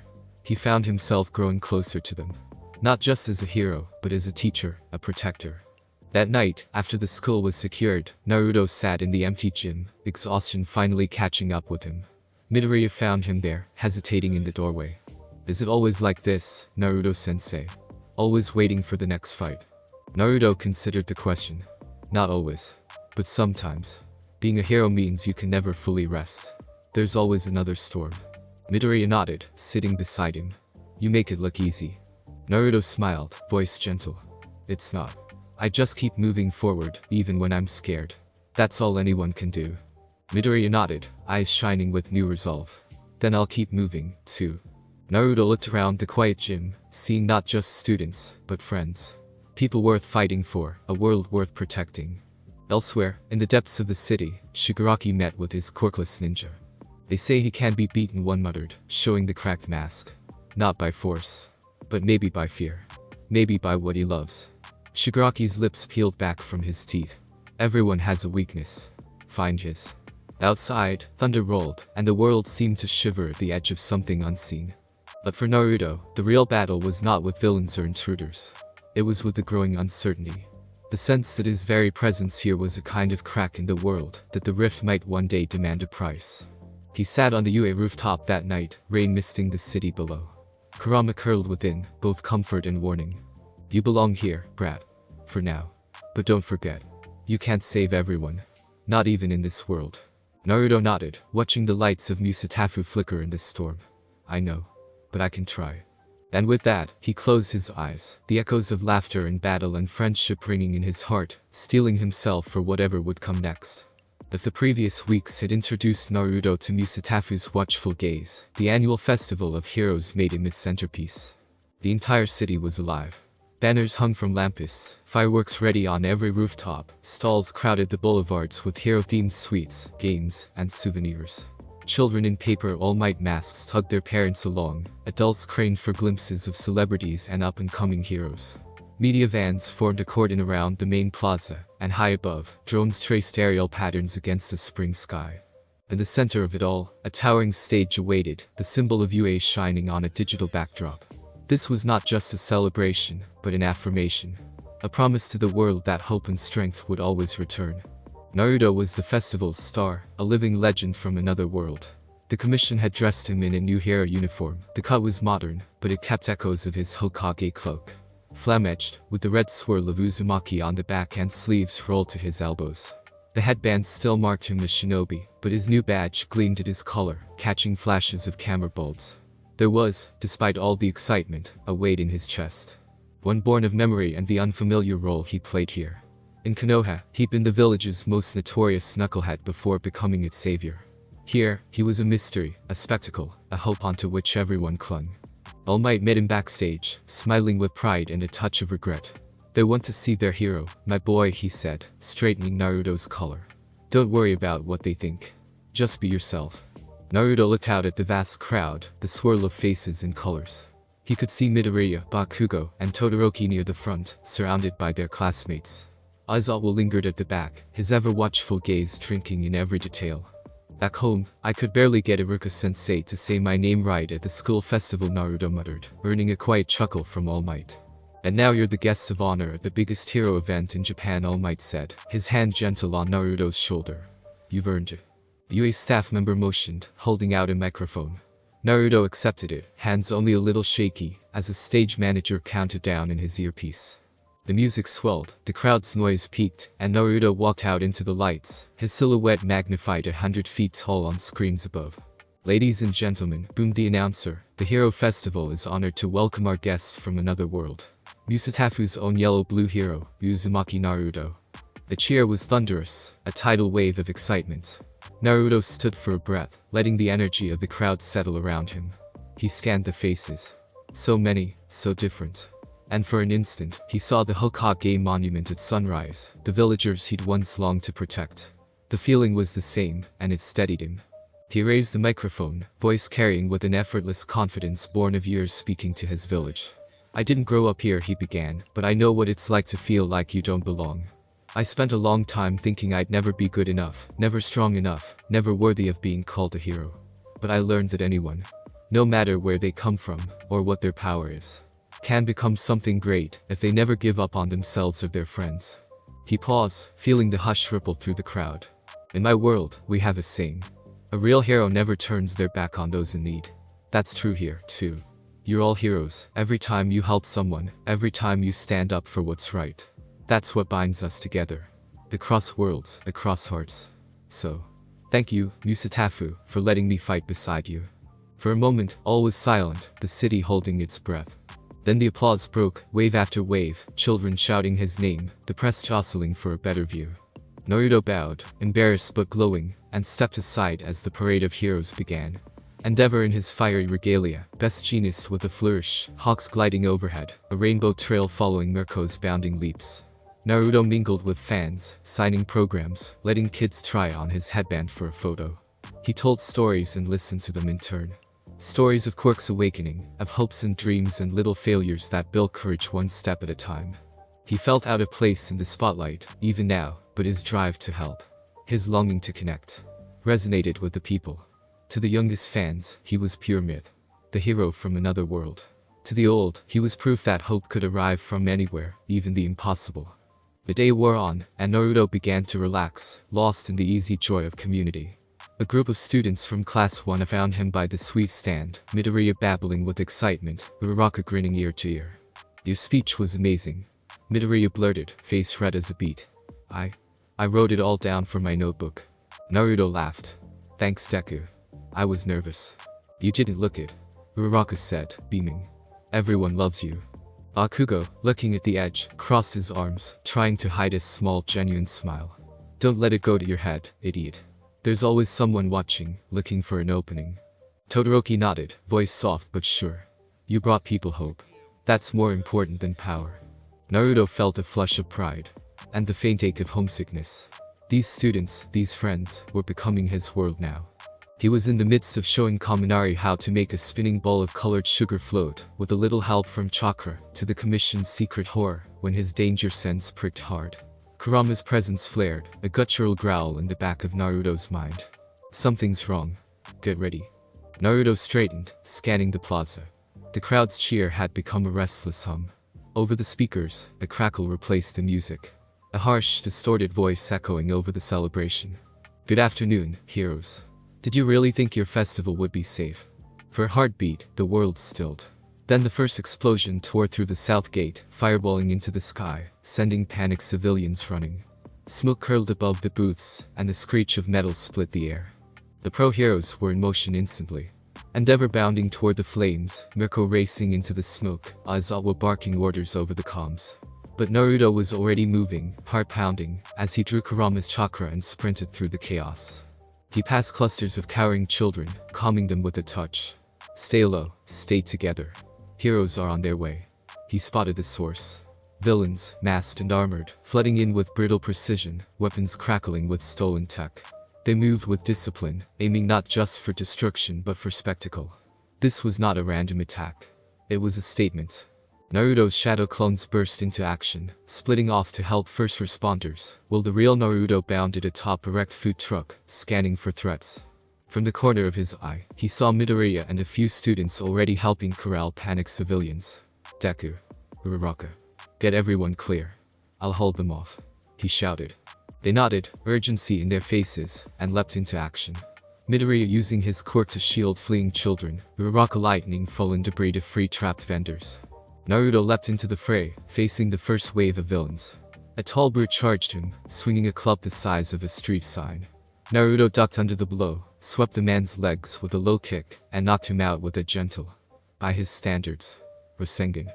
He found himself growing closer to them. Not just as a hero, but as a teacher, a protector. That night, after the school was secured, Naruto sat in the empty gym, exhaustion finally catching up with him. Midoriya found him there, hesitating in the doorway. Is it always like this, Naruto-sensei? Always waiting for the next fight? Naruto considered the question. Not always. But sometimes. Being a hero means you can never fully rest. There's always another storm. Midoriya nodded, sitting beside him. You make it look easy. Naruto smiled, voice gentle. It's not. I just keep moving forward, even when I'm scared. That's all anyone can do. Midoriya nodded, eyes shining with new resolve. Then I'll keep moving, too. Naruto looked around the quiet gym, seeing not just students, but friends. People worth fighting for, a world worth protecting. Elsewhere, in the depths of the city, Shigaraki met with his quirkless ninja. They say he can be beaten, one muttered, showing the cracked mask. Not by force. But maybe by fear. Maybe by what he loves. Shigaraki's lips peeled back from his teeth. Everyone has a weakness. Find his. Outside, thunder rolled, and the world seemed to shiver at the edge of something unseen. But for Naruto, the real battle was not with villains or intruders. It was with the growing uncertainty. The sense that his very presence here was a kind of crack in the world, that the rift might one day demand a price. He sat on the UA rooftop that night, rain misting the city below. Kurama curled within, both comfort and warning. You belong here, brat. For now. But don't forget. You can't save everyone. Not even in this world. Naruto nodded, watching the lights of Musatafu flicker in the storm. I know. But I can try. And with that, he closed his eyes, the echoes of laughter and battle and friendship ringing in his heart, steeling himself for whatever would come next. If the previous weeks had introduced Naruto to Musatafu's watchful gaze, the annual festival of heroes made him its centerpiece. The entire city was alive. Banners hung from lampposts, fireworks ready on every rooftop, stalls crowded the boulevards with hero-themed sweets, games, and souvenirs. Children in paper All Might masks tugged their parents along, adults craned for glimpses of celebrities and up-and-coming heroes. Media vans formed a cordon around the main plaza, and high above, drones traced aerial patterns against the spring sky. In the center of it all, a towering stage awaited, the symbol of UA shining on a digital backdrop. This was not just a celebration, but an affirmation. A promise to the world that hope and strength would always return. Naruto was the festival's star, a living legend from another world. The commission had dressed him in a new hero uniform. The cut was modern, but it kept echoes of his Hokage cloak. Flame-edged, with the red swirl of Uzumaki on the back and sleeves rolled to his elbows. The headband still marked him as shinobi, but his new badge gleamed at his collar, catching flashes of camera bulbs. There was, despite all the excitement, a weight in his chest. One born of memory and the unfamiliar role he played here. In Konoha, he'd been the village's most notorious knucklehead before becoming its savior. Here, he was a mystery, a spectacle, a hope onto which everyone clung. All Might met him backstage, smiling with pride and a touch of regret. They want to see their hero, my boy, he said, straightening Naruto's collar. Don't worry about what they think. Just be yourself. Naruto looked out at the vast crowd, the swirl of faces and colors. He could see Midoriya, Bakugo, and Todoroki near the front, surrounded by their classmates. Aizawa lingered at the back, his ever-watchful gaze drinking in every detail. Back home, I could barely get Iruka-sensei to say my name right at the school festival, Naruto muttered, earning a quiet chuckle from All Might. And now you're the guest of honor at the biggest hero event in Japan, All Might said, his hand gentle on Naruto's shoulder. You've earned it. UA staff member motioned, holding out a microphone. Naruto accepted it, hands only a little shaky, as a stage manager counted down in his earpiece. The music swelled, the crowd's noise peaked, and Naruto walked out into the lights, his silhouette magnified 100 feet tall on screens above. Ladies and gentlemen, boomed the announcer, the Hero Festival is honored to welcome our guest from another world. Musatafu's own yellow-blue hero, Uzumaki Naruto. The cheer was thunderous, a tidal wave of excitement. Naruto stood for a breath, letting the energy of the crowd settle around him. He scanned the faces. So many, so different. And for an instant, he saw the Hokage monument at sunrise, the villagers he'd once longed to protect. The feeling was the same, and it steadied him. He raised the microphone, voice carrying with an effortless confidence born of years speaking to his village. I didn't grow up here, he began, but I know what it's like to feel like you don't belong. I spent a long time thinking I'd never be good enough, never strong enough, never worthy of being called a hero. But I learned that anyone, no matter where they come from, or what their power is, can become something great if they never give up on themselves or their friends. He paused, feeling the hush ripple through the crowd. In my world, we have a saying. A real hero never turns their back on those in need. That's true here, too. You're all heroes, every time you help someone, every time you stand up for what's right. That's what binds us together. Across worlds, across hearts. So, thank you, Musatafu, for letting me fight beside you. For a moment, all was silent, the city holding its breath. Then the applause broke, wave after wave, children shouting his name, the press jostling for a better view. Naruto bowed, embarrassed but glowing, and stepped aside as the parade of heroes began. Endeavor in his fiery regalia, best genius with a flourish, hawks gliding overhead, a rainbow trail following Mirko's bounding leaps. Naruto mingled with fans, signing programs, letting kids try on his headband for a photo. He told stories and listened to them in turn. Stories of Quirk's awakening, of hopes and dreams and little failures that built courage one step at a time. He felt out of place in the spotlight, even now, but his drive to help, his longing to connect, resonated with the people. To the youngest fans, he was pure myth, the hero from another world. To the old, he was proof that hope could arrive from anywhere, even the impossible. The day wore on, and Naruto began to relax, lost in the easy joy of community. A group of students from Class 1 found him by the sweet stand, Midoriya babbling with excitement, Uraraka grinning ear to ear. Your speech was amazing, Midoriya blurted, face red as a beet. I wrote it all down for my notebook. Naruto laughed. Thanks, Deku. I was nervous. You didn't look it, Uraraka said, beaming. Everyone loves you. Bakugo, looking at the edge, crossed his arms, trying to hide his small, genuine smile. Don't let it go to your head, idiot. There's always someone watching, looking for an opening. Todoroki nodded, voice soft but sure. You brought people hope. That's more important than power. Naruto felt a flush of pride, and the faint ache of homesickness. These students, these friends, were becoming his world now. He was in the midst of showing Kaminari how to make a spinning ball of colored sugar float, with a little help from chakra, to the commission's secret horror, when his danger sense pricked hard. Kurama's presence flared, a guttural growl in the back of Naruto's mind. Something's wrong. Get ready. Naruto straightened, scanning the plaza. The crowd's cheer had become a restless hum. Over the speakers, a crackle replaced the music. A harsh, distorted voice echoing over the celebration. Good afternoon, heroes. Did you really think your festival would be safe? For a heartbeat, the world stilled. Then the first explosion tore through the south gate, fireballing into the sky, sending panicked civilians running. Smoke curled above the booths, and the screech of metal split the air. The pro-heroes were in motion instantly. Endeavor bounding toward the flames, Mirko racing into the smoke, Aizawa barking orders over the comms. But Naruto was already moving, heart pounding, as he drew Kurama's chakra and sprinted through the chaos. He passed clusters of cowering children, calming them with a touch. Stay low, stay together. Heroes are on their way. He spotted the source. Villains, masked and armored, flooding in with brutal precision, weapons crackling with stolen tech. They moved with discipline, aiming not just for destruction but for spectacle. This was not a random attack. It was a statement. Naruto's shadow clones burst into action, splitting off to help first responders, while the real Naruto bounded atop a wrecked food truck, scanning for threats. From the corner of his eye, he saw Midoriya and a few students already helping corral panicked civilians. Deku. Uraraka. Get everyone clear. I'll hold them off. He shouted. They nodded, urgency in their faces, and leapt into action. Midoriya using his quirk to shield fleeing children, Uraraka lightning fallen debris to free trapped vendors. Naruto leapt into the fray, facing the first wave of villains. A tall brute charged him, swinging a club the size of a street sign. Naruto ducked under the blow, swept the man's legs with a low kick, and knocked him out with a gentle, by his standards, Rasengan.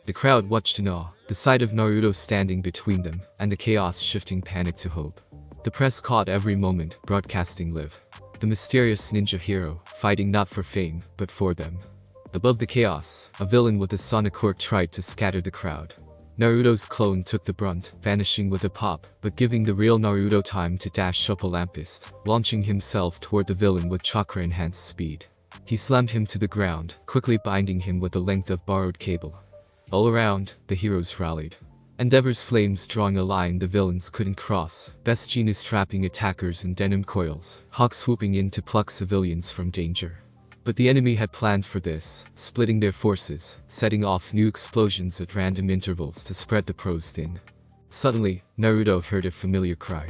The crowd watched in awe, the sight of Naruto standing between them, and the chaos shifting panic to hope. The press caught every moment, broadcasting live. The mysterious ninja hero, fighting not for fame, but for them. Above the chaos, a villain with a sonic quirk tried to scatter the crowd. Naruto's clone took the brunt, vanishing with a pop, but giving the real Naruto time to dash up a lamppost, launching himself toward the villain with chakra-enhanced speed. He slammed him to the ground, quickly binding him with a length of borrowed cable. All around, the heroes rallied. Endeavor's flames drawing a line the villains couldn't cross, Best Genius trapping attackers in denim coils, Hawk swooping in to pluck civilians from danger. But the enemy had planned for this, splitting their forces, setting off new explosions at random intervals to spread the pros thin. Suddenly, Naruto heard a familiar cry.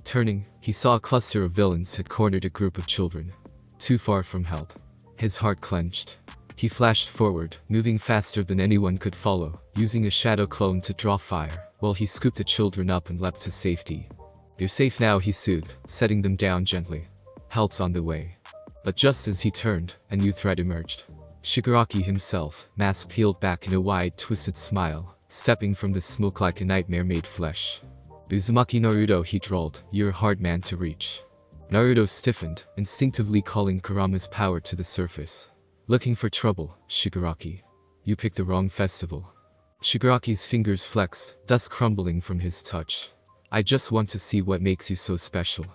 Turning, he saw a cluster of villains had cornered a group of children. Too far from help. His heart clenched. He flashed forward, moving faster than anyone could follow, using a shadow clone to draw fire, while he scooped the children up and leapt to safety. "You're safe now," he soothed, setting them down gently. "Help's on the way." But just as he turned, a new threat emerged. Shigaraki himself, mask peeled back in a wide, twisted smile, stepping from the smoke like a nightmare-made flesh. "Uzumaki Naruto," he drawled, "you're a hard man to reach." Naruto stiffened, instinctively calling Kurama's power to the surface. "Looking for trouble, Shigaraki. You picked the wrong festival." Shigaraki's fingers flexed, dust crumbling from his touch. "I just want to see what makes you so special.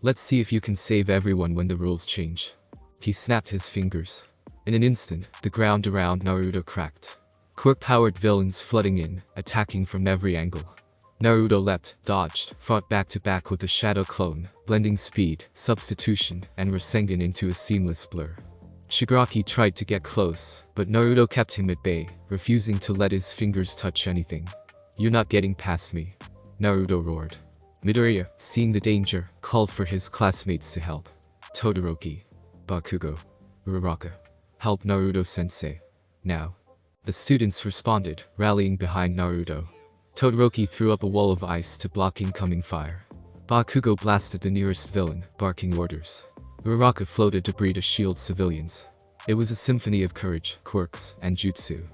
Let's see if you can save everyone when the rules change." He snapped his fingers. In an instant, the ground around Naruto cracked. Quirk-powered villains flooding in, attacking from every angle. Naruto leapt, dodged, fought back-to-back with a shadow clone, blending speed, substitution, and Rasengan into a seamless blur. Shigaraki tried to get close, but Naruto kept him at bay, refusing to let his fingers touch anything. "You're not getting past me," Naruto roared. Midoria, seeing the danger, called for his classmates to help. "Todoroki, Bakugo, Uraraka, help Naruto-sensei. Now." The students responded, rallying behind Naruto. Todoroki threw up a wall of ice to block incoming fire. Bakugo blasted the nearest villain, barking orders. Uraraka floated debris to shield civilians. It was a symphony of courage, quirks, and jutsu.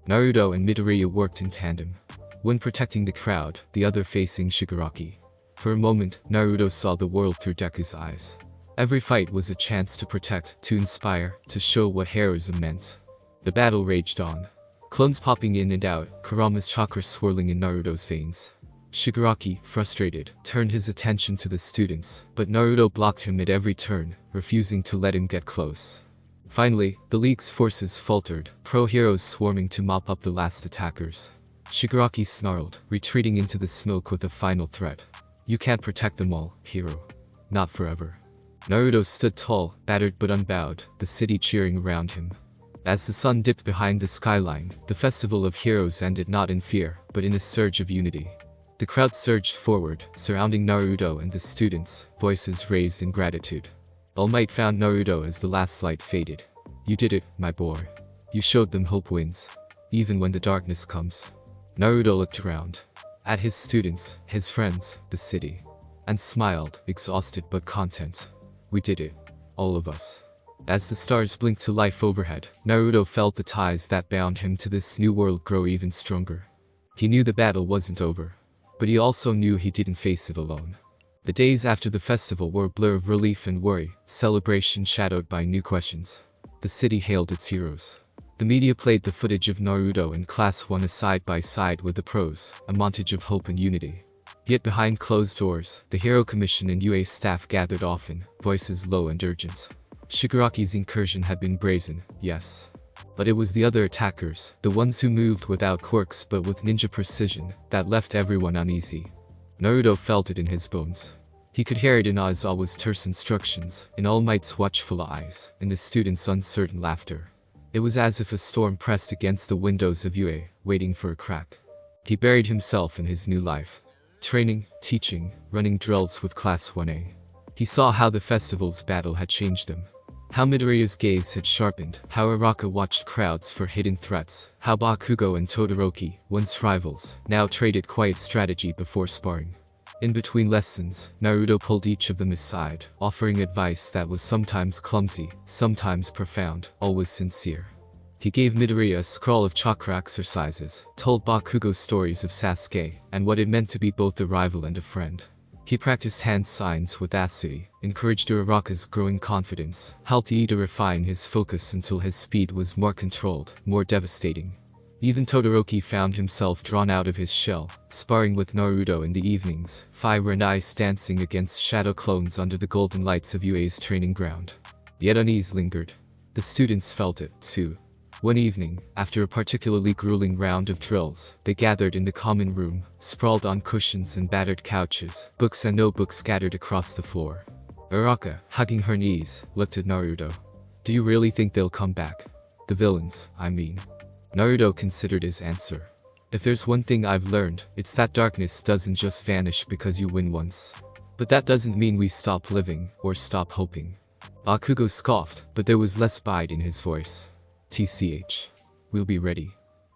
Naruto and Midoriya worked in tandem. One protecting the crowd, the other facing Shigaraki. For a moment, Naruto saw the world through Deku's eyes. Every fight was a chance to protect, to inspire, to show what heroism meant. The battle raged on. Clones popping in and out, Kurama's chakra swirling in Naruto's veins. Shigaraki, frustrated, turned his attention to the students, but Naruto blocked him at every turn, refusing to let him get close. Finally, the League's forces faltered, pro-heroes swarming to mop up the last attackers. Shigaraki snarled, retreating into the smoke with a final threat. "You can't protect them all, hero. Not forever." Naruto stood tall, battered but unbowed, the city cheering around him. As the sun dipped behind the skyline, the festival of heroes ended not in fear, but in a surge of unity. The crowd surged forward, surrounding Naruto and the students, voices raised in gratitude. All Might found Naruto as the last light faded. "You did it, my boy. You showed them hope wins. Even when the darkness comes." Naruto looked around. At his students, his friends, the city. And smiled, exhausted but content. "We did it. All of us." As the stars blinked to life overhead, Naruto felt the ties that bound him to this new world grow even stronger. He knew the battle wasn't over. But he also knew he didn't face it alone. The days after the festival were a blur of relief and worry, celebration shadowed by new questions. The city hailed its heroes. The media played the footage of Naruto and Class 1 side by side with the pros, a montage of hope and unity. Yet behind closed doors, the Hero Commission and UA staff gathered often, voices low and urgent. Shigaraki's incursion had been brazen, yes. But it was the other attackers, the ones who moved without quirks but with ninja precision, that left everyone uneasy. Naruto felt it in his bones. He could hear it in Aizawa's terse instructions, in All Might's watchful eyes, in the students' uncertain laughter. It was as if a storm pressed against the windows of UA, waiting for a crack. He buried himself in his new life. Training, teaching, running drills with Class 1A. He saw how the festival's battle had changed him. How Midoriya's gaze had sharpened, how Araka watched crowds for hidden threats, how Bakugo and Todoroki, once rivals, now traded quiet strategy before sparring. In between lessons, Naruto pulled each of them aside, offering advice that was sometimes clumsy, sometimes profound, always sincere. He gave Midoriya a scroll of chakra exercises, told Bakugo stories of Sasuke, and what it meant to be both a rival and a friend. He practiced hand signs with Asui, encouraged Uraraka's growing confidence, helped Ida refine his focus until his speed was more controlled, more devastating. Even Todoroki found himself drawn out of his shell, sparring with Naruto in the evenings, fire and ice dancing against shadow clones under the golden lights of UA's training ground. Yet unease lingered. The students felt it, too. One evening, after a particularly grueling round of drills, they gathered in the common room, sprawled on cushions and battered couches, books and notebooks scattered across the floor. Araka, hugging her knees, looked at Naruto. Do you really think they'll come back? The villains, I mean. Naruto considered his answer. If there's one thing I've learned, it's that darkness doesn't just vanish because you win once. But that doesn't mean we stop living, or stop hoping. Bakugo scoffed, but there was less bite in his voice. TCH. We'll be ready.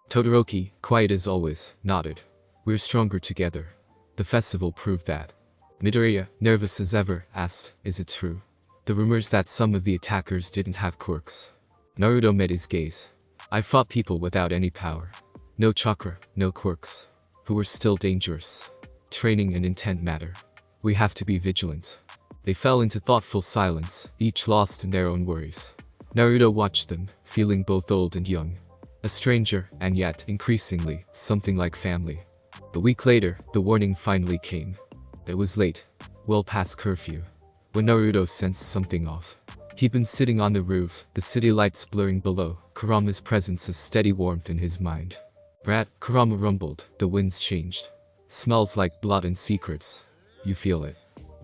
Todoroki, quiet as always, nodded. We're stronger together. The festival proved that. Midoria, nervous as ever, asked, is it true? The rumors that some of the attackers didn't have quirks. Naruto met his gaze. I fought people without any power. No chakra, no quirks. Who were still dangerous. Training and intent matter. We have to be vigilant. They fell into thoughtful silence, each lost in their own worries. Naruto watched them, feeling both old and young. A stranger, and yet, increasingly, something like family. A week later, the warning finally came. It was late, well past curfew, when Naruto sensed something off. He'd been sitting on the roof, the city lights blurring below, Kurama's presence a steady warmth in his mind. Brat, Kurama rumbled, the winds changed. Smells like blood and secrets. You feel it.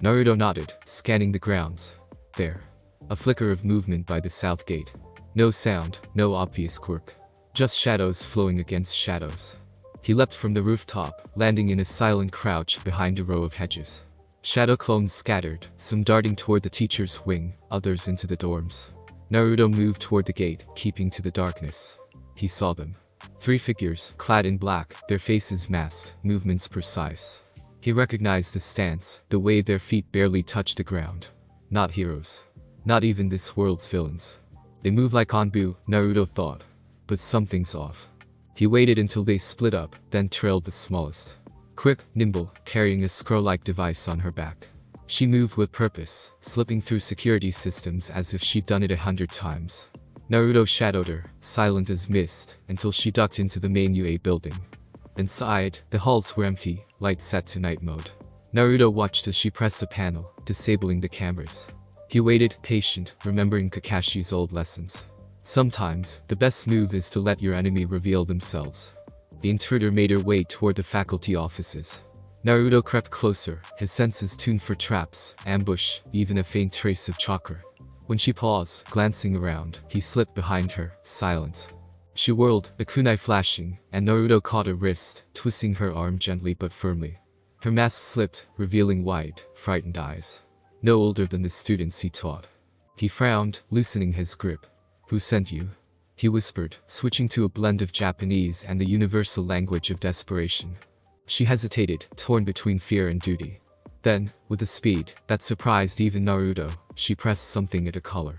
Naruto nodded, scanning the grounds. There. A flicker of movement by the south gate. No sound, no obvious quirk. Just shadows flowing against shadows. He leapt from the rooftop, landing in a silent crouch behind a row of hedges. Shadow clones scattered, some darting toward the teacher's wing, others into the dorms. Naruto moved toward the gate, keeping to the darkness. He saw them. 3 figures, clad in black, their faces masked, movements precise. He recognized the stance, the way their feet barely touched the ground. Not heroes. Not even this world's villains. They move like Anbu, Naruto thought. But something's off. He waited until they split up, then trailed the smallest. Quick, nimble, carrying a scroll-like device on her back. She moved with purpose, slipping through security systems as if she'd done it 100 times. Naruto shadowed her, silent as mist, until she ducked into the main UA building. Inside, the halls were empty, lights set to night mode. Naruto watched as she pressed a panel, disabling the cameras. He waited, patient, remembering Kakashi's old lessons. Sometimes, the best move is to let your enemy reveal themselves. The intruder made her way toward the faculty offices. Naruto crept closer, his senses tuned for traps, ambush, even a faint trace of chakra. When she paused, glancing around, he slipped behind her, silent. She whirled, a kunai flashing, and Naruto caught her wrist, twisting her arm gently but firmly. Her mask slipped, revealing wide, frightened eyes. No older than the students he taught. He frowned, loosening his grip. Who sent you? He whispered, switching to a blend of Japanese and the universal language of desperation. She hesitated, torn between fear and duty. Then, with a speed that surprised even Naruto, she pressed something at a collar.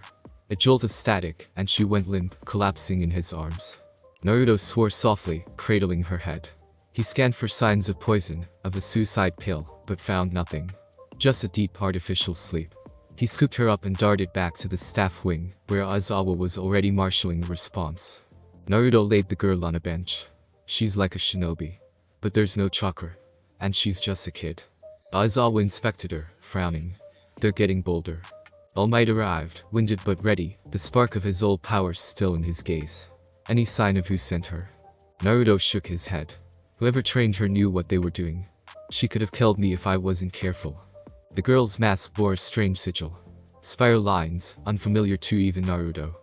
A jolt of static, and she went limp, collapsing in his arms. Naruto swore softly, cradling her head. He scanned for signs of poison, of a suicide pill, but found nothing. Just a deep artificial sleep. He scooped her up and darted back to the staff wing, where Aizawa was already marshalling a response. Naruto laid the girl on a bench. She's like a shinobi. But there's no chakra. And she's just a kid. Aizawa inspected her, frowning. They're getting bolder. All Might arrived, winded but ready, the spark of his old powers still in his gaze. Any sign of who sent her? Naruto shook his head. Whoever trained her knew what they were doing. She could have killed me if I wasn't careful. The girl's mask bore a strange sigil. Spiral lines, unfamiliar to even Naruto.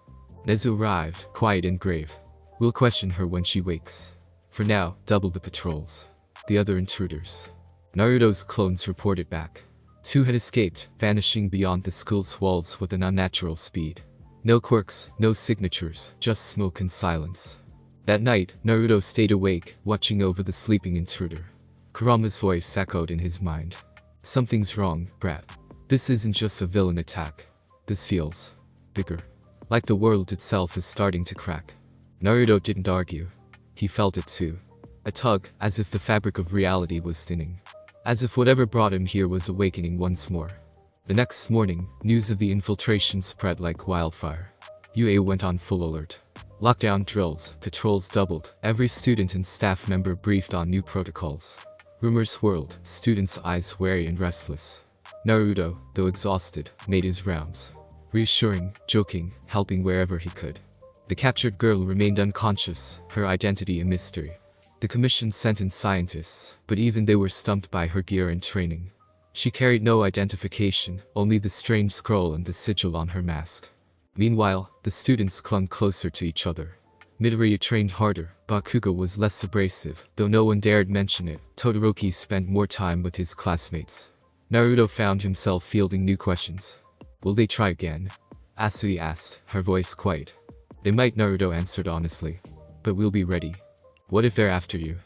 Nezu arrived, quiet and grave. We'll question her when she wakes. For now, double the patrols. The other intruders. Naruto's clones reported back. 2 had escaped, vanishing beyond the school's walls with an unnatural speed. No quirks, no signatures, just smoke and silence. That night, Naruto stayed awake, watching over the sleeping intruder. Kurama's voice echoed in his mind. Something's wrong, brat. This isn't just a villain attack. This feels bigger. Like the world itself is starting to crack. Naruto didn't argue. He felt it too. A tug, as if the fabric of reality was thinning. As if whatever brought him here was awakening once more. The next morning, news of the infiltration spread like wildfire. UA went on full alert. Lockdown drills, patrols doubled, every student and staff member briefed on new protocols. Rumors swirled, students' eyes wary and restless. Naruto, though exhausted, made his rounds. Reassuring, joking, helping wherever he could. The captured girl remained unconscious, her identity a mystery. The commission sent in scientists, but even they were stumped by her gear and training. She carried no identification, only the strange scroll and the sigil on her mask. Meanwhile, the students clung closer to each other. Midoria trained harder, Bakugo was less abrasive, though no one dared mention it. Todoroki spent more time with his classmates. Naruto found himself fielding new questions. Will they try again? Asui asked, her voice quiet. They might, Naruto answered honestly. But we'll be ready. What if they're after you?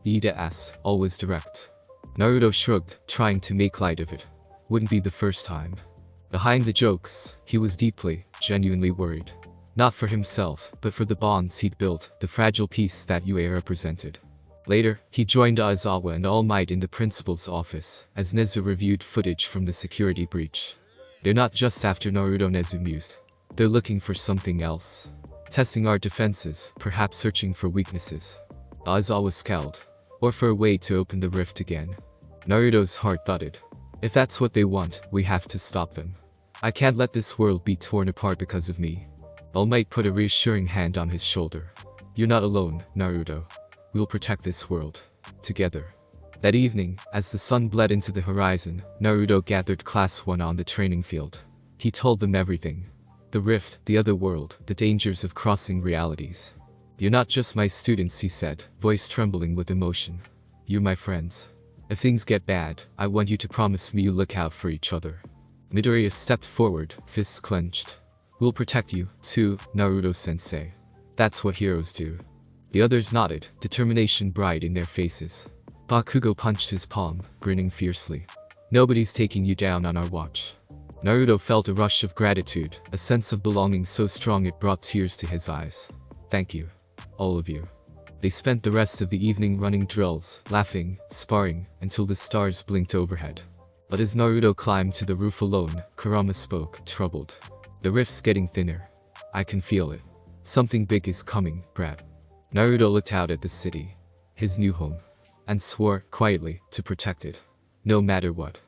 Ida asked, always direct. Naruto shrugged, trying to make light of it. Wouldn't be the first time. Behind the jokes, he was deeply, genuinely worried. Not for himself, but for the bonds he'd built, the fragile peace that UA represented. Later, he joined Aizawa and All Might in the principal's office, as Nezu reviewed footage from the security breach. They're not just after Naruto, Nezu mused. They're looking for something else. Testing our defenses, perhaps searching for weaknesses. Aizawa scowled. Or for a way to open the rift again. Naruto's heart thudded. If that's what they want, we have to stop them. I can't let this world be torn apart because of me. All Might put a reassuring hand on his shoulder. You're not alone, Naruto. We'll protect this world. Together. That evening, as the sun bled into the horizon, Naruto gathered Class 1 on the training field. He told them everything. The rift, the other world, the dangers of crossing realities. You're not just my students, he said, voice trembling with emotion. You're my friends. If things get bad, I want you to promise me you'll look out for each other. Midoriya stepped forward, fists clenched. We'll protect you, too, Naruto-sensei. That's what heroes do. The others nodded, determination bright in their faces. Bakugo punched his palm, grinning fiercely. Nobody's taking you down on our watch. Naruto felt a rush of gratitude, a sense of belonging so strong it brought tears to his eyes. Thank you. All of you. They spent the rest of the evening running drills, laughing, sparring, until the stars blinked overhead. But as Naruto climbed to the roof alone, Kurama spoke, troubled. The rift's getting thinner. I can feel it. Something big is coming, brat. Naruto looked out at the city, his new home, and swore, quietly, to protect it. No matter what.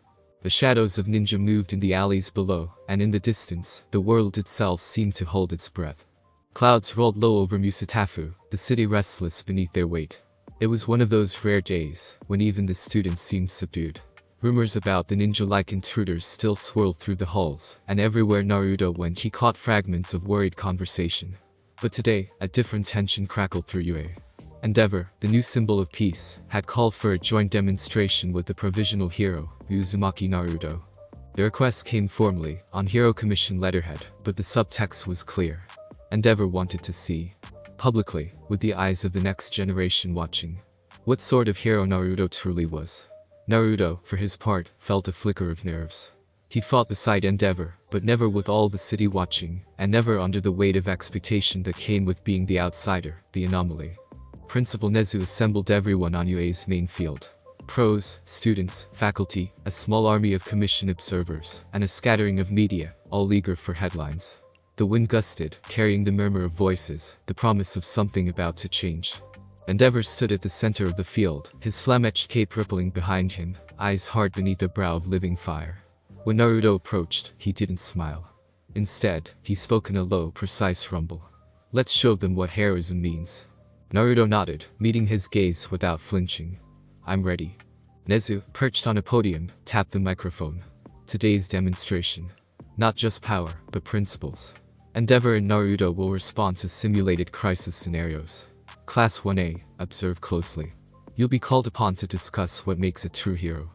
The shadows of ninja moved in the alleys below, and in the distance, the world itself seemed to hold its breath. Clouds rolled low over Musatafu, the city restless beneath their weight. It was one of those rare days, when even the students seemed subdued. Rumors about the ninja-like intruders still swirled through the halls, and everywhere Naruto went he caught fragments of worried conversation. But today, a different tension crackled through UA. Endeavor, the new symbol of peace, had called for a joint demonstration with the provisional hero, Uzumaki Naruto. The request came formally, on Hero Commission letterhead, but the subtext was clear. Endeavor wanted to see, publicly, with the eyes of the next generation watching, what sort of hero Naruto truly was. Naruto, for his part, felt a flicker of nerves. He'd fought beside Endeavor, but never with all the city watching, and never under the weight of expectation that came with being the outsider, the anomaly. Principal Nezu assembled everyone on UA's main field. Pros, students, faculty, a small army of commission observers, and a scattering of media, all eager for headlines. The wind gusted, carrying the murmur of voices, the promise of something about to change. Endeavor stood at the center of the field, his flame-etched cape rippling behind him, eyes hard beneath a brow of living fire. When Naruto approached, he didn't smile. Instead, he spoke in a low, precise rumble. Let's show them what heroism means. Naruto nodded, meeting his gaze without flinching. I'm ready. Nezu, perched on a podium, tapped the microphone. Today's demonstration. Not just power, but principles. Endeavor and Naruto will respond to simulated crisis scenarios. Class 1A, observe closely. You'll be called upon to discuss what makes a true hero.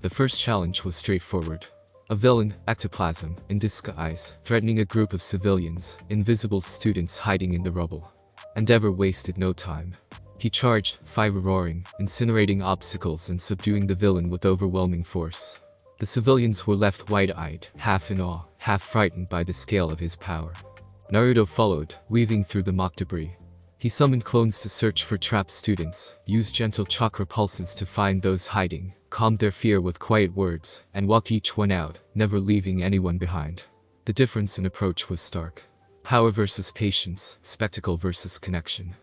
The first challenge was straightforward. A villain, ectoplasm, in disguise, threatening a group of civilians, invisible students hiding in the rubble. Endeavor wasted no time. He charged, fire roaring, incinerating obstacles and subduing the villain with overwhelming force. The civilians were left wide-eyed, half in awe, half frightened by the scale of his power. Naruto followed, weaving through the mock debris. He summoned clones to search for trapped students, used gentle chakra pulses to find those hiding, calmed their fear with quiet words, and walked each one out, never leaving anyone behind. The difference in approach was stark. Power versus patience, spectacle versus connection.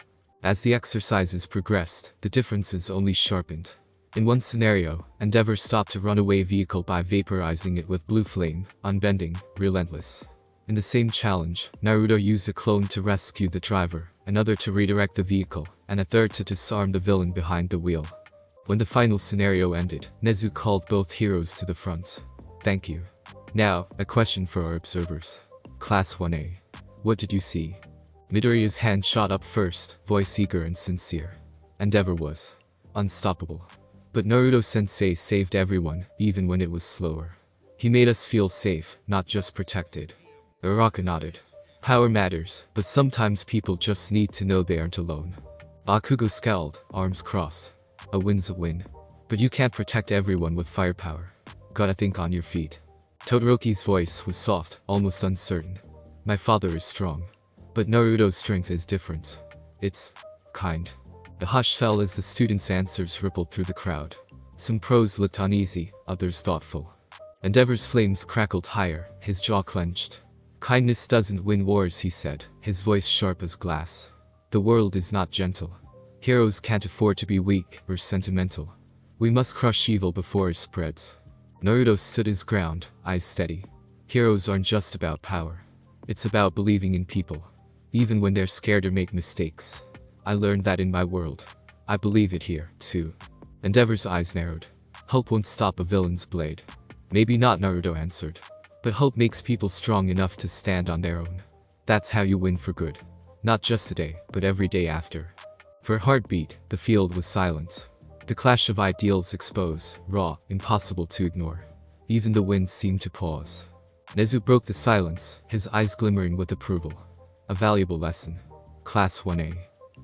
As the exercises progressed, the differences only sharpened. In one scenario, Endeavor stopped a runaway vehicle by vaporizing it with blue flame, unbending, relentless. In the same challenge, Naruto used a clone to rescue the driver, another to redirect the vehicle, and a third to disarm the villain behind the wheel. When the final scenario ended, Nezu called both heroes to the front. Thank you. Now, a question for our observers. Class 1A. What did you see? Midoriya's hand shot up first, voice eager and sincere. Endeavor was unstoppable. But Naruto-sensei saved everyone, even when it was slower. He made us feel safe, not just protected. Uraka nodded. Power matters, but sometimes people just need to know they aren't alone. Bakugo scowled, arms crossed. A win's a win. But you can't protect everyone with firepower. Gotta think on your feet. Todoroki's voice was soft, almost uncertain. My father is strong. But Naruto's strength is different. It's kind. The hush fell as the students' answers rippled through the crowd. Some pros looked uneasy, others thoughtful. Endeavor's flames crackled higher, his jaw clenched. Kindness doesn't win wars, he said, his voice sharp as glass. The world is not gentle. Heroes can't afford to be weak or sentimental. We must crush evil before it spreads. Naruto stood his ground, eyes steady. Heroes aren't just about power. It's about believing in people. Even when they're scared or make mistakes. I learned that in my world. I believe it here, too. Endeavor's eyes narrowed. Hope won't stop a villain's blade. Maybe not, Naruto answered. But hope makes people strong enough to stand on their own. That's how you win for good. Not just today, but every day after. For a heartbeat, the field was silent. The clash of ideals exposed, raw, impossible to ignore. Even the wind seemed to pause. Nezu broke the silence, his eyes glimmering with approval. A valuable lesson. Class 1A.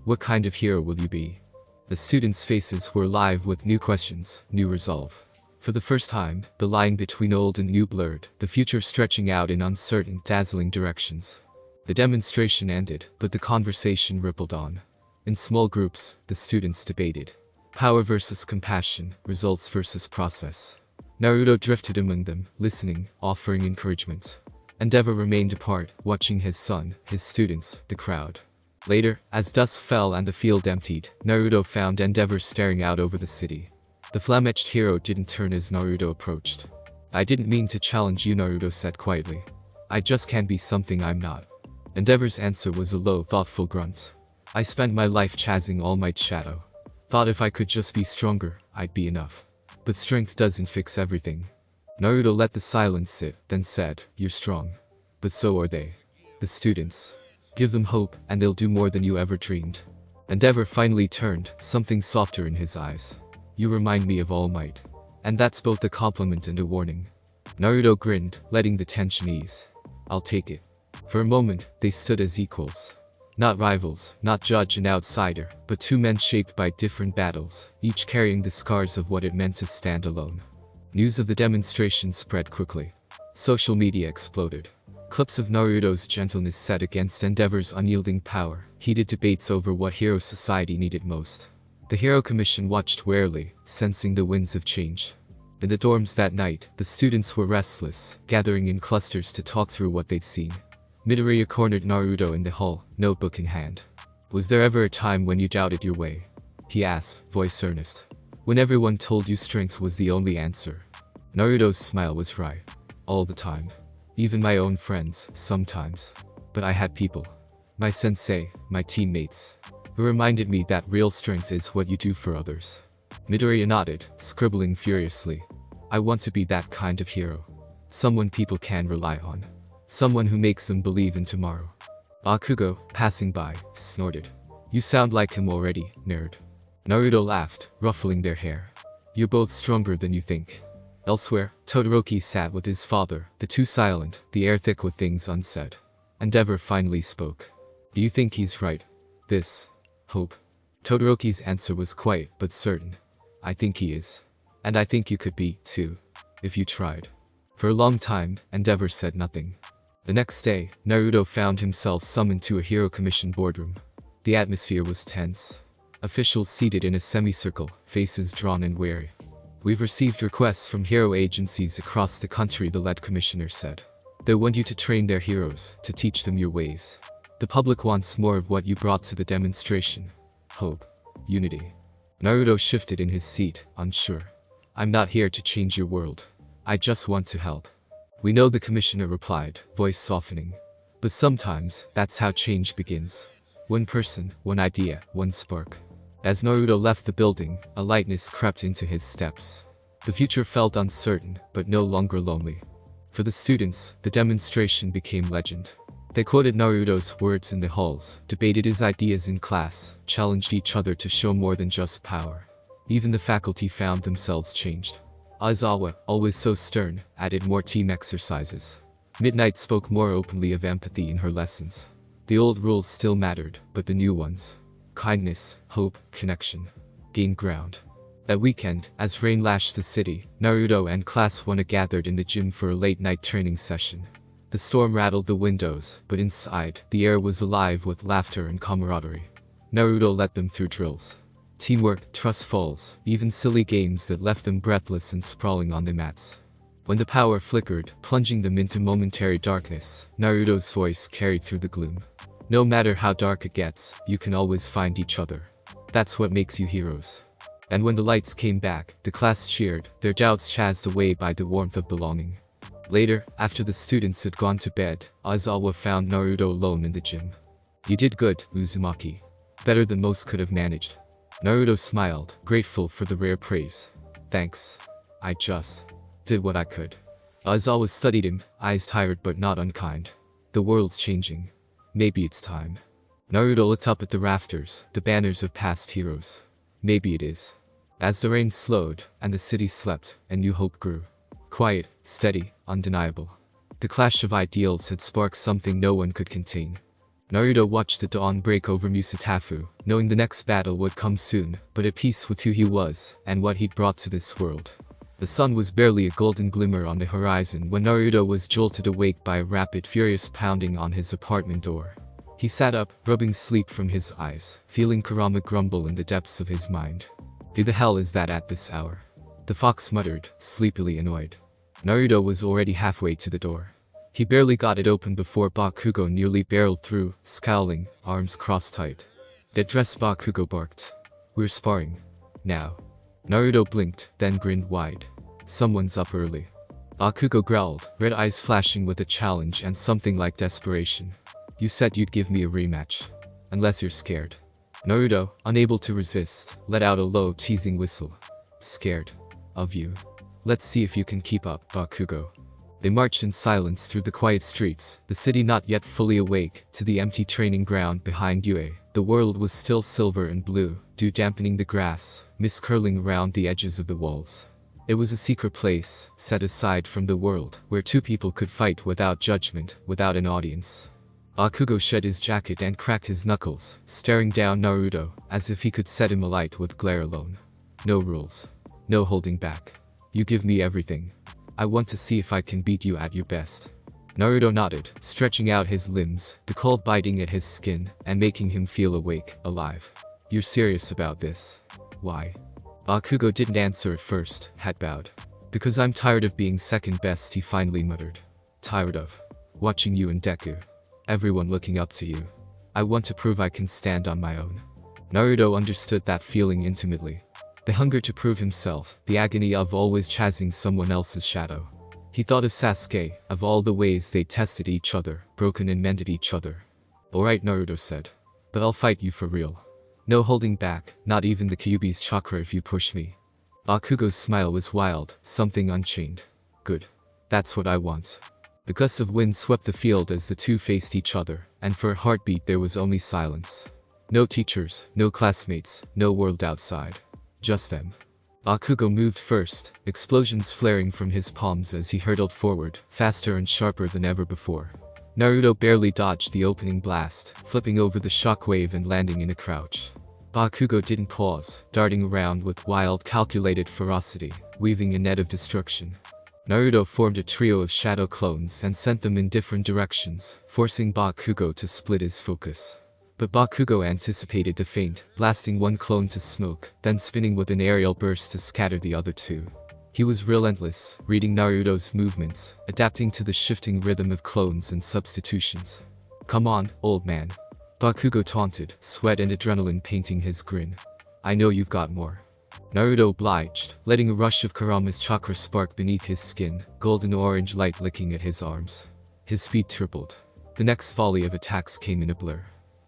What kind of hero will you be? The students' faces were alive with new questions, new resolve. For the first time, the line between old and new blurred, the future stretching out in uncertain, dazzling directions. The demonstration ended, but the conversation rippled on. In small groups, the students debated. Power versus compassion, results versus process. Naruto drifted among them, listening, offering encouragement. Endeavor remained apart, watching his son, his students, the crowd. Later, as dusk fell and the field emptied, Naruto found Endeavor staring out over the city. The flame-etched hero didn't turn as Naruto approached. I didn't mean to challenge you, Naruto said quietly. I just can't be something I'm not. Endeavor's answer was a low, thoughtful grunt. I spent my life chasing All Might's shadow. Thought if I could just be stronger, I'd be enough. But strength doesn't fix everything. Naruto let the silence sit, then said, You're strong. But so are they. The students. Give them hope, and they'll do more than you ever dreamed. Endeavor finally turned, something softer in his eyes. You remind me of All Might. And that's both a compliment and a warning. Naruto grinned, letting the tension ease. I'll take it. For a moment, they stood as equals. Not rivals, not judge and outsider, but two men shaped by different battles, each carrying the scars of what it meant to stand alone. News of the demonstration spread quickly. Social media exploded. Clips of Naruto's gentleness set against Endeavor's unyielding power, heated debates over what hero society needed most. The Hero Commission watched warily, sensing the winds of change. In the dorms that night, the students were restless, gathering in clusters to talk through what they'd seen. Midoriya cornered Naruto in the hall, notebook in hand. Was there ever a time when you doubted your way? He asked, voice earnest. When everyone told you strength was the only answer. Naruto's smile was right. All the time. Even my own friends, sometimes. But I had people. My sensei, my teammates. Who reminded me that real strength is what you do for others. Midoriya nodded, scribbling furiously. I want to be that kind of hero. Someone people can rely on. Someone who makes them believe in tomorrow. Bakugo, passing by, snorted. You sound like him already, nerd. Naruto laughed, ruffling their hair. You're both stronger than you think. Elsewhere, Todoroki sat with his father, the two silent, the air thick with things unsaid. Endeavor finally spoke. Do you think he's right? This. Hope. Todoroki's answer was quiet but certain. I think he is. And I think you could be, too. If you tried. For a long time, Endeavor said nothing. The next day, Naruto found himself summoned to a Hero Commission boardroom. The atmosphere was tense. Officials seated in a semicircle, faces drawn and wary. We've received requests from hero agencies across the country, the lead commissioner said. They want you to train their heroes, to teach them your ways. The public wants more of what you brought to the demonstration. Hope. Unity. Naruto shifted in his seat, unsure. I'm not here to change your world. I just want to help. We know, the commissioner replied, voice softening. But sometimes, that's how change begins. One person, one idea, one spark. As Naruto left the building, a lightness crept into his steps. The future felt uncertain, but no longer lonely. For the students, the demonstration became legend. They quoted Naruto's words in the halls, debated his ideas in class, challenged each other to show more than just power. Even the faculty found themselves changed. Aizawa, always so stern, added more team exercises. Midnight spoke more openly of empathy in her lessons. The old rules still mattered, but the new ones, kindness, hope, connection, gained ground. That weekend, as rain lashed the city, Naruto and Class 1 gathered in the gym for a late-night training session. The storm rattled the windows, but inside, the air was alive with laughter and camaraderie. Naruto led them through drills, teamwork, trust falls, even silly games that left them breathless and sprawling on the mats. When the power flickered, plunging them into momentary darkness, Naruto's voice carried through the gloom. No matter how dark it gets, you can always find each other. That's what makes you heroes. And when the lights came back, the class cheered, their doubts chased away by the warmth of belonging. Later, after the students had gone to bed, Aizawa found Naruto alone in the gym. You did good, Uzumaki. Better than most could have managed. Naruto smiled, grateful for the rare praise. Thanks. I just did what I could. Aizawa studied him, eyes tired but not unkind. The world's changing. Maybe it's time. Naruto looked up at the rafters, the banners of past heroes. Maybe it is. As the rain slowed, and the city slept, a new hope grew. Quiet, steady, undeniable. The clash of ideals had sparked something no one could contain. Naruto watched the dawn break over Musatafu, knowing the next battle would come soon, but at peace with who he was, and what he'd brought to this world. The sun was barely a golden glimmer on the horizon when Naruto was jolted awake by a rapid, furious pounding on his apartment door. He sat up, rubbing sleep from his eyes, feeling Kurama grumble in the depths of his mind. Who the hell is that at this hour? The fox muttered, sleepily annoyed. Naruto was already halfway to the door. He barely got it open before Bakugo nearly barreled through, scowling, arms crossed tight. Get dressed, Bakugo barked. We're sparring. Now. Naruto blinked, then grinned wide. Someone's up early. Bakugo growled, red eyes flashing with a challenge and something like desperation. You said you'd give me a rematch. Unless you're scared. Naruto, unable to resist, let out a low, teasing whistle. Scared. Of you. Let's see if you can keep up, Bakugo. They marched in silence through the quiet streets, the city not yet fully awake, to the empty training ground behind Yue. The world was still silver and blue, dew dampening the grass, mist curling around the edges of the walls. It was a secret place, set aside from the world, where two people could fight without judgment, without an audience. Bakugo shed his jacket and cracked his knuckles, staring down Naruto, as if he could set him alight with glare alone. No rules. No holding back. You give me everything. I want to see if I can beat you at your best. Naruto nodded, stretching out his limbs, the cold biting at his skin, and making him feel awake, alive. You're serious about this? Why? Bakugo didn't answer at first, head bowed. Because I'm tired of being second best, he finally muttered. Tired of watching you and Deku. Everyone looking up to you. I want to prove I can stand on my own. Naruto understood that feeling intimately. The hunger to prove himself, the agony of always chasing someone else's shadow. He thought of Sasuke, of all the ways they tested each other, broken and mended each other. Alright, Naruto said. But I'll fight you for real. No holding back, not even the Kyuubi's chakra if you push me. Bakugo's smile was wild, something unchained. Good. That's what I want. The gust of wind swept the field as the two faced each other, and for a heartbeat there was only silence. No teachers, no classmates, no world outside. Just them. Bakugo moved first, explosions flaring from his palms as he hurtled forward, faster and sharper than ever before. Naruto barely dodged the opening blast, flipping over the shockwave and landing in a crouch. Bakugo didn't pause, darting around with wild, calculated ferocity, weaving a net of destruction. Naruto formed a trio of shadow clones and sent them in different directions, forcing Bakugo to split his focus. But Bakugo anticipated the feint, blasting one clone to smoke, then spinning with an aerial burst to scatter the other two. He was relentless, reading Naruto's movements, adapting to the shifting rhythm of clones and substitutions. Come on, old man. Bakugo taunted, sweat and adrenaline painting his grin. I know you've got more. Naruto obliged, letting a rush of Kurama's chakra spark beneath his skin, golden orange light licking at his arms. His speed tripled. The next volley of attacks came in a blur.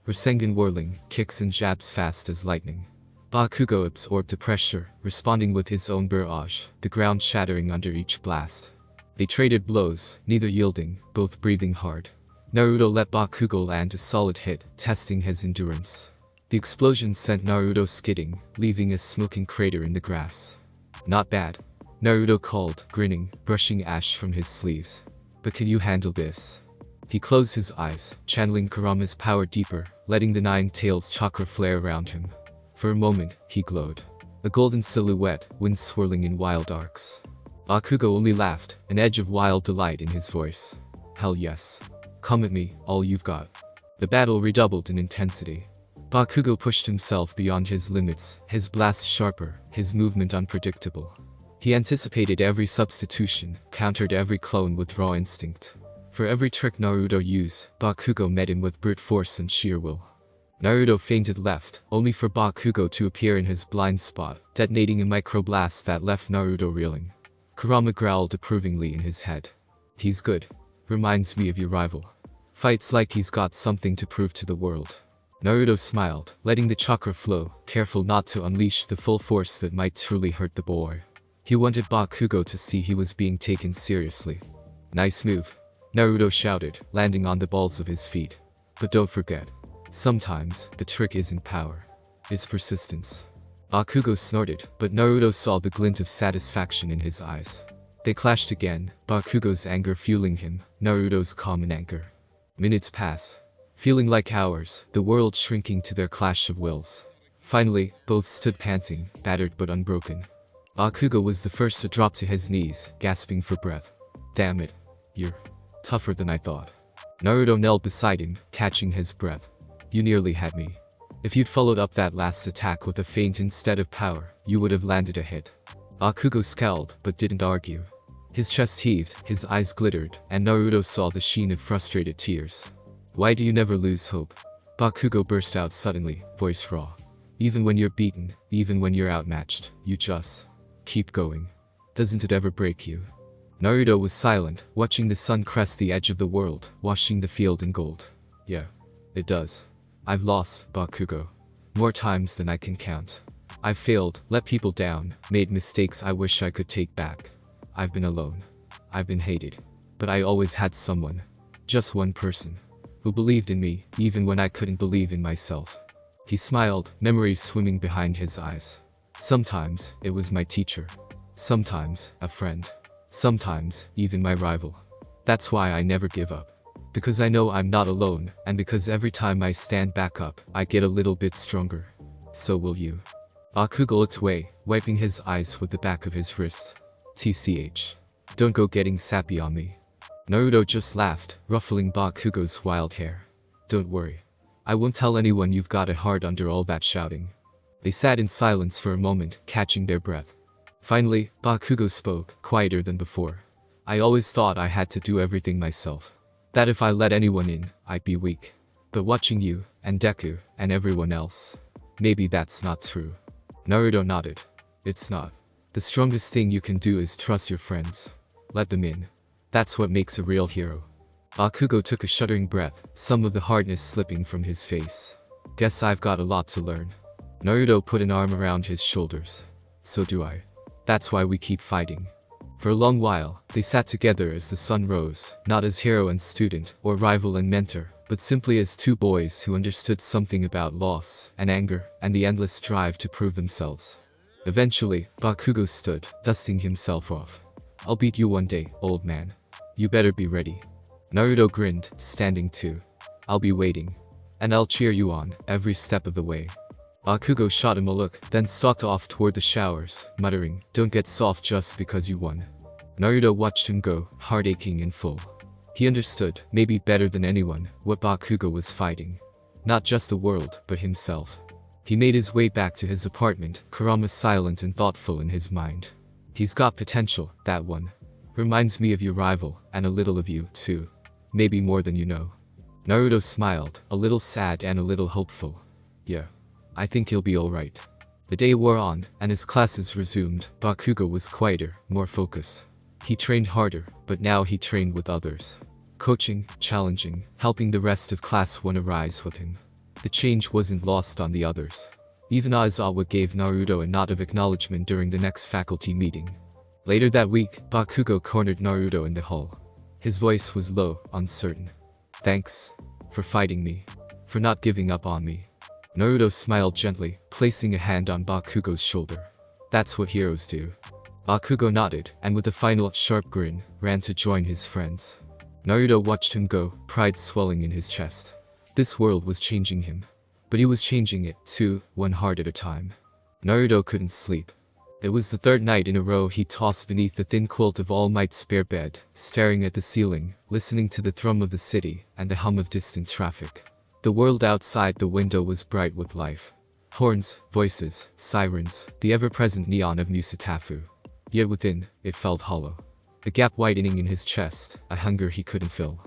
Rasengan whirling, kicks and jabs fast as lightning. Bakugo absorbed the pressure, responding with his own barrage, the ground shattering under each blast. They traded blows, neither yielding, both breathing hard. Naruto let Bakugo land a solid hit, testing his endurance. The explosion sent Naruto skidding, leaving a smoking crater in the grass. Not bad. Naruto called, grinning, brushing ash from his sleeves. But can you handle this? He closed his eyes, channeling Kurama's power deeper, letting the nine tails chakra flare around him. For a moment, he glowed. A golden silhouette, wind swirling in wild arcs. Bakugo only laughed, an edge of wild delight in his voice. Hell yes. Come at me, all you've got. The battle redoubled in intensity. Bakugo pushed himself beyond his limits, his blast sharper, his movement unpredictable. He anticipated every substitution, countered every clone with raw instinct. For every trick Naruto used, Bakugo met him with brute force and sheer will. Naruto feinted left, only for Bakugo to appear in his blind spot, detonating a microblast that left Naruto reeling. Kurama growled approvingly in his head. He's good. Reminds me of your rival. Fights like he's got something to prove to the world. Naruto smiled, letting the chakra flow, careful not to unleash the full force that might truly hurt the boy. He wanted Bakugo to see he was being taken seriously. Nice move. Naruto shouted, landing on the balls of his feet. But don't forget. Sometimes, the trick isn't power. It's persistence. Bakugo snorted, but Naruto saw the glint of satisfaction in his eyes. They clashed again, Bakugo's anger fueling him, Naruto's calm and anger. Minutes pass. Feeling like hours, the world shrinking to their clash of wills. Finally, both stood panting, battered but unbroken. Bakugo was the first to drop to his knees, gasping for breath. Damn it. You're tougher than I thought. Naruto knelt beside him, catching his breath. You nearly had me. If you'd followed up that last attack with a feint instead of power, you would have landed a hit. Bakugo scowled, but didn't argue. His chest heaved, his eyes glittered, and Naruto saw the sheen of frustrated tears. Why do you never lose hope? Bakugo burst out suddenly, voice raw. Even when you're beaten, even when you're outmatched, you just keep going. Doesn't it ever break you? Naruto was silent, watching the sun crest the edge of the world, washing the field in gold. Yeah, it does. I've lost, Bakugo. More times than I can count. I've failed, let people down, made mistakes I wish I could take back. I've been alone. I've been hated. But I always had someone. Just one person. Who believed in me, even when I couldn't believe in myself. He smiled, memories swimming behind his eyes. Sometimes, it was my teacher. Sometimes, a friend. Sometimes, even my rival. That's why I never give up. Because I know I'm not alone, and because every time I stand back up, I get a little bit stronger. So will you. Bakugo looked away, wiping his eyes with the back of his wrist. TCH. Don't go getting sappy on me. Naruto just laughed, ruffling Bakugo's wild hair. Don't worry. I won't tell anyone you've got a heart under all that shouting. They sat in silence for a moment, catching their breath. Finally, Bakugo spoke, quieter than before. I always thought I had to do everything myself. That if I let anyone in, I'd be weak. But watching you, and Deku, and everyone else, maybe that's not true. Naruto nodded. It's not. The strongest thing you can do is trust your friends. Let them in. That's what makes a real hero. Bakugo took a shuddering breath, some of the hardness slipping from his face. Guess I've got a lot to learn. Naruto put an arm around his shoulders. So do I. That's why we keep fighting. For a long while, they sat together as the sun rose, not as hero and student, or rival and mentor, but simply as two boys who understood something about loss, and anger, and the endless drive to prove themselves. Eventually, Bakugo stood, dusting himself off. I'll beat you one day, old man. You better be ready. Naruto grinned, standing too. I'll be waiting. And I'll cheer you on, every step of the way. Bakugo shot him a look, then stalked off toward the showers, muttering, don't get soft just because you won. Naruto watched him go, heart aching in full. He understood, maybe better than anyone, what Bakugo was fighting. Not just the world, but himself. He made his way back to his apartment, Kurama silent and thoughtful in his mind. He's got potential, that one. Reminds me of your rival, and a little of you, too. Maybe more than you know. Naruto smiled, a little sad and a little hopeful. Yeah. I think he'll be alright. The day wore on, and as classes resumed, Bakugo was quieter, more focused. He trained harder, but now he trained with others. Coaching, challenging, helping the rest of class one rise with him. The change wasn't lost on the others. Even Aizawa gave Naruto a nod of acknowledgement during the next faculty meeting. Later that week, Bakugo cornered Naruto in the hall. His voice was low, uncertain. "Thanks. For fighting me. For not giving up on me." Naruto smiled gently, placing a hand on Bakugo's shoulder. "That's what heroes do." Bakugo nodded, and with a final, sharp grin, ran to join his friends. Naruto watched him go, pride swelling in his chest. This world was changing him. But he was changing it, too, one heart at a time. Naruto couldn't sleep. It was the third night in a row he tossed beneath the thin quilt of All Might's spare bed, staring at the ceiling, listening to the thrum of the city, and the hum of distant traffic. The world outside the window was bright with life. Horns, voices, sirens, the ever-present neon of Musatafu. Yet within, it felt hollow. A gap widening in his chest, a hunger he couldn't fill.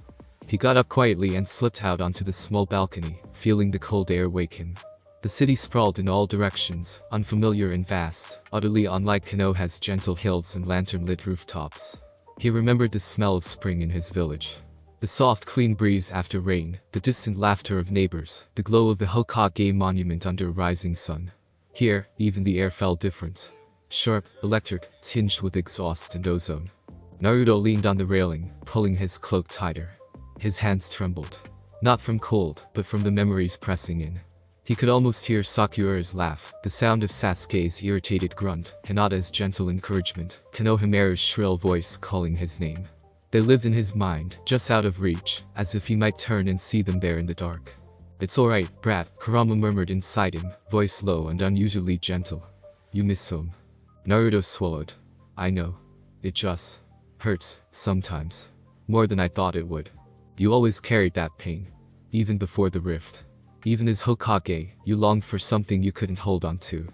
He got up quietly and slipped out onto the small balcony, feeling the cold air wake him. The city sprawled in all directions, unfamiliar and vast, utterly unlike Konoha's gentle hills and lantern-lit rooftops. He remembered the smell of spring in his village. The soft, clean breeze after rain, the distant laughter of neighbors, the glow of the Hokage monument under a rising sun. Here, even the air felt different. Sharp, electric, tinged with exhaust and ozone. Naruto leaned on the railing, pulling his cloak tighter. His hands trembled. Not from cold, but from the memories pressing in. He could almost hear Sakura's laugh, the sound of Sasuke's irritated grunt, Hinata's gentle encouragement, Konohamaru's shrill voice calling his name. They lived in his mind, just out of reach, as if he might turn and see them there in the dark. "It's alright, brat," Kurama murmured inside him, voice low and unusually gentle. "You miss home." Naruto swallowed. "I know. It just hurts, sometimes. More than I thought it would. You always carried that pain. Even before the rift. Even as Hokage, you longed for something you couldn't hold on to."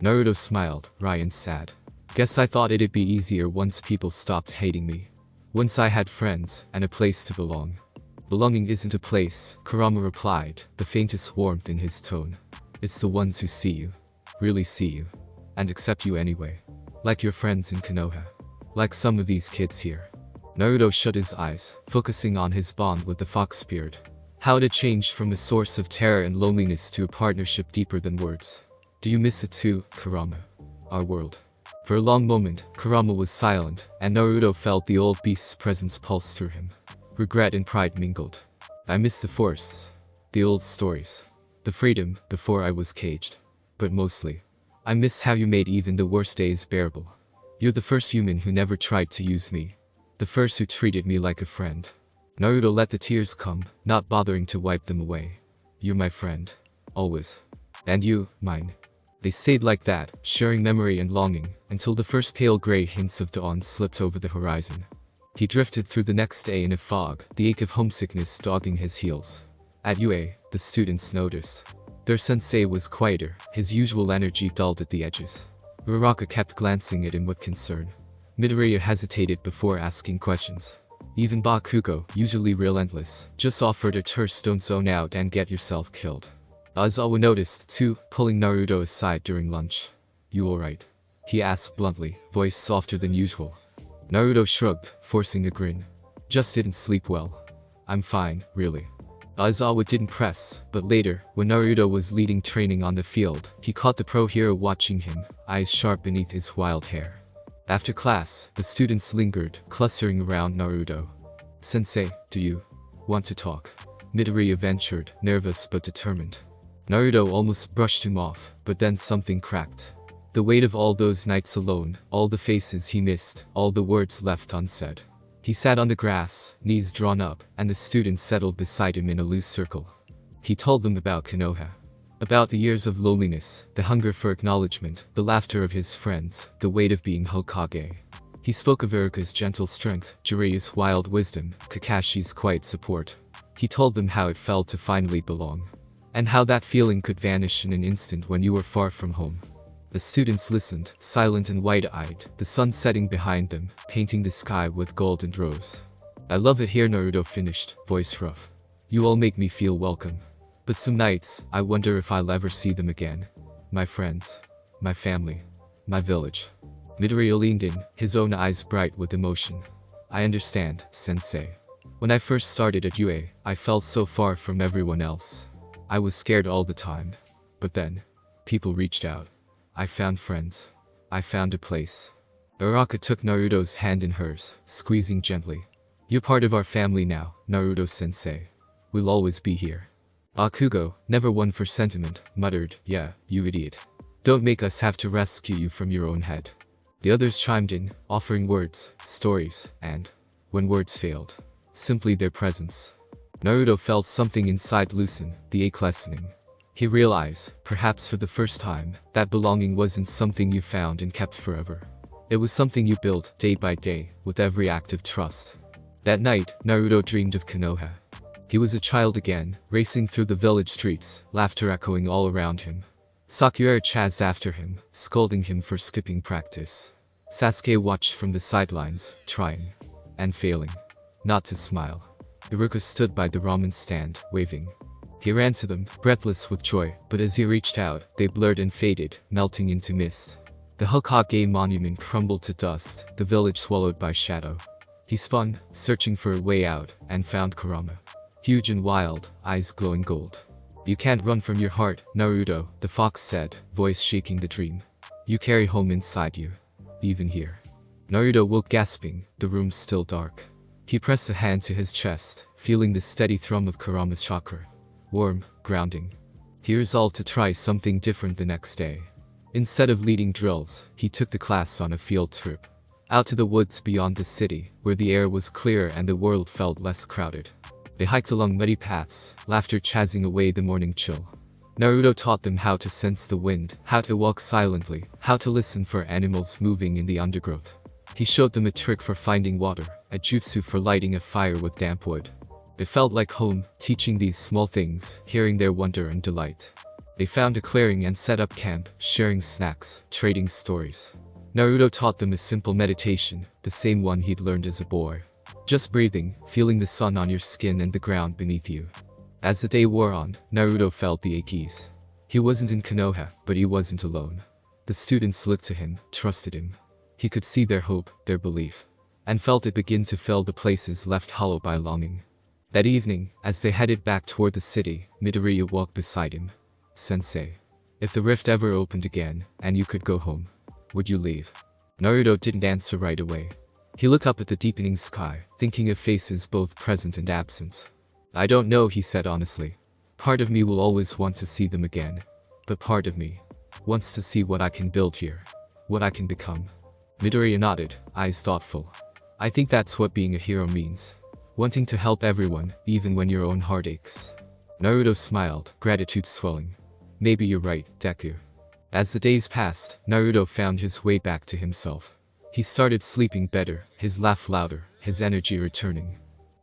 Naruto smiled, wry and sad. "Guess I thought it'd be easier once people stopped hating me. Once I had friends, and a place to belong." "Belonging isn't a place," Kurama replied, the faintest warmth in his tone. "It's the ones who see you. Really see you. And accept you anyway. Like your friends in Konoha. Like some of these kids here." Naruto shut his eyes, focusing on his bond with the fox-beard. How it had changed from a source of terror and loneliness to a partnership deeper than words. "Do you miss it too, Kurama? Our world?" For a long moment, Kurama was silent, and Naruto felt the old beast's presence pulse through him. Regret and pride mingled. "I miss the forests. The old stories. The freedom, before I was caged. But mostly, I miss how you made even the worst days bearable. You're the first human who never tried to use me. The first who treated me like a friend." Naruto let the tears come, not bothering to wipe them away. "You're my friend. Always. And you, mine." They stayed like that, sharing memory and longing, until the first pale gray hints of dawn slipped over the horizon. He drifted through the next day in a fog, the ache of homesickness dogging his heels. At UA, the students noticed. Their sensei was quieter, his usual energy dulled at the edges. Uraraka kept glancing at him with concern. Midoria hesitated before asking questions. Even Bakugo, usually relentless, just offered a terse "don't zone out and get yourself killed." Aizawa noticed, too, pulling Naruto aside during lunch. "You alright?" he asked bluntly, voice softer than usual. Naruto shrugged, forcing a grin. "Just didn't sleep well. I'm fine, really." Aizawa didn't press, but later, when Naruto was leading training on the field, he caught the pro hero watching him, eyes sharp beneath his wild hair. After class, the students lingered, clustering around Naruto. "Sensei, do you want to talk?" Midoriya ventured, nervous but determined. Naruto almost brushed him off, but then something cracked. The weight of all those nights alone, all the faces he missed, all the words left unsaid. He sat on the grass, knees drawn up, and the students settled beside him in a loose circle. He told them about Konoha. About the years of loneliness, the hunger for acknowledgement, the laughter of his friends, the weight of being Hokage. He spoke of Iruka's gentle strength, Jiraiya's wild wisdom, Kakashi's quiet support. He told them how it felt to finally belong. And how that feeling could vanish in an instant when you were far from home. The students listened, silent and wide-eyed, the sun setting behind them, painting the sky with gold and rose. "I love it here," Naruto finished, voice rough. "You all make me feel welcome. But some nights, I wonder if I'll ever see them again. My friends. my family, my village. Midoria leaned in, his own eyes bright with emotion. I understand, sensei. When I first started at UA, I felt so far from everyone else. I was scared all the time. But then, people reached out. I found friends. I found a place. Araka took Naruto's hand in hers, squeezing gently. You're part of our family now, Naruto-sensei. We'll always be here. Bakugo, never one for sentiment, muttered, yeah, you idiot. Don't make us have to rescue you from your own head. The others chimed in, offering words, stories, and, when words failed, simply their presence. Naruto felt something inside loosen, the ache lessening. He realized, perhaps for the first time, that belonging wasn't something you found and kept forever. It was something you built, day by day, with every act of trust. That night, Naruto dreamed of Konoha. He was a child again, racing through the village streets, laughter echoing all around him. Sakura chased after him, scolding him for skipping practice. Sasuke watched from the sidelines, trying, and failing, not to smile. Iruka stood by the ramen stand, waving. He ran to them, breathless with joy, but as he reached out, they blurred and faded, melting into mist. The Hokage monument crumbled to dust, the village swallowed by shadow. He spun, searching for a way out, and found Kurama. Huge and wild, eyes glowing gold. You can't run from your heart, Naruto, the fox said, voice shaking the dream. You carry home inside you. Even here. Naruto woke gasping, the room still dark. He pressed a hand to his chest, feeling the steady thrum of Kurama's chakra. Warm, grounding. He resolved to try something different the next day. Instead of leading drills, he took the class on a field trip. Out to the woods beyond the city, where the air was clearer and the world felt less crowded. They hiked along muddy paths, laughter chasing away the morning chill. Naruto taught them how to sense the wind, how to walk silently, how to listen for animals moving in the undergrowth. He showed them a trick for finding water, a jutsu for lighting a fire with damp wood. It felt like home, teaching these small things, hearing their wonder and delight. They found a clearing and set up camp, sharing snacks, trading stories. Naruto taught them a simple meditation, the same one he'd learned as a boy. Just breathing, feeling the sun on your skin and the ground beneath you. As the day wore on, Naruto felt the aches. He wasn't in Konoha, but he wasn't alone. The students looked to him, trusted him. He could see their hope, their belief, and felt it begin to fill the places left hollow by longing. That evening, as they headed back toward the city, Midoriya walked beside him. Sensei, if the rift ever opened again, and you could go home, would you leave? Naruto didn't answer right away. He looked up at the deepening sky, thinking of faces both present and absent. I don't know, he said honestly. Part of me will always want to see them again. But part of me wants to see what I can build here. What I can become. Midoriya nodded, eyes thoughtful. I think that's what being a hero means. Wanting to help everyone, even when your own heart aches. Naruto smiled, gratitude swelling. Maybe you're right, Deku. As the days passed, Naruto found his way back to himself. He started sleeping better, his laugh louder, his energy returning.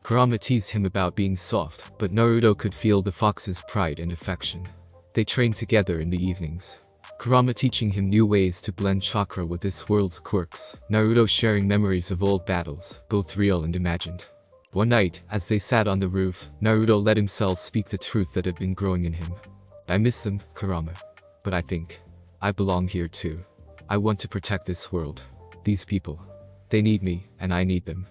Kurama teased him about being soft, but Naruto could feel the fox's pride and affection. They trained together in the evenings. Kurama teaching him new ways to blend chakra with this world's quirks, Naruto sharing memories of old battles, both real and imagined. One night, as they sat on the roof, Naruto let himself speak the truth that had been growing in him. I miss them, Kurama. But I think I belong here too. I want to protect this world. These people. They need me, and I need them.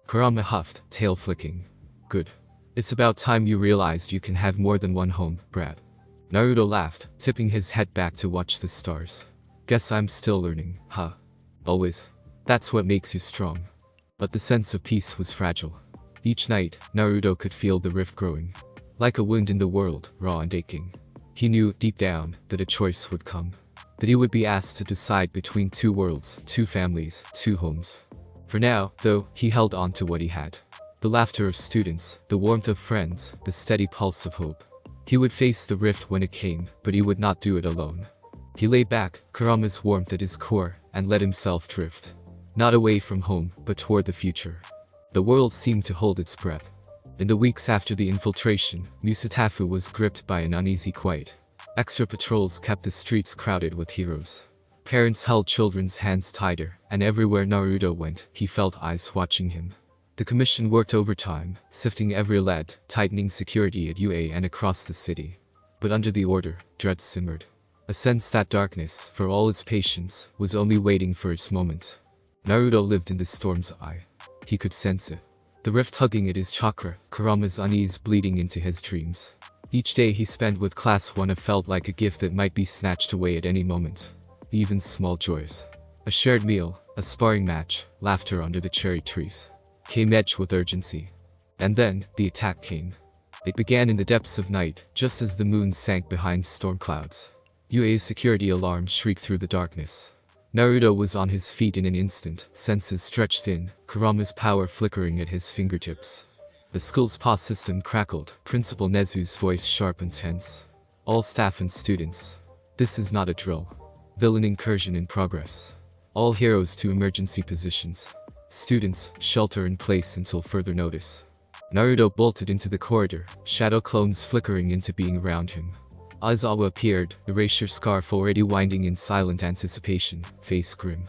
Kurama huffed, tail flicking. Good. It's about time you realized you can have more than one home, brat. Naruto laughed, tipping his head back to watch the stars. Guess I'm still learning, huh? Always. That's what makes you strong. But the sense of peace was fragile. Each night, Naruto could feel the rift growing. Like a wound in the world, raw and aching. He knew, deep down, that a choice would come. That he would be asked to decide between two worlds, two families, two homes. For now, though, he held on to what he had. The laughter of students, the warmth of friends, the steady pulse of hope. He would face the rift when it came, but he would not do it alone. He lay back, Kurama's warmth at his core, and let himself drift. Not away from home, but toward the future. The world seemed to hold its breath. In the weeks after the infiltration, Musatafu was gripped by an uneasy quiet. Extra patrols kept the streets crowded with heroes. Parents held children's hands tighter, and everywhere Naruto went, he felt eyes watching him. The commission worked overtime, sifting every lead, tightening security at UA and across the city. But under the order, dread simmered. A sense that darkness, for all its patience, was only waiting for its moment. Naruto lived in the storm's eye. He could sense it. The rift tugging at his chakra, Kurama's unease bleeding into his dreams. Each day he spent with Class 1 felt like a gift that might be snatched away at any moment. Even small joys. A shared meal, a sparring match, laughter under the cherry trees, came edged with urgency. And then, the attack came. It began in the depths of night, just as the moon sank behind storm clouds. UA's security alarm shrieked through the darkness. Naruto was on his feet in an instant, senses stretched thin, Kurama's power flickering at his fingertips. The school's POS system crackled, Principal Nezu's voice sharp and tense. All staff and students. This is not a drill. Villain incursion in progress. All heroes to emergency positions. Students, shelter in place until further notice. Naruto bolted into the corridor, shadow clones flickering into being around him. Aizawa appeared, erasure scarf already winding in silent anticipation, face grim.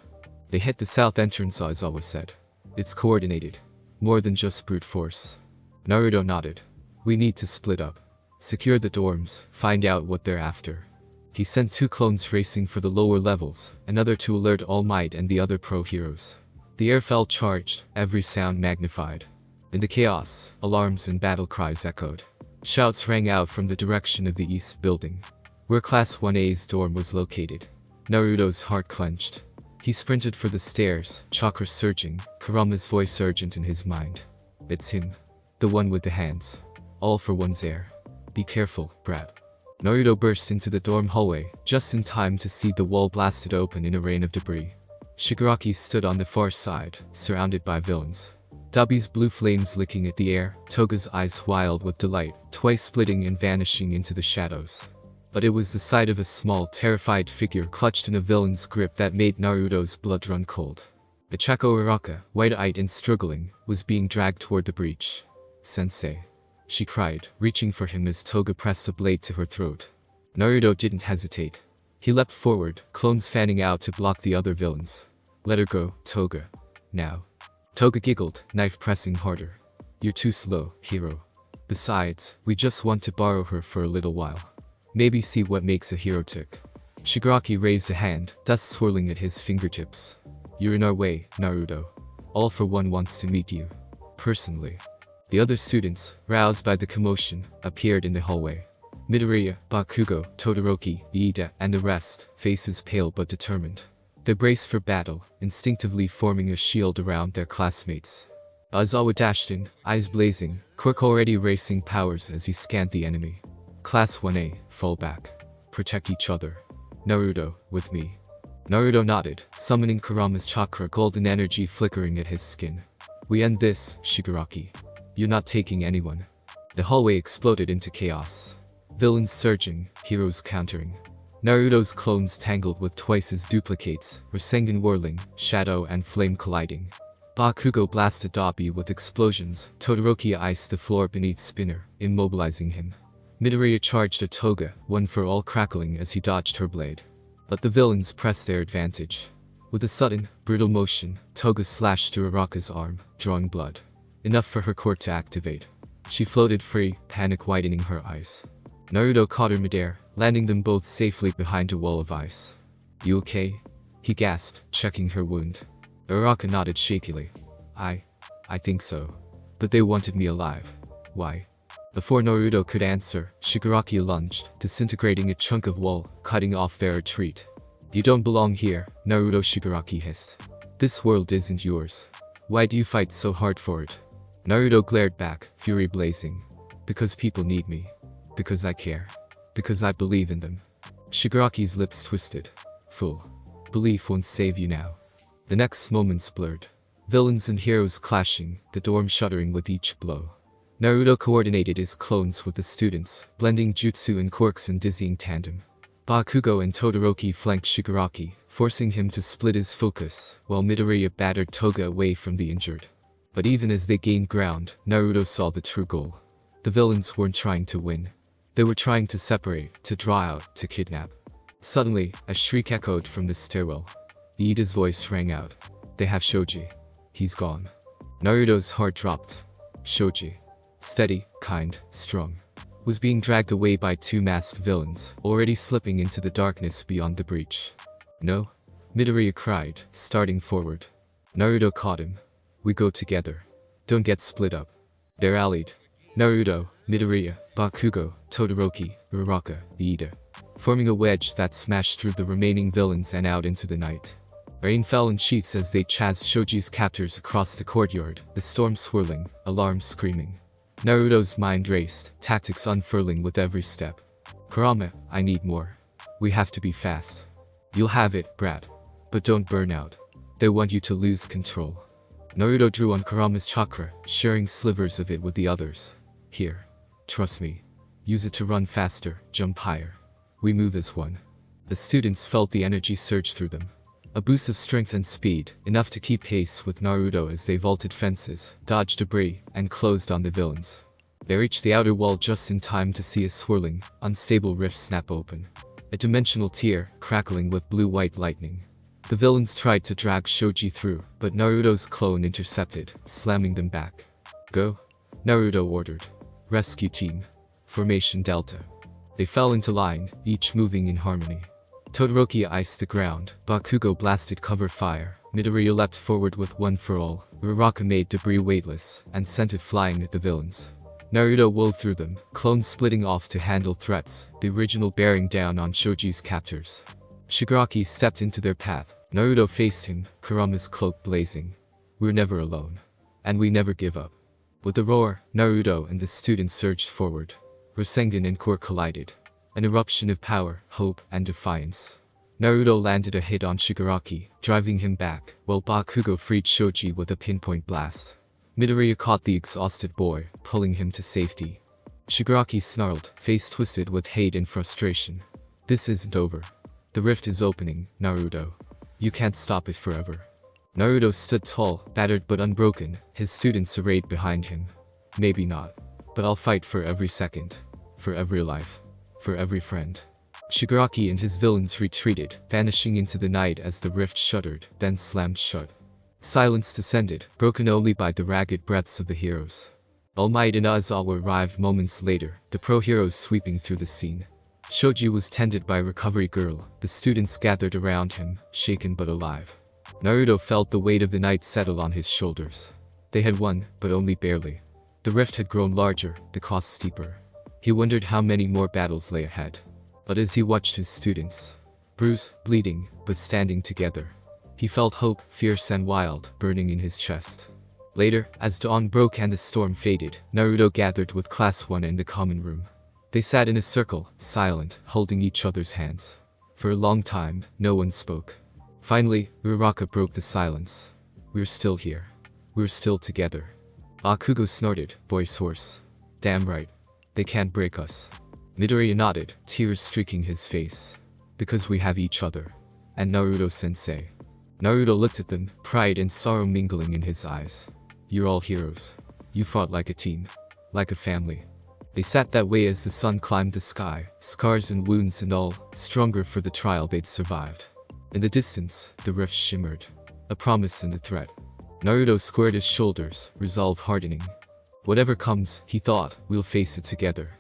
They hit the south entrance, Aizawa said. It's coordinated. More than just brute force. Naruto nodded. We need to split up. Secure the dorms, find out what they're after. He sent 2 clones racing for the lower levels, another to alert All Might and the other pro-heroes. The air felt charged, every sound magnified. In the chaos, alarms and battle cries echoed. Shouts rang out from the direction of the east building, where Class 1A's dorm was located. Naruto's heart clenched. He sprinted for the stairs, chakra surging, Kurama's voice urgent in his mind. It's him. The one with the hands. All for one's air. Be careful, brat. Naruto burst into the dorm hallway, just in time to see the wall blasted open in a rain of debris. Shigaraki stood on the far side, surrounded by villains. Dabi's blue flames licking at the air, Toga's eyes wild with delight, twice splitting and vanishing into the shadows. But it was the sight of a small, terrified figure clutched in a villain's grip that made Naruto's blood run cold. Ichako Uraka, wide-eyed and struggling, was being dragged toward the breach. Sensei. She cried, reaching for him as Toga pressed a blade to her throat. Naruto didn't hesitate. He leapt forward, clones fanning out to block the other villains. Let her go, Toga. Now. Toga giggled, knife pressing harder. You're too slow, hero. Besides, we just want to borrow her for a little while. Maybe see what makes a hero tick. Shigaraki raised a hand, dust swirling at his fingertips. You're in our way, Naruto. All for One wants to meet you. Personally. The other students, roused by the commotion, appeared in the hallway. Midoriya, Bakugo, Todoroki, Iida, and the rest, faces pale but determined. They braced for battle, instinctively forming a shield around their classmates. Aizawa dashed in, eyes blazing, Quirk already racing powers as he scanned the enemy. Class 1A, fall back. Protect each other. Naruto, with me. Naruto nodded, summoning Kurama's chakra, golden energy flickering at his skin. We end this, Shigaraki. You're not taking anyone. The hallway exploded into chaos. Villains surging, heroes countering. Naruto's clones tangled with twice his duplicates, Rasengan whirling, shadow and flame colliding. Bakugo blasted Dabi with explosions, Todoroki iced the floor beneath Spinner, immobilizing him. Midoriya charged at Toga, one for all crackling as he dodged her blade. But the villains pressed their advantage. With a sudden, brutal motion, Toga slashed through Araka's arm, drawing blood. Enough for her core to activate. She floated free, panic widening her eyes. Naruto caught her midair, landing them both safely behind a wall of ice. You okay? He gasped, checking her wound. Araka nodded shakily. I think so. But they wanted me alive. Why? Before Naruto could answer, Shigaraki lunged, disintegrating a chunk of wall, cutting off their retreat. You don't belong here, Naruto, Shigaraki hissed. This world isn't yours. Why do you fight so hard for it? Naruto glared back, fury blazing. Because people need me. Because I care. Because I believe in them. Shigaraki's lips twisted. Fool. Belief won't save you now. The next moments blurred. Villains and heroes clashing, the dorm shuddering with each blow. Naruto coordinated his clones with the students, blending jutsu and quirks in dizzying tandem. Bakugo and Todoroki flanked Shigaraki, forcing him to split his focus, while Midoriya battered Toga away from the injured. But even as they gained ground, Naruto saw the true goal. The villains weren't trying to win. They were trying to separate, to draw out, to kidnap. Suddenly, a shriek echoed from the stairwell. Iida's voice rang out. They have Shoji. He's gone. Naruto's heart dropped. Shoji. Steady, kind, strong. was being dragged away by two masked villains, already slipping into the darkness beyond the breach. "No," Midoriya cried, starting forward. Naruto caught him. "We go together. Don't get split up." They rallied. Naruto, Midoriya, Bakugo, Todoroki, Uraraka, Iida, forming a wedge that smashed through the remaining villains and out into the night. Rain fell in sheets as they chased Shoji's captors across the courtyard, the storm swirling, alarms screaming. Naruto's mind raced, tactics unfurling with every step. "Kurama, I need more. We have to be fast." "You'll have it, brat. But don't burn out. They want you to lose control." Naruto drew on Kurama's chakra, sharing slivers of it with the others. "Here. Trust me. Use it to run faster, jump higher. We move as one." The students felt the energy surge through them. A boost of strength and speed, enough to keep pace with Naruto as they vaulted fences, dodged debris, and closed on the villains. They reached the outer wall just in time to see a swirling, unstable rift snap open. A dimensional tear, crackling with blue-white lightning. The villains tried to drag Shoji through, but Naruto's clone intercepted, slamming them back. "Go," Naruto ordered. "Rescue team. Formation Delta." They fell into line, each moving in harmony. Todoroki iced the ground, Bakugo blasted cover fire, Midoriya leapt forward with one for all, Uraraka made debris weightless, and sent it flying at the villains. Naruto wove through them, clones splitting off to handle threats, the original bearing down on Shoji's captors. Shigaraki stepped into their path. Naruto faced him, Kurama's cloak blazing. "We're never alone. And we never give up." With a roar, Naruto and the students surged forward. Rasengan and Quirk collided. An eruption of power, hope, and defiance. Naruto landed a hit on Shigaraki, driving him back, while Bakugo freed Shoji with a pinpoint blast. Midoriya caught the exhausted boy, pulling him to safety. Shigaraki snarled, face twisted with hate and frustration. "This isn't over. The rift is opening, Naruto. You can't stop it forever." Naruto stood tall, battered but unbroken, his students arrayed behind him. "Maybe not. But I'll fight for every second. For every life. For every friend." Shigaraki and his villains retreated, vanishing into the night as the rift shuddered, then slammed shut. Silence descended, broken only by the ragged breaths of the heroes. All Might and Aizawa arrived moments later, the pro-heroes sweeping through the scene. Shoji was tended by a recovery girl, the students gathered around him, shaken but alive. Naruto felt the weight of the night settle on his shoulders. They had won, but only barely. The rift had grown larger, the cost steeper. He wondered how many more battles lay ahead. But as he watched his students, bruised, bleeding, but standing together, he felt hope, fierce and wild, burning in his chest. Later, as dawn broke and the storm faded, Naruto gathered with Class 1 in the common room. They sat in a circle, silent, holding each other's hands. For a long time, no one spoke. Finally, Uraraka broke the silence. "We're still here. We're still together." Bakugo snorted, voice hoarse. "Damn right. They can't break us." Midoriya nodded, tears streaking his face. "Because we have each other. And Naruto-sensei." Naruto looked at them, pride and sorrow mingling in his eyes. "You're all heroes. You fought like a team. Like a family." They sat that way as the sun climbed the sky, scars and wounds and all, stronger for the trial they'd survived. In the distance, the rift shimmered. A promise and a threat. Naruto squared his shoulders, resolve hardening. "Whatever comes," he thought, "we'll face it together."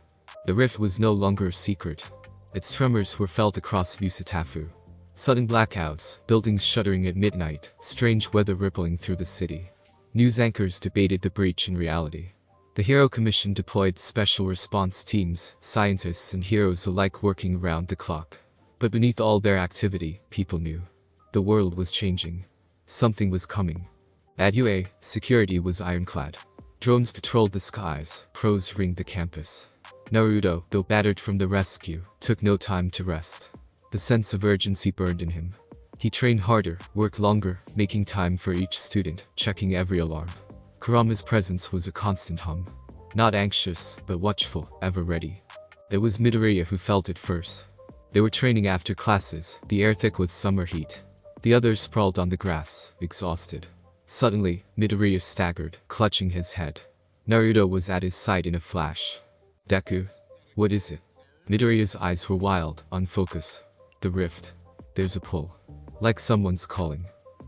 The rift was no longer a secret. Its tremors were felt across Usatafu. Sudden blackouts, buildings shuddering at midnight, strange weather rippling through the city. News anchors debated the breach in reality. The Hero Commission deployed special response teams, scientists and heroes alike working around the clock. But beneath all their activity, people knew. The world was changing. Something was coming. At UA, security was ironclad. Drones patrolled the skies, pros ringed the campus. Naruto, though battered from the rescue, took no time to rest. The sense of urgency burned in him. He trained harder, worked longer, making time for each student, checking every alarm. Kurama's presence was a constant hum. Not anxious, but watchful, ever ready. It was Midoriya who felt it first. They were training after classes, the air thick with summer heat. The others sprawled on the grass, exhausted. Suddenly, Midoriya staggered, clutching his head. Naruto was at his side in a flash. "Deku? What is it?" Midoriya's eyes were wild, unfocused. "The rift. There's a pull. Like someone's calling.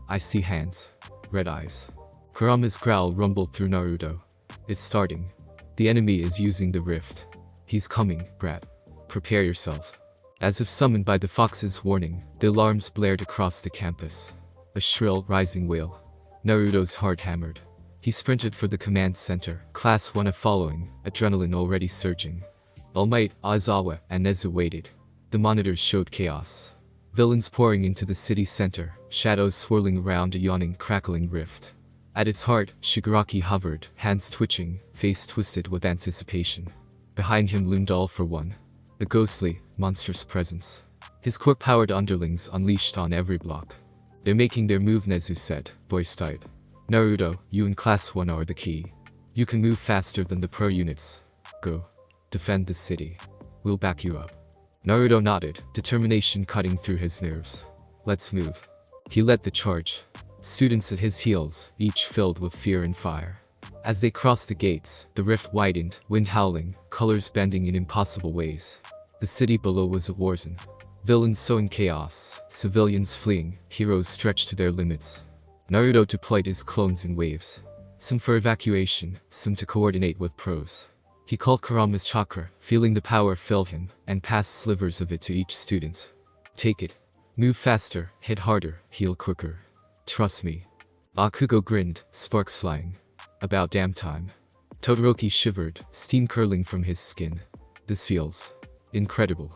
I see hands. Red eyes." Kurama's growl rumbled through Naruto. "It's starting. The enemy is using the rift." He's coming, brat. Prepare yourself. As if summoned by the fox's warning, the alarms blared across the campus. A shrill, rising wail. Naruto's heart hammered. He sprinted for the command center, Class 1 following, adrenaline already surging. All Might, Aizawa, and Nezu waited. The monitors showed chaos. Villains pouring into the city center, shadows swirling around a yawning, crackling rift. At its heart, Shigaraki hovered, hands twitching, face twisted with anticipation. Behind him loomed All for One. A ghostly, monstrous presence. His Quirk-powered underlings unleashed on every block. They're making their move, Nezu said, voice tight. Naruto, you and Class 1 are the key. You can move faster than the pro units. Go. Defend the city. We'll back you up. Naruto nodded, determination cutting through his nerves. Let's move. He led the charge. Students at his heels, each filled with fear and fire. As they crossed the gates, the rift widened, wind howling, colors bending in impossible ways. The city below was a war zone. Villains sowing chaos, civilians fleeing, heroes stretched to their limits. Naruto deployed his clones in waves. Some for evacuation, some to coordinate with pros. He called Kurama's chakra, feeling the power fill him, and passed slivers of it to each student. Take it. Move faster, hit harder, heal quicker. Trust me. Bakugo grinned, sparks flying. About damn time. Todoroki shivered, steam curling from his skin. This feels incredible.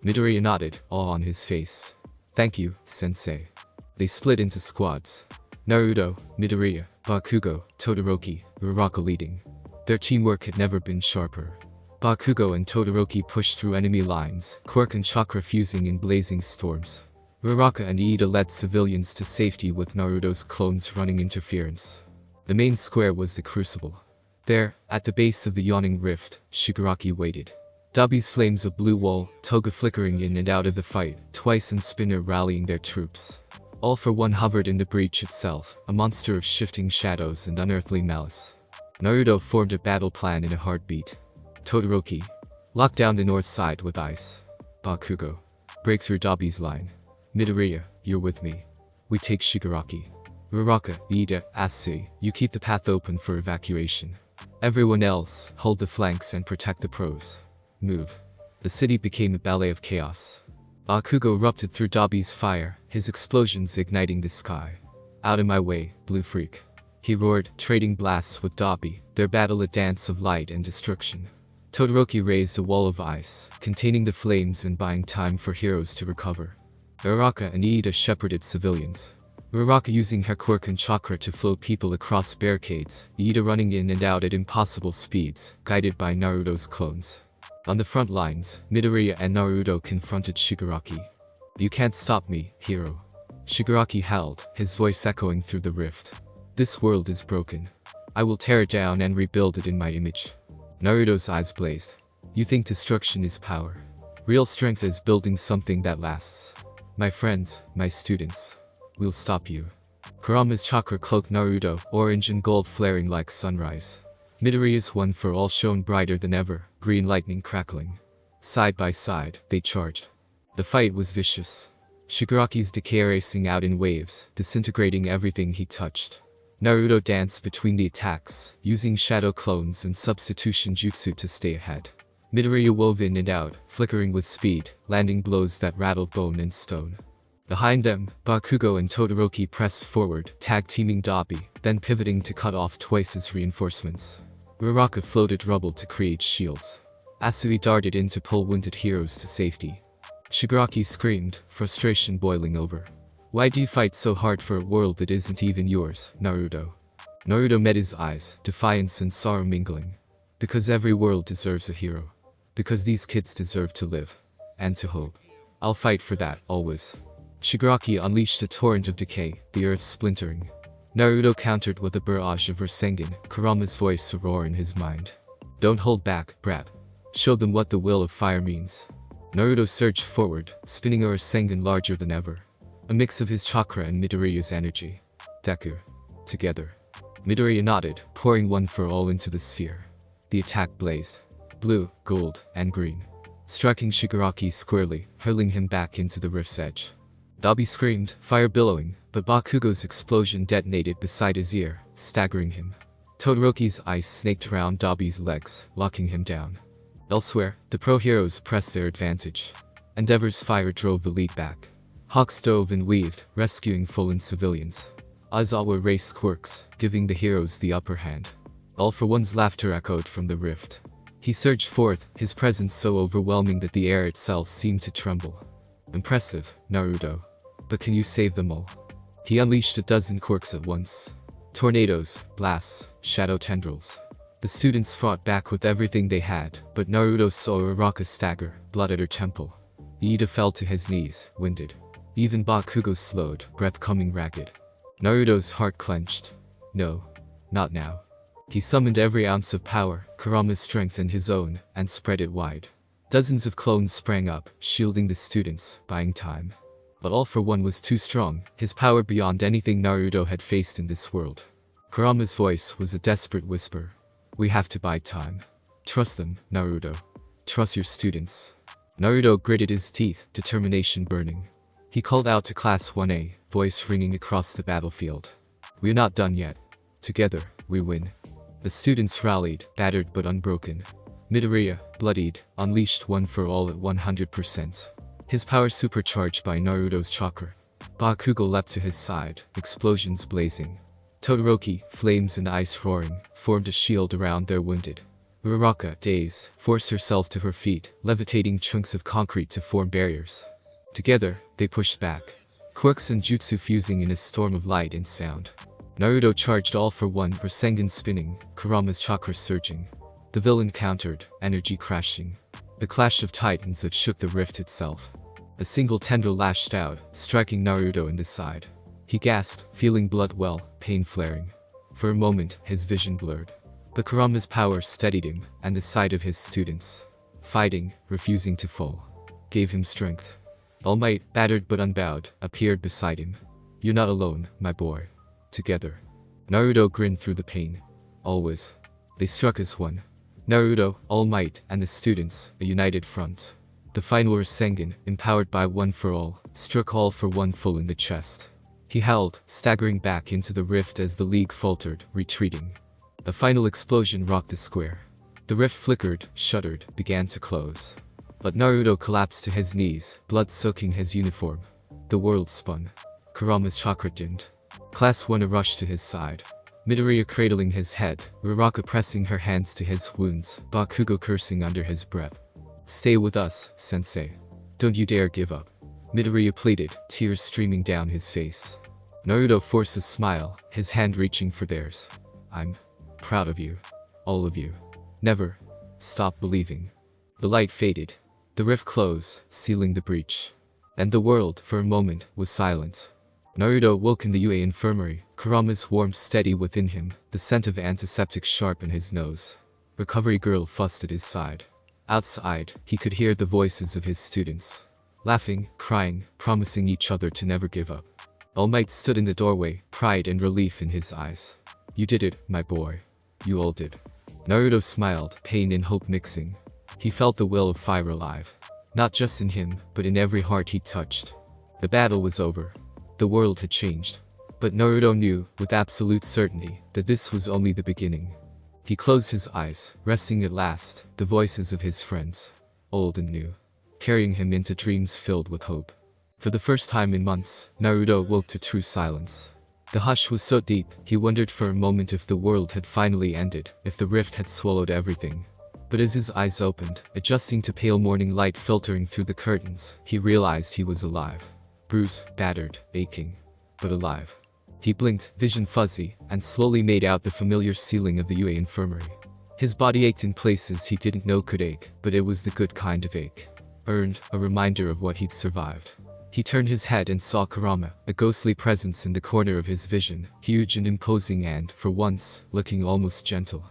Midoriya nodded, awe on his face. Thank you, sensei. They split into squads. Naruto, Midoriya, Bakugo, Todoroki, Uraraka leading. Their teamwork had never been sharper. Bakugo and Todoroki pushed through enemy lines, Quirk and chakra fusing in blazing storms. Uraraka and Iida led civilians to safety with Naruto's clones running interference. The main square was the crucible. There, at the base of the yawning rift, Shigaraki waited. Dabi's flames of blue wall, Toga flickering in and out of the fight, Twice and Spinner rallying their troops. All for One hovered in the breach itself, a monster of shifting shadows and unearthly malice. Naruto formed a battle plan in a heartbeat. Todoroki. Lock down the north side with ice. Bakugo. Break through Dabi's line. Midoriya, you're with me. We take Shigaraki. Uraraka, Iida, Asu, you keep the path open for evacuation. Everyone else, hold the flanks and protect the pros. Move. The city became a ballet of chaos. Bakugo erupted through Dabi's fire, his explosions igniting the sky. Out of my way, blue freak. He roared, trading blasts with Dabi, their battle a dance of light and destruction. Todoroki raised a wall of ice, containing the flames and buying time for heroes to recover. Uraraka and Iida shepherded civilians. Uraraka using her Quirk and chakra to float people across barricades, Iida running in and out at impossible speeds, guided by Naruto's clones. On the front lines, Midoriya and Naruto confronted Shigaraki. You can't stop me, hero. Shigaraki howled, his voice echoing through the rift. This world is broken. I will tear it down and rebuild it in my image. Naruto's eyes blazed. You think destruction is power? Real strength is building something that lasts. My friends, my students. We'll stop you. Kurama's chakra cloaked Naruto, orange and gold flaring like sunrise. Midoriya's One for All shone brighter than ever, green lightning crackling. Side by side, they charged. The fight was vicious. Shigaraki's decay racing out in waves, disintegrating everything he touched. Naruto danced between the attacks, using shadow clones and substitution jutsu to stay ahead. Midoriya wove in and out, flickering with speed, landing blows that rattled bone and stone. Behind them, Bakugo and Todoroki pressed forward, tag-teaming Dabi, then pivoting to cut off Twice's reinforcements. Uraraka floated rubble to create shields. Asui darted in to pull wounded heroes to safety. Shigaraki screamed, frustration boiling over. Why do you fight so hard for a world that isn't even yours, Naruto? Naruto met his eyes, defiance and sorrow mingling. Because every world deserves a hero. Because these kids deserve to live. And to hope. I'll fight for that, always. Shigaraki unleashed a torrent of decay, the earth splintering. Naruto countered with a barrage of Rasengan, Kurama's voice a roar in his mind. Don't hold back, brat. Show them what the will of fire means. Naruto surged forward, spinning a Rasengan larger than ever. A mix of his chakra and Midoriya's energy. Deku. Together. Midoriya nodded, pouring One for All into the sphere. The attack blazed. Blue, gold, and green. Striking Shigaraki squarely, hurling him back into the rift's edge. Dabi screamed, fire billowing, but Bakugo's explosion detonated beside his ear, staggering him. Todoroki's ice snaked around Dabi's legs, locking him down. Elsewhere, the pro heroes pressed their advantage. Endeavor's fire drove the lead back. Hawks dove and weaved, rescuing fallen civilians. Aizawa raced Quirks, giving the heroes the upper hand. All for One's laughter echoed from the rift. He surged forth, his presence so overwhelming that the air itself seemed to tremble. Impressive, Naruto. But can you save them all? He unleashed a dozen Quirks at once. Tornadoes, blasts, shadow tendrils. The students fought back with everything they had, but Naruto saw Uraraka stagger, blood at her temple. Iida fell to his knees, winded. Even Bakugo slowed, breath coming ragged. Naruto's heart clenched. No. Not now. He summoned every ounce of power, Kurama's strength and his own, and spread it wide. Dozens of clones sprang up, shielding the students, buying time. But All for One was too strong, his power beyond anything Naruto had faced in this world. Kurama's voice was a desperate whisper. We have to buy time. Trust them, Naruto. Trust your students. Naruto gritted his teeth, determination burning. He called out to Class 1A, voice ringing across the battlefield. We're not done yet. Together, we win. The students rallied, battered but unbroken. Midoria, bloodied, unleashed one for all at 100%. His power supercharged by Naruto's chakra. Bakugo leapt to his side, explosions blazing. Todoroki, flames and ice roaring, formed a shield around their wounded. Uraraka, dazed, forced herself to her feet, levitating chunks of concrete to form barriers. Together, they pushed back. Quirks and jutsu fusing in a storm of light and sound. Naruto charged All for One, Rasengan spinning, Kurama's chakra surging. The villain countered, energy crashing. The clash of titans that shook the rift itself. A single tendril lashed out, striking Naruto in the side. He gasped, feeling blood well, pain flaring. For a moment, his vision blurred. But Kurama's power steadied him, and the sight of his students, fighting, refusing to fall, gave him strength. All Might, battered but unbowed, appeared beside him. You're not alone, my boy. Together. Naruto grinned through the pain. Always. They struck as one. Naruto, All Might, and the students, a united front. The final Rasengan, empowered by One for All, struck All for One full in the chest. He howled, staggering back into the rift as the league faltered, retreating. A final explosion rocked the square. The rift flickered, shuddered, began to close. But Naruto collapsed to his knees, blood soaking his uniform. The world spun. Kurama's chakra dimmed. Class 1 rushed to his side. Midoriya cradling his head, Uraraka pressing her hands to his wounds, Bakugo cursing under his breath. Stay with us, sensei. Don't you dare give up. Midoriya pleaded, tears streaming down his face. Naruto forced a smile, his hand reaching for theirs. I'm proud of you. All of you. Never stop believing. The light faded. The rift closed, sealing the breach. And the world, for a moment, was silent. Naruto woke in the UA infirmary, Kurama's warmth steady within him, the scent of antiseptic sharp in his nose. Recovery girl fussed at his side. Outside, he could hear the voices of his students. Laughing, crying, promising each other to never give up. All Might stood in the doorway, pride and relief in his eyes. You did it, my boy. You all did. Naruto smiled, pain and hope mixing. He felt the will of fire alive. Not just in him, but in every heart he touched. The battle was over. The world had changed. But Naruto knew, with absolute certainty, that this was only the beginning. He closed his eyes, resting at last, the voices of his friends, old and new, carrying him into dreams filled with hope. For the first time in months, Naruto woke to true silence. The hush was so deep, he wondered for a moment if the world had finally ended, if the rift had swallowed everything. But as his eyes opened, adjusting to pale morning light filtering through the curtains, he realized he was alive. Bruised, battered, aching, but alive. He blinked, vision fuzzy, and slowly made out the familiar ceiling of the UA infirmary. His body ached in places he didn't know could ache, but it was the good kind of ache. Earned, a reminder of what he'd survived. He turned his head and saw Kurama, a ghostly presence in the corner of his vision, huge and imposing and, for once, looking almost gentle.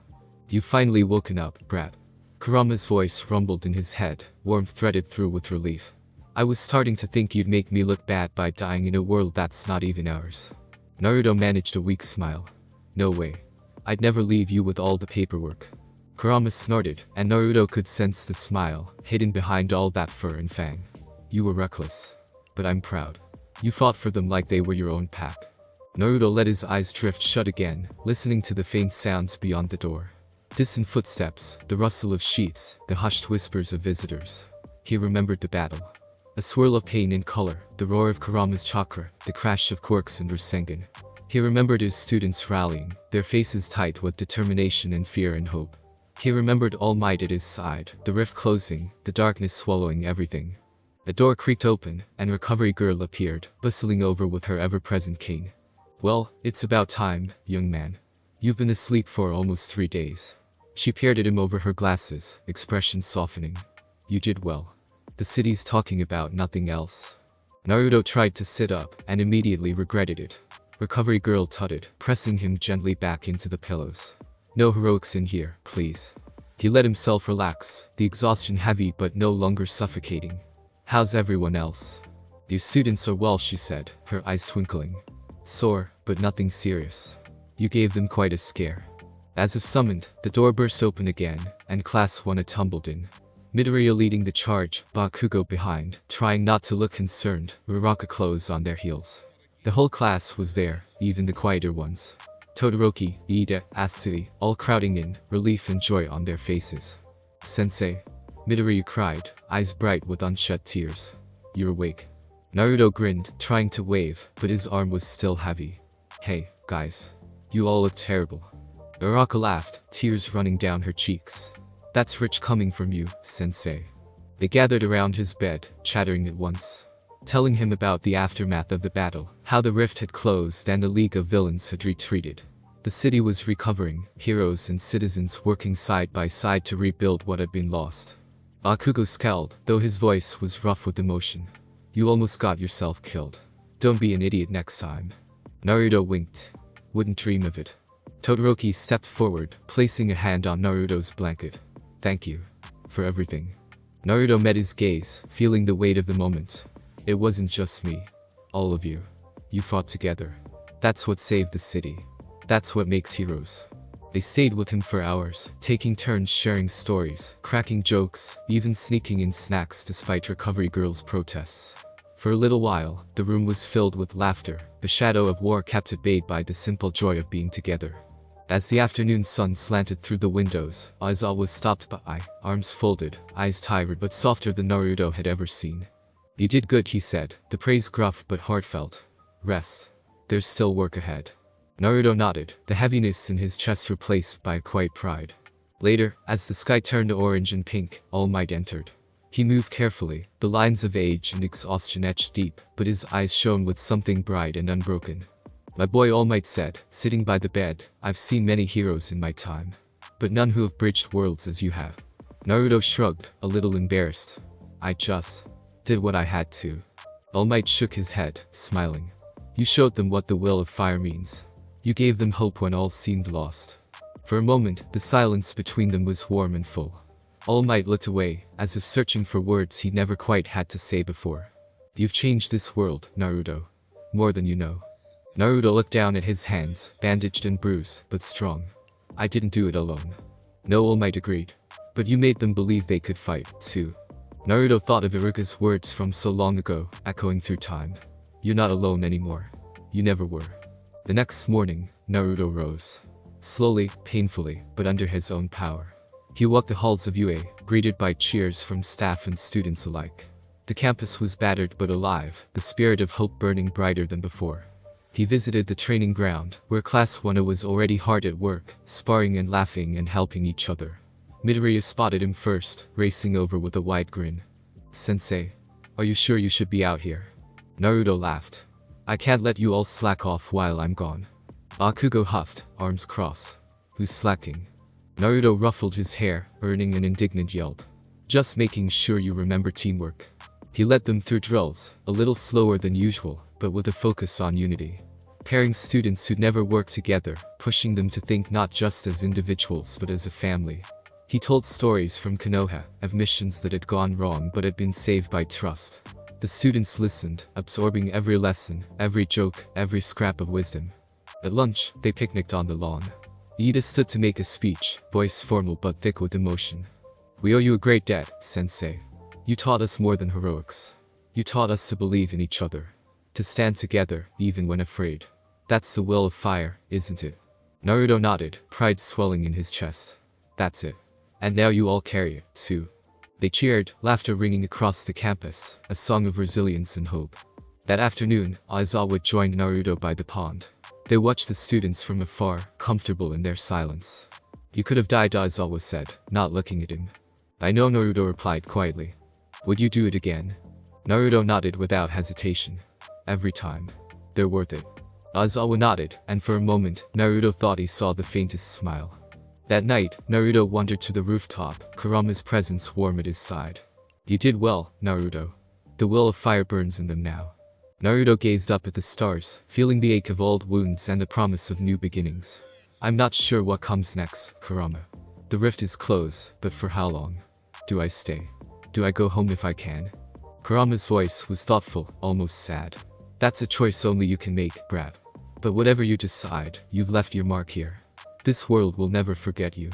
You've finally woken up, brat. Kurama's voice rumbled in his head, warmth threaded through with relief. I was starting to think you'd make me look bad by dying in a world that's not even ours. Naruto managed a weak smile. No way. I'd never leave you with all the paperwork. Kurama snorted, and Naruto could sense the smile, hidden behind all that fur and fang. You were reckless. But I'm proud. You fought for them like they were your own pack. Naruto let his eyes drift shut again, listening to the faint sounds beyond the door. Distant footsteps, the rustle of sheets, the hushed whispers of visitors. He remembered the battle. A swirl of pain and color, the roar of Kurama's chakra, the crash of Quirk's and Rasengan. He remembered his students rallying, their faces tight with determination and fear and hope. He remembered All Might at his side, the rift closing, the darkness swallowing everything. A door creaked open, and Recovery Girl appeared, bustling over with her ever-present cane. "Well, it's about time, young man. You've been asleep for almost 3 days." She peered at him over her glasses, expression softening. "You did well. The city's talking about nothing else." Naruto tried to sit up, and immediately regretted it. Recovery Girl tutted, pressing him gently back into the pillows. "No heroics in here, please." He let himself relax, the exhaustion heavy but no longer suffocating. "How's everyone else?" "The students are well," she said, her eyes twinkling. "Sore, but nothing serious. You gave them quite a scare." As if summoned, the door burst open again, and Class 1 tumbled in. Midoria leading the charge, Bakugo behind, trying not to look concerned, Uraraka close on their heels. The whole class was there, even the quieter ones. Todoroki, Ida, Asui, all crowding in, relief and joy on their faces. "Sensei?" Midoriya cried, eyes bright with unshed tears. "You're awake." Naruto grinned, trying to wave, but his arm was still heavy. "Hey, guys. You all look terrible." Uraraka laughed, tears running down her cheeks. "That's rich coming from you, sensei." They gathered around his bed, chattering at once. Telling him about the aftermath of the battle, how the rift had closed and the League of Villains had retreated. The city was recovering, heroes and citizens working side by side to rebuild what had been lost. Bakugo scowled, though his voice was rough with emotion. "You almost got yourself killed. Don't be an idiot next time." Naruto winked. "Wouldn't dream of it." Todoroki stepped forward, placing a hand on Naruto's blanket. "Thank you. For everything." Naruto met his gaze, feeling the weight of the moment. "It wasn't just me. All of you. You fought together. That's what saved the city. That's what makes heroes." They stayed with him for hours, taking turns sharing stories, cracking jokes, even sneaking in snacks despite Recovery Girl's protests. For a little while, the room was filled with laughter, the shadow of war kept at bay by the simple joy of being together. As the afternoon sun slanted through the windows, Aizawa was stopped by, arms folded, eyes tired but softer than Naruto had ever seen. "You did good," he said, the praise gruff but heartfelt. "Rest. There's still work ahead." Naruto nodded, the heaviness in his chest replaced by a quiet pride. Later, as the sky turned orange and pink, All Might entered. He moved carefully, the lines of age and exhaustion etched deep, but his eyes shone with something bright and unbroken. "My boy," All Might said, sitting by the bed, "I've seen many heroes in my time. But none who have bridged worlds as you have." Naruto shrugged, a little embarrassed. "I just did what I had to." All Might shook his head, smiling. "You showed them what the will of fire means. You gave them hope when all seemed lost." For a moment, the silence between them was warm and full. All Might looked away, as if searching for words he never quite had to say before. "You've changed this world, Naruto. More than you know." Naruto looked down at his hands, bandaged and bruised, but strong. "I didn't do it alone." "No," All Might agreed. "But you made them believe they could fight, too." Naruto thought of Iruka's words from so long ago, echoing through time. "You're not alone anymore. You never were." The next morning, Naruto rose. Slowly, painfully, but under his own power. He walked the halls of UA, greeted by cheers from staff and students alike. The campus was battered but alive, the spirit of hope burning brighter than before. He visited the training ground, where Class 1 was already hard at work, sparring and laughing and helping each other. Midoriya spotted him first, racing over with a wide grin. "Sensei, are you sure you should be out here?" Naruto laughed. "I can't let you all slack off while I'm gone." Bakugo huffed, arms crossed. "Who's slacking?" Naruto ruffled his hair, earning an indignant yelp. "Just making sure you remember teamwork." He led them through drills, a little slower than usual, but with a focus on unity. Pairing students who'd never worked together, pushing them to think not just as individuals but as a family. He told stories from Konoha, of missions that had gone wrong but had been saved by trust. The students listened, absorbing every lesson, every joke, every scrap of wisdom. At lunch, they picnicked on the lawn. Ida stood to make a speech, voice formal but thick with emotion. "We owe you a great debt, Sensei. You taught us more than heroics. You taught us to believe in each other. To stand together, even when afraid. That's the will of fire, isn't it?" Naruto nodded, pride swelling in his chest. That's it. And now you all carry it, too. They cheered, laughter ringing across the campus, a song of resilience and hope. That afternoon, Aizawa joined Naruto by the pond. They watched the students from afar, comfortable in their silence. You could have died, Aizawa said, not looking at him. I know, Naruto replied quietly. Would you do it again? Naruto nodded without hesitation. Every time. They're worth it. Aizawa nodded, and for a moment, Naruto thought he saw the faintest smile. That night, Naruto wandered to the rooftop, Kurama's presence warm at his side. You did well, Naruto. The will of fire burns in them now. Naruto gazed up at the stars, feeling the ache of old wounds and the promise of new beginnings. I'm not sure what comes next, Kurama. The rift is close, but for how long? Do I stay? Do I go home if I can? Kurama's voice was thoughtful, almost sad. That's a choice only you can make, brat. But whatever you decide, you've left your mark here. This world will never forget you.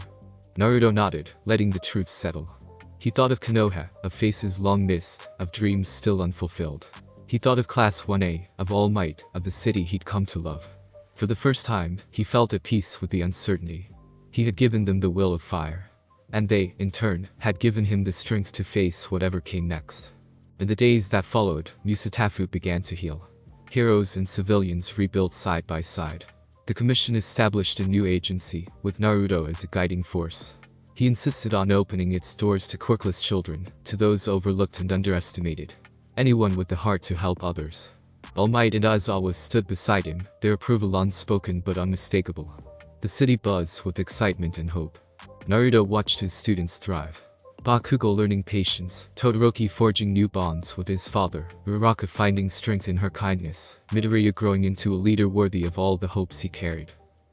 Naruto nodded, letting the truth settle. He thought of Konoha, of faces long missed, of dreams still unfulfilled. He thought of Class 1A, of All Might, of the city he'd come to love. For the first time, he felt at peace with the uncertainty. He had given them the will of fire. And they, in turn, had given him the strength to face whatever came next. In the days that followed, Musatafu began to heal. Heroes and civilians rebuilt side by side. The commission established a new agency, with Naruto as a guiding force. He insisted on opening its doors to quirkless children, to those overlooked and underestimated. Anyone with the heart to help others. All Might and Aizawa stood beside him, their approval unspoken but unmistakable. The city buzzed with excitement and hope. Naruto watched his students thrive. Bakugo learning patience, Todoroki forging new bonds with his father, Uraraka finding strength in her kindness, Midoriya growing into a leader worthy of all the hopes he carried.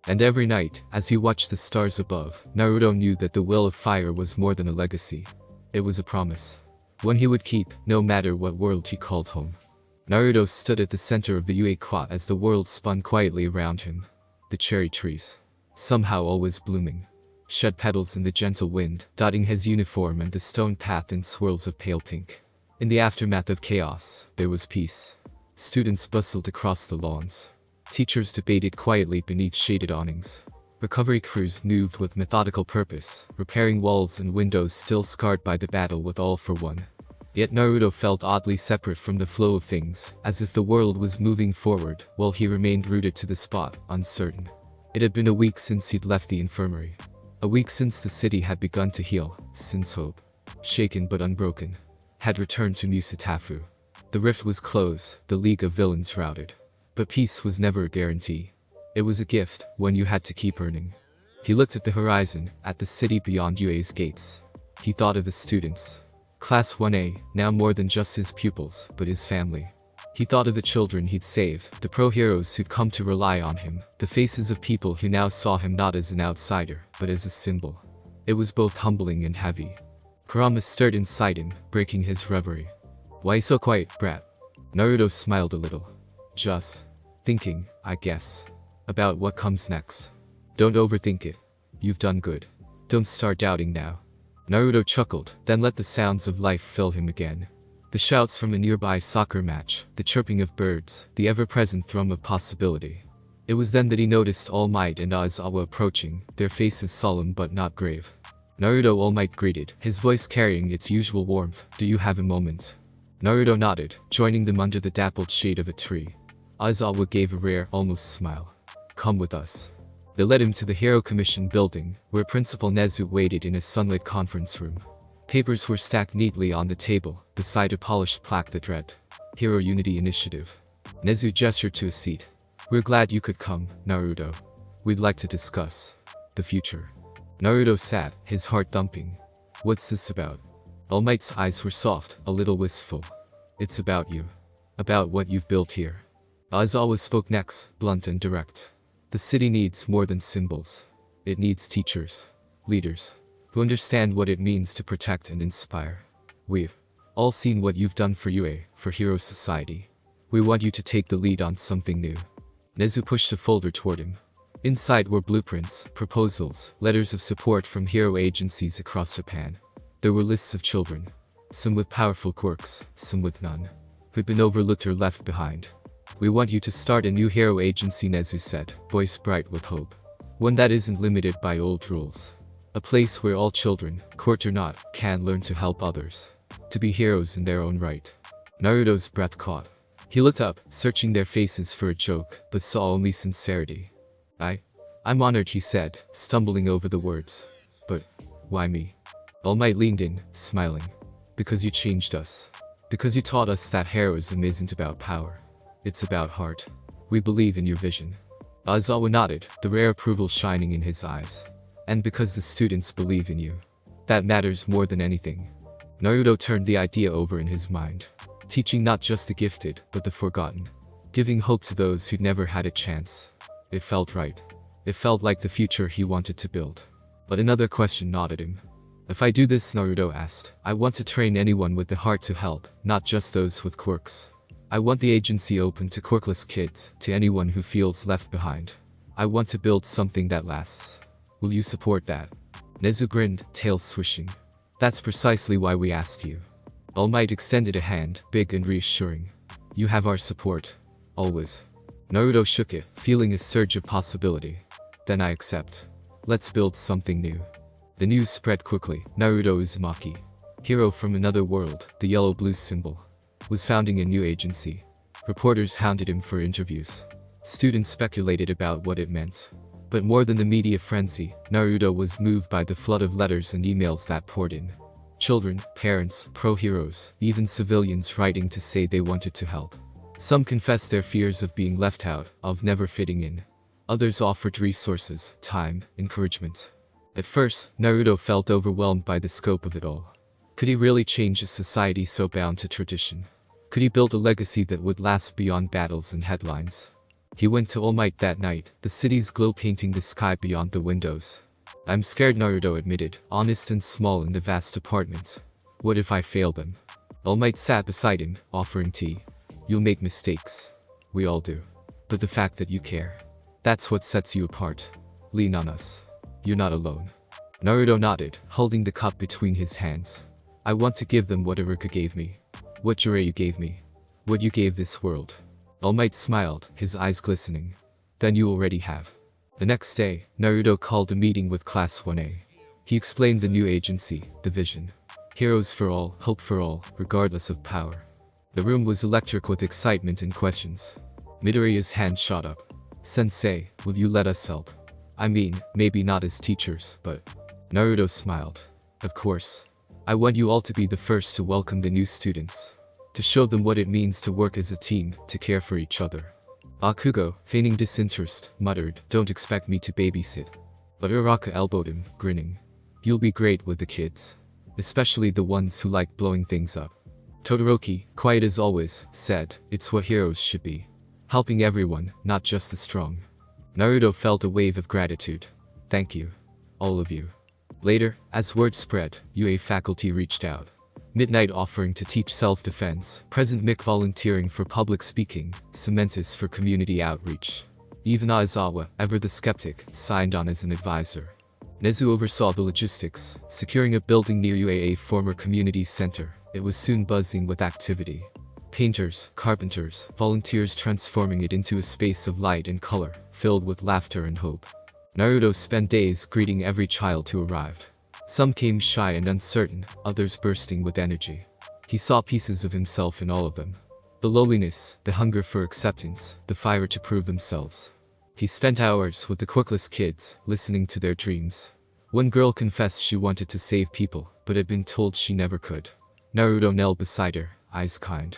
And every night, as he watched the stars above, Naruto knew that the will of fire was more than a legacy. It was a promise. One he would keep, no matter what world he called home. Naruto stood at the center of the Uequa as the world spun quietly around him. The cherry trees. Somehow always blooming. Shed petals in the gentle wind, dotting his uniform and the stone path in swirls of pale pink. In the aftermath of chaos, there was peace. Students bustled across the lawns. Teachers debated quietly beneath shaded awnings. Recovery crews moved with methodical purpose, repairing walls and windows still scarred by the battle with all for one. Yet Naruto felt oddly separate from the flow of things, as if the world was moving forward, while he remained rooted to the spot, uncertain. It had been a week since he'd left the infirmary. A week since the city had begun to heal, since hope, shaken but unbroken, had returned to Musatafu. The rift was closed, the League of Villains routed. But peace was never a guarantee. It was a gift, one you had to keep earning. He looked at the horizon, at the city beyond UA's gates. He thought of the students. Class 1A, now more than just his pupils, but his family. He thought of the children he'd saved, the pro-heroes who'd come to rely on him, the faces of people who now saw him not as an outsider, but as a symbol. It was both humbling and heavy. Kurama stirred inside him, breaking his reverie. Why so quiet, brat? Naruto smiled a little. Just thinking, I guess. About what comes next. Don't overthink it. You've done good. Don't start doubting now. Naruto chuckled, then let the sounds of life fill him again. The shouts from a nearby soccer match, the chirping of birds, the ever-present thrum of possibility. It was then that he noticed All Might and Aizawa approaching, their faces solemn but not grave. Naruto All Might greeted, his voice carrying its usual warmth. Do you have a moment? Naruto nodded, joining them under the dappled shade of a tree. Aizawa gave a rare, almost smile. Come with us. They led him to the Hero Commission building, where Principal Nezu waited in a sunlit conference room. Papers were stacked neatly on the table, beside a polished plaque that read, Hero Unity Initiative. Nezu gestured to a seat. We're glad you could come, Naruto. We'd like to discuss the future. Naruto sat, his heart thumping. What's this about? All Might's eyes were soft, a little wistful. It's about you. About what you've built here. Aizawa spoke next, blunt and direct. The city needs more than symbols. It needs teachers, leaders, who understand what it means to protect and inspire. We've all seen what you've done for UA, for Hero Society. We want you to take the lead on something new. Nezu pushed a folder toward him. Inside were blueprints, proposals, letters of support from hero agencies across Japan. There were lists of children, some with powerful quirks, some with none, who'd been overlooked or left behind. We want you to start a new hero agency, Nezu said, voice bright with hope. One that isn't limited by old rules. A place where all children, court or not, can learn to help others. To be heroes in their own right. Naruto's breath caught. He looked up, searching their faces for a joke, but saw only sincerity. I'm honored, he said, stumbling over the words. But why me? All Might leaned in, smiling. Because you changed us. Because you taught us that heroism isn't about power. It's about heart. We believe in your vision. Aizawa nodded, the rare approval shining in his eyes. And because the students believe in you. That matters more than anything. Naruto turned the idea over in his mind. Teaching not just the gifted, but the forgotten. Giving hope to those who'd never had a chance. It felt right. It felt like the future he wanted to build. But another question gnawed at him. If I do this, Naruto asked, I want to train anyone with the heart to help, not just those with quirks. I want the agency open to quirkless kids, to anyone who feels left behind. I want to build something that lasts. Will you support that? Nezu grinned, tail swishing. That's precisely why we asked you. All Might extended a hand, big and reassuring. You have our support. Always. Naruto shook it, feeling a surge of possibility. Then I accept. Let's build something new. The news spread quickly. Naruto Uzumaki, hero from another world, the yellow-blue symbol, was founding a new agency. Reporters hounded him for interviews. Students speculated about what it meant. But more than the media frenzy, Naruto was moved by the flood of letters and emails that poured in. Children, parents, pro-heroes, even civilians writing to say they wanted to help. Some confessed their fears of being left out, of never fitting in. Others offered resources, time, encouragement. At first, Naruto felt overwhelmed by the scope of it all. Could he really change a society so bound to tradition? Could he build a legacy that would last beyond battles and headlines? He went to All Might that night, the city's glow painting the sky beyond the windows. I'm scared, Naruto admitted, honest and small in the vast apartment. What if I fail them? All Might sat beside him, offering tea. You'll make mistakes. We all do. But the fact that you care. That's what sets you apart. Lean on us. You're not alone. Naruto nodded, holding the cup between his hands. I want to give them what Iruka gave me. What Jiraiya gave me. What you gave this world. All Might smiled, his eyes glistening. Then you already have. The next day, Naruto called a meeting with Class 1A. He explained the new agency, the vision. Heroes for all, hope for all, regardless of power. The room was electric with excitement and questions. Midoriya's hand shot up. Sensei, will you let us help? I mean, maybe not as teachers, but... Naruto smiled. Of course. I want you all to be the first to welcome the new students. To show them what it means to work as a team, to care for each other. Bakugo, feigning disinterest, muttered, don't expect me to babysit. But Uraraka elbowed him, grinning. You'll be great with the kids. Especially the ones who like blowing things up. Todoroki, quiet as always, said, it's what heroes should be. Helping everyone, not just the strong. Naruto felt a wave of gratitude. Thank you. All of you. Later, as word spread, UA faculty reached out. Midnight offering to teach self-defense, Present Mick volunteering for public speaking, Cementus for community outreach. Even Aizawa, ever the skeptic, signed on as an advisor. Nezu oversaw the logistics, securing a building near UAA former community center. It was soon buzzing with activity. Painters, carpenters, volunteers transforming it into a space of light and color, filled with laughter and hope. Naruto spent days greeting every child who arrived. Some came shy and uncertain, others bursting with energy. He saw pieces of himself in all of them. The loneliness, the hunger for acceptance, the fire to prove themselves. He spent hours with the quirkless kids, listening to their dreams. One girl confessed she wanted to save people, but had been told she never could. Naruto knelt beside her, eyes kind.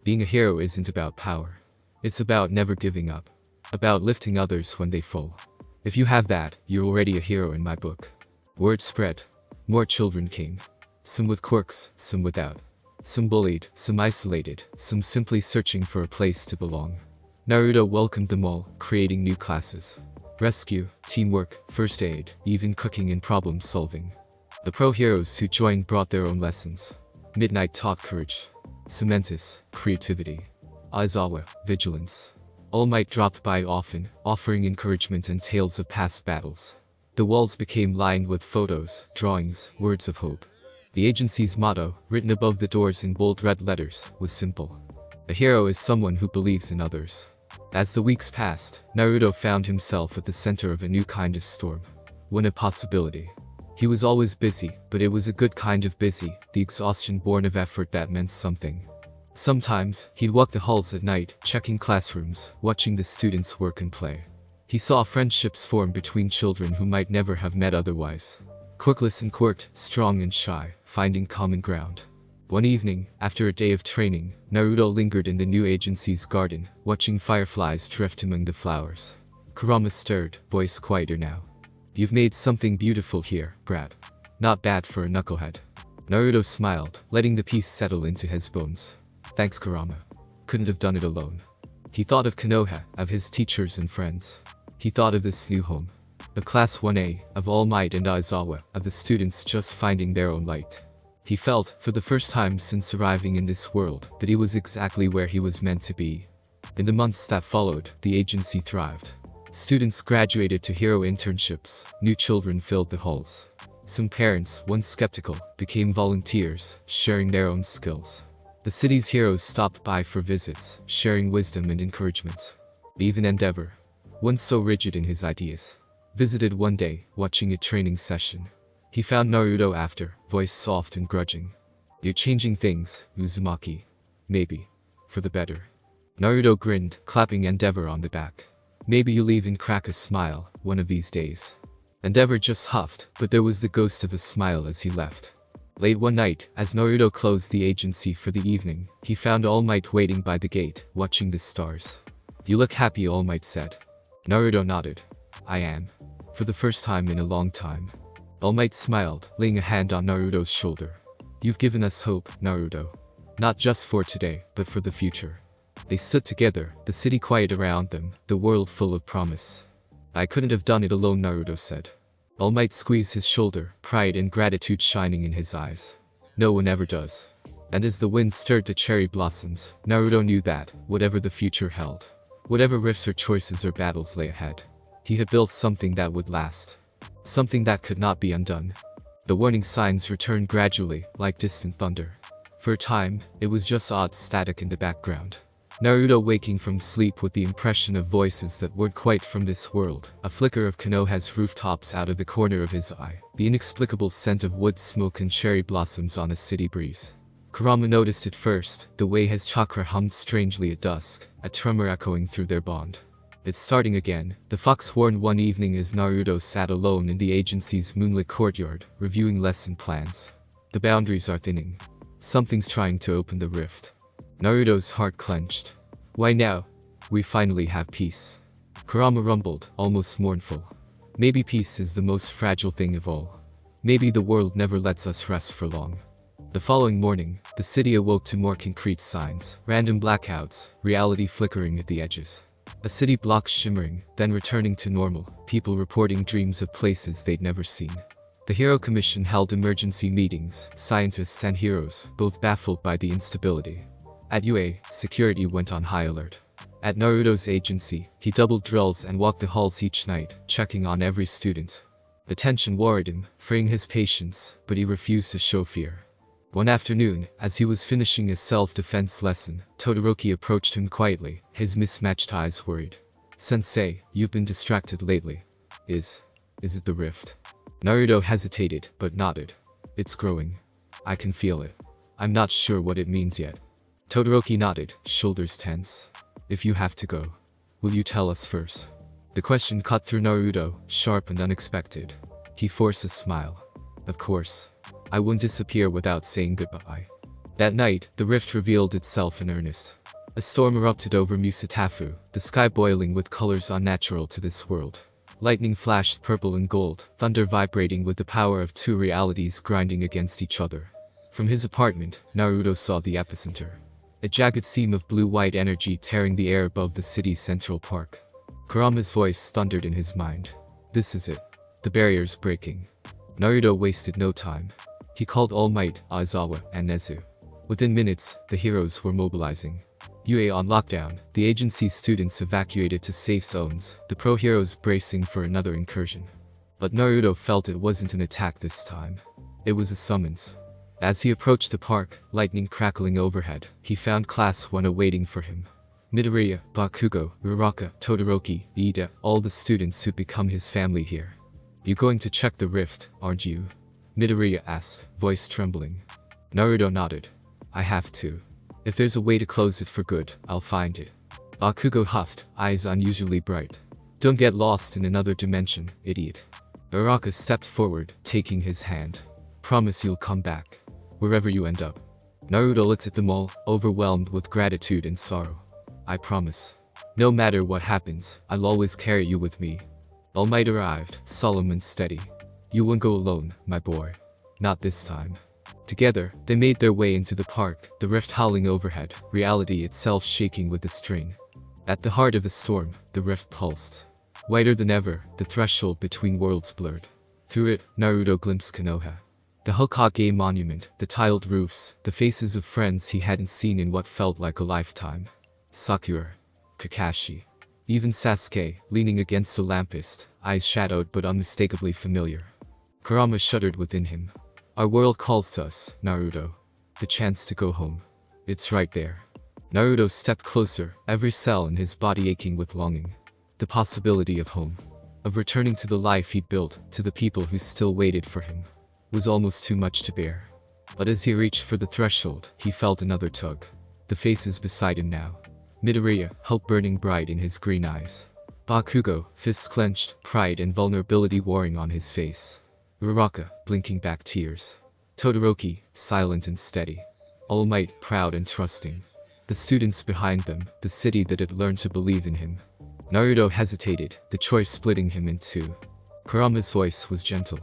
Being a hero isn't about power. It's about never giving up. About lifting others when they fall. If you have that, you're already a hero in my book. Word spread. More children came. Some with quirks, some without. Some bullied, some isolated, some simply searching for a place to belong. Naruto welcomed them all, creating new classes. Rescue, teamwork, first aid, even cooking and problem solving. The pro-heroes who joined brought their own lessons. Midnight taught courage. Cementus, creativity. Aizawa, vigilance. All Might dropped by often, offering encouragement and tales of past battles. The walls became lined with photos, drawings, words of hope. The agency's motto, written above the doors in bold red letters, was simple. A hero is someone who believes in others. As the weeks passed, Naruto found himself at the center of a new kind of storm. One of possibility. He was always busy, but it was a good kind of busy, the exhaustion born of effort that meant something. Sometimes, he'd walk the halls at night, checking classrooms, watching the students work and play. He saw friendships form between children who might never have met otherwise. Quirkless and Quirked, strong and shy, finding common ground. One evening, after a day of training, Naruto lingered in the new agency's garden, watching fireflies drift among the flowers. Kurama stirred, voice quieter now. "You've made something beautiful here, Brad. Not bad for a knucklehead." Naruto smiled, letting the peace settle into his bones. "Thanks, Kurama. Couldn't have done it alone." He thought of Konoha, of his teachers and friends. He thought of this new home. Of Class 1A, of All Might and Aizawa, of the students just finding their own light. He felt, for the first time since arriving in this world, that he was exactly where he was meant to be. In the months that followed, the agency thrived. Students graduated to hero internships, new children filled the halls. Some parents, once skeptical, became volunteers, sharing their own skills. The city's heroes stopped by for visits, sharing wisdom and encouragement. Even Endeavor, once so rigid in his ideas, visited one day, watching a training session. He found Naruto after, voice soft and grudging. "You're changing things, Uzumaki. Maybe. For the better." Naruto grinned, clapping Endeavor on the back. "Maybe you'll even crack a smile, one of these days." Endeavor just huffed, but there was the ghost of a smile as he left. Late one night, as Naruto closed the agency for the evening, he found All Might waiting by the gate, watching the stars. "You look happy," All Might said. Naruto nodded. "I am. For the first time in a long time." All Might smiled, laying a hand on Naruto's shoulder. "You've given us hope, Naruto. Not just for today, but for the future." They stood together, the city quiet around them, the world full of promise. "I couldn't have done it alone," Naruto said. All Might squeezed his shoulder, pride and gratitude shining in his eyes. "No one ever does." And as the wind stirred the cherry blossoms, Naruto knew that, whatever the future held, whatever rifts or choices or battles lay ahead, he had built something that would last. Something that could not be undone. The warning signs returned gradually, like distant thunder. For a time, it was just odd static in the background. Naruto waking from sleep with the impression of voices that weren't quite from this world, a flicker of Konoha's rooftops out of the corner of his eye, the inexplicable scent of wood smoke and cherry blossoms on a city breeze. Kurama noticed it first, the way his chakra hummed strangely at dusk, a tremor echoing through their bond. "It's starting again," the fox warned one evening as Naruto sat alone in the agency's moonlit courtyard, reviewing lesson plans. "The boundaries are thinning. Something's trying to open the rift." Naruto's heart clenched. "Why now? We finally have peace." Kurama rumbled, almost mournful. "Maybe peace is the most fragile thing of all. Maybe the world never lets us rest for long." The following morning, the city awoke to more concrete signs, random blackouts, reality flickering at the edges. A city block shimmering, then returning to normal, people reporting dreams of places they'd never seen. The Hero Commission held emergency meetings, scientists and heroes, both baffled by the instability. At UA, security went on high alert. At Naruto's agency, he doubled drills and walked the halls each night, checking on every student. The tension worried him, fraying his patience, but he refused to show fear. One afternoon, as he was finishing a self-defense lesson, Todoroki approached him quietly, his mismatched eyes worried. "Sensei, you've been distracted lately. Is it the rift?" Naruto hesitated, but nodded. "It's growing. I can feel it. I'm not sure what it means yet." Todoroki nodded, shoulders tense. "If you have to go, will you tell us first?" The question cut through Naruto, sharp and unexpected. He forced a smile. "Of course. I wouldn't disappear without saying goodbye." That night, the rift revealed itself in earnest. A storm erupted over Musatafu, the sky boiling with colors unnatural to this world. Lightning flashed purple and gold, thunder vibrating with the power of two realities grinding against each other. From his apartment, Naruto saw the epicenter. A jagged seam of blue-white energy tearing the air above the city's central park. Kurama's voice thundered in his mind. "This is it. The barrier's breaking." Naruto wasted no time. He called All Might, Aizawa, and Nezu. Within minutes, the heroes were mobilizing. UA on lockdown, the agency's students evacuated to safe zones, the pro-heroes bracing for another incursion. But Naruto felt it wasn't an attack this time. It was a summons. As he approached the park, lightning crackling overhead, he found Class 1 awaiting for him. Midoria, Bakugo, Uraraka, Todoroki, Ida, all the students who'd become his family here. You going to check the rift, aren't you? Midoriya asked, voice trembling. Naruto nodded. I have to. If there's a way to close it for good, I'll find it. Bakugo huffed, eyes unusually bright. Don't get lost in another dimension, idiot. Uraraka stepped forward, taking his hand. Promise you'll come back. Wherever you end up. Naruto looked at them all, overwhelmed with gratitude and sorrow. I promise. No matter what happens, I'll always carry you with me. All Might arrived, solemn and steady. You won't go alone, my boy. Not this time. Together, they made their way into the park, the rift howling overhead, reality itself shaking with the strain. At the heart of the storm, the rift pulsed. Whiter than ever, the threshold between worlds blurred. Through it, Naruto glimpsed Konoha. The Hokage monument, the tiled roofs, the faces of friends he hadn't seen in what felt like a lifetime. Sakura. Kakashi. Even Sasuke, leaning against a lamppost, eyes shadowed but unmistakably familiar. Kurama shuddered within him. Our world calls to us, Naruto. The chance to go home. It's right there. Naruto stepped closer, every cell in his body aching with longing. The possibility of home. Of returning to the life he'd built, to the people who still waited for him. Was almost too much to bear. But as he reached for the threshold, he felt another tug. The faces beside him now. Midoriya, hope burning bright in his green eyes. Bakugo, fists clenched, pride and vulnerability warring on his face. Uraraka, blinking back tears. Todoroki, silent and steady. All Might, proud and trusting. The students behind them, the city that had learned to believe in him. Naruto hesitated, the choice splitting him in two. Kurama's voice was gentle.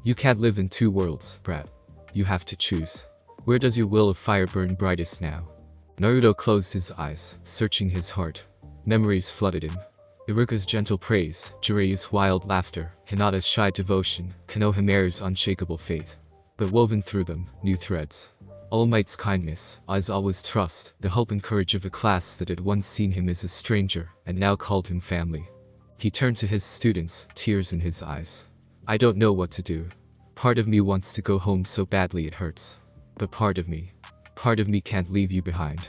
You can't live in two worlds, brat. You have to choose. Where does your will of fire burn brightest now? Naruto closed his eyes, searching his heart. Memories flooded him. Iruka's gentle praise, Jireya's wild laughter, Hinata's shy devotion, Konohamaru's unshakable faith. But woven through them, new threads. All Might's kindness, as always trust, the hope and courage of a class that had once seen him as a stranger, and now called him family. He turned to his students, tears in his eyes. I don't know what to do. Part of me wants to go home so badly it hurts. But part of me can't leave you behind.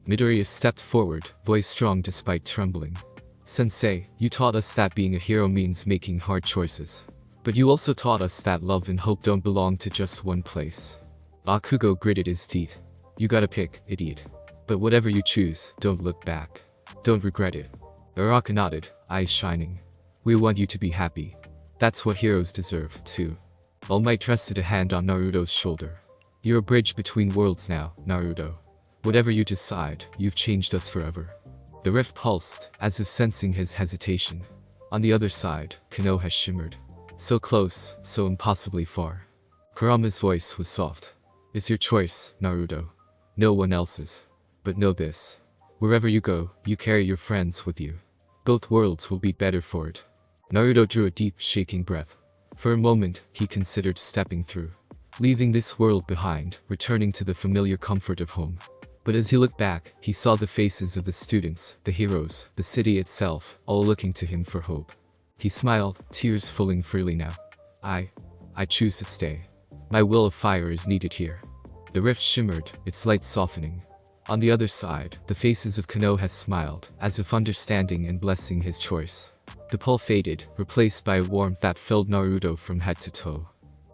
Midoriya stepped forward, voice strong despite trembling. Sensei, you taught us that being a hero means making hard choices. But you also taught us that love and hope don't belong to just one place. Bakugo gritted his teeth. You gotta pick, idiot. But whatever you choose, don't look back. Don't regret it. Uraraka nodded, eyes shining. We want you to be happy. That's what heroes deserve, too. All Might rested a hand on Naruto's shoulder. You're a bridge between worlds now, Naruto. Whatever you decide, you've changed us forever. The rift pulsed, as if sensing his hesitation. On the other side, Konoha shimmered. So close, so impossibly far. Kurama's voice was soft. It's your choice, Naruto. No one else's. But know this. Wherever you go, you carry your friends with you. Both worlds will be better for it. Naruto drew a deep, shaking breath. For a moment, he considered stepping through. Leaving this world behind, returning to the familiar comfort of home. But as he looked back, he saw the faces of the students, the heroes, the city itself, all looking to him for hope. He smiled, tears falling freely now. I choose to stay. My will of fire is needed here. The rift shimmered, its light softening. On the other side, the faces of Konoha smiled, as if understanding and blessing his choice. The pull faded, replaced by a warmth that filled Naruto from head to toe.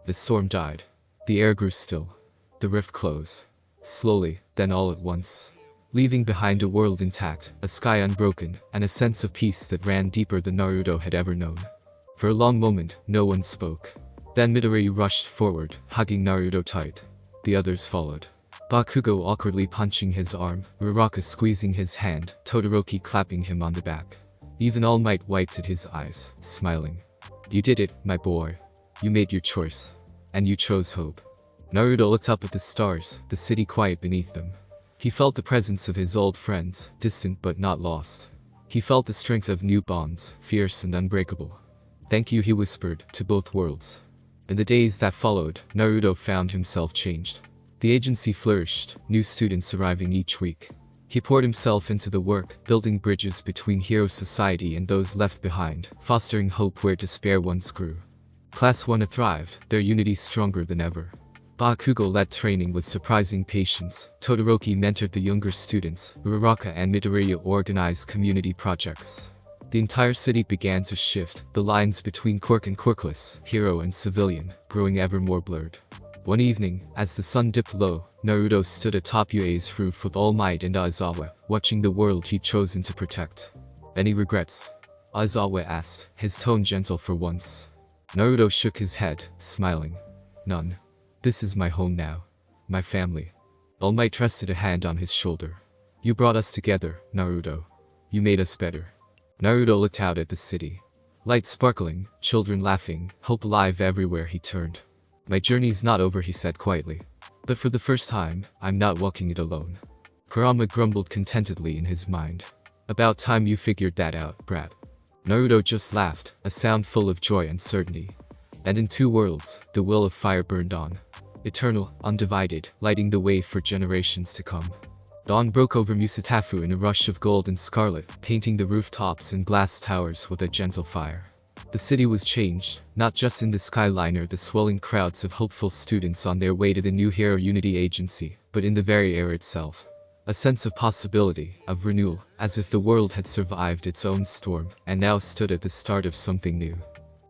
The storm died. The air grew still. The rift closed. Slowly, then all at once. Leaving behind a world intact, a sky unbroken, and a sense of peace that ran deeper than Naruto had ever known. For a long moment, no one spoke. Then Midoriya rushed forward, hugging Naruto tight. The others followed. Bakugo awkwardly punching his arm, Uraraka squeezing his hand, Todoroki clapping him on the back. Even All Might wiped at his eyes, smiling. You did it, my boy. You made your choice. And you chose hope. Naruto looked up at the stars, the city quiet beneath them. He felt the presence of his old friends, distant but not lost. He felt the strength of new bonds, fierce and unbreakable. Thank you, he whispered, to both worlds. In the days that followed, Naruto found himself changed. The agency flourished, new students arriving each week. He poured himself into the work, building bridges between hero society and those left behind, fostering hope where despair once grew. Class 1 thrived, their unity stronger than ever. Bakugo led training with surprising patience, Todoroki mentored the younger students, Uraraka and Midoriya organized community projects. The entire city began to shift, the lines between Quirk and Quirkless, hero and civilian, growing ever more blurred. One evening, as the sun dipped low, Naruto stood atop UA's roof with All Might and Aizawa, watching the world he'd chosen to protect. Any regrets? Aizawa asked, his tone gentle for once. Naruto shook his head, smiling. None. This is my home now. My family. All Might rested a hand on his shoulder. You brought us together, Naruto. You made us better. Naruto looked out at the city. Lights sparkling, children laughing, hope alive everywhere he turned. My journey's not over, he said quietly. But for the first time, I'm not walking it alone. Kurama grumbled contentedly in his mind. About time you figured that out, brat. Naruto just laughed, a sound full of joy and certainty. And in 2 worlds, the will of fire burned on. Eternal, undivided, lighting the way for generations to come. Dawn broke over Musatafu in a rush of gold and scarlet, painting the rooftops and glass towers with a gentle fire. The city was changed, not just in the skyline or the swelling crowds of hopeful students on their way to the new Hero Unity Agency, but in the very air itself. A sense of possibility, of renewal, as if the world had survived its own storm, and now stood at the start of something new.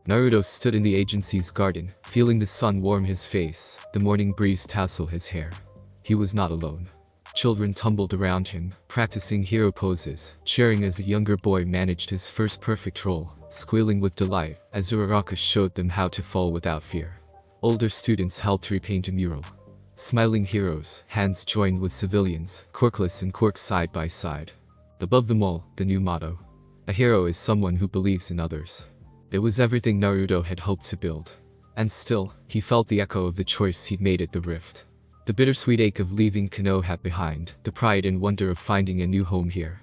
Naruto stood in the agency's garden, feeling the sun warm his face, the morning breeze tousle his hair. He was not alone. Children tumbled around him, practicing hero poses, cheering as a younger boy managed his first perfect roll, squealing with delight as Uraraka showed them how to fall without fear. Older students helped repaint a mural. Smiling heroes, hands joined with civilians, Quirkless and Quirk side by side. Above them all, the new motto. A hero is someone who believes in others. It was everything Naruto had hoped to build. And still, he felt the echo of the choice he'd made at the rift. The bittersweet ache of leaving Konoha behind, the pride and wonder of finding a new home here.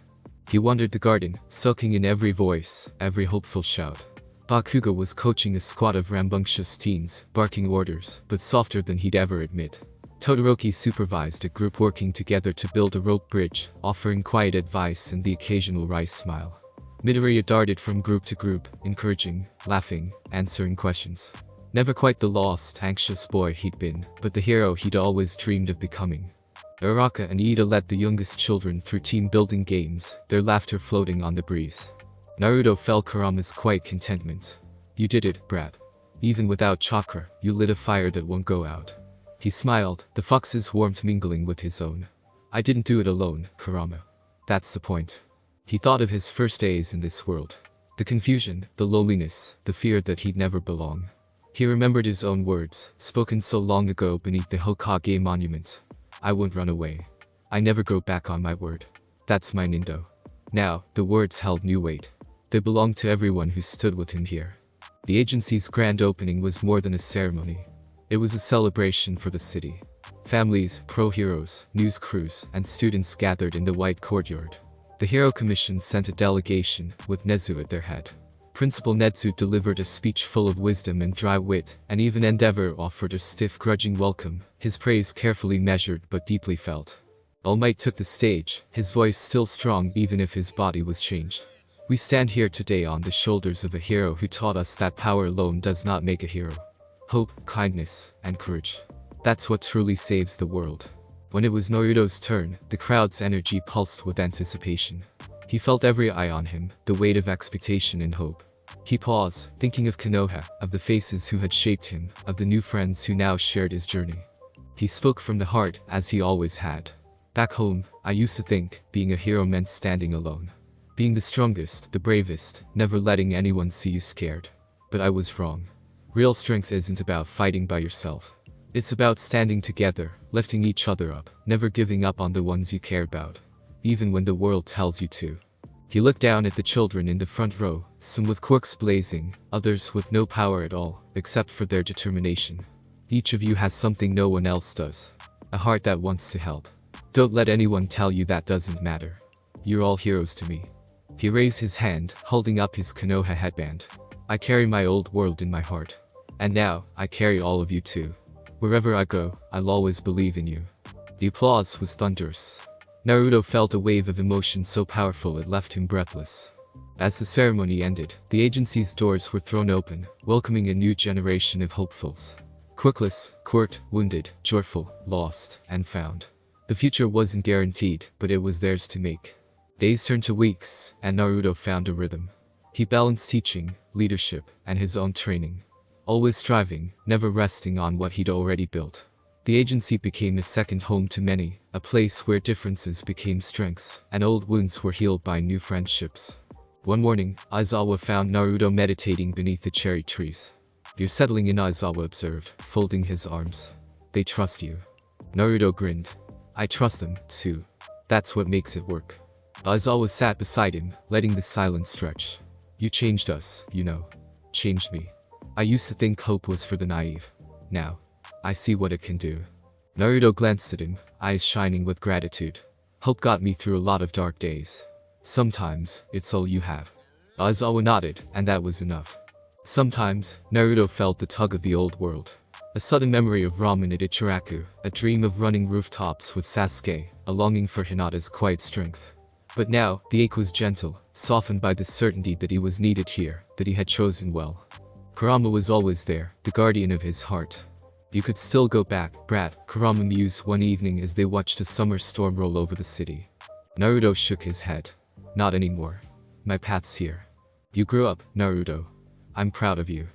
He wandered the garden, soaking in every voice, every hopeful shout. Bakugo was coaching a squad of rambunctious teens, barking orders, but softer than he'd ever admit. Todoroki supervised a group working together to build a rope bridge, offering quiet advice and the occasional wry smile. Midoria darted from group to group, encouraging, laughing, answering questions. Never quite the lost, anxious boy he'd been, but the hero he'd always dreamed of becoming. Uraraka and Ida led the youngest children through team-building games, their laughter floating on the breeze. Naruto felt Kurama's quiet contentment. You did it, brat. Even without chakra, you lit a fire that won't go out. He smiled, the fox's warmth mingling with his own. I didn't do it alone, Kurama. That's the point. He thought of his first days in this world. The confusion, the loneliness, the fear that he'd never belong. He remembered his own words, spoken so long ago beneath the Hokage monument. I won't run away. I never go back on my word. That's my Nindo. Now, the words held new weight. They belonged to everyone who stood with him here. The agency's grand opening was more than a ceremony. It was a celebration for the city. Families, pro-heroes, news crews, and students gathered in the white courtyard. The Hero Commission sent a delegation, with Nezu at their head. Principal Nezu delivered a speech full of wisdom and dry wit, and even Endeavor offered a stiff grudging welcome, his praise carefully measured but deeply felt. All Might took the stage, his voice still strong even if his body was changed. We stand here today on the shoulders of a hero who taught us that power alone does not make a hero. Hope, kindness, and courage. That's what truly saves the world. When it was Naruto's turn, the crowd's energy pulsed with anticipation. He felt every eye on him, the weight of expectation and hope. He paused, thinking of Konoha, of the faces who had shaped him, of the new friends who now shared his journey. He spoke from the heart, as he always had. Back home, I used to think, being a hero meant standing alone. Being the strongest, the bravest, never letting anyone see you scared. But I was wrong. Real strength isn't about fighting by yourself. It's about standing together, lifting each other up, never giving up on the ones you care about. Even when the world tells you to. He looked down at the children in the front row, some with quirks blazing, others with no power at all, except for their determination. Each of you has something no one else does. A heart that wants to help. Don't let anyone tell you that doesn't matter. You're all heroes to me. He raised his hand, holding up his Konoha headband. I carry my old world in my heart. And now, I carry all of you too. Wherever I go, I'll always believe in you. The applause was thunderous. Naruto felt a wave of emotion so powerful it left him breathless. As the ceremony ended, the agency's doors were thrown open, welcoming a new generation of hopefuls. Quirkless, quirked, wounded, joyful, lost, and found. The future wasn't guaranteed, but it was theirs to make. Days turned to weeks, and Naruto found a rhythm. He balanced teaching, leadership, and his own training. Always striving, never resting on what he'd already built. The agency became a second home to many, a place where differences became strengths, and old wounds were healed by new friendships. One morning, Aizawa found Naruto meditating beneath the cherry trees. "You're settling in," Aizawa observed, folding his arms. "They trust you." Naruto grinned. "I trust them, too. That's what makes it work." Aizawa sat beside him, letting the silence stretch. "You changed us, you know. Changed me. I used to think hope was for the naive. Now, I see what it can do." Naruto glanced at him, eyes shining with gratitude. "Hope got me through a lot of dark days. Sometimes, it's all you have." Aizawa nodded, and that was enough. Sometimes, Naruto felt the tug of the old world. A sudden memory of ramen at Ichiraku, a dream of running rooftops with Sasuke, a longing for Hinata's quiet strength. But now, the ache was gentle, softened by the certainty that he was needed here, that he had chosen well. Kurama was always there, the guardian of his heart. "You could still go back, brat," Kurama mused one evening as they watched a summer storm roll over the city. Naruto shook his head. "Not anymore. My path's here. You grew up, Naruto. I'm proud of you."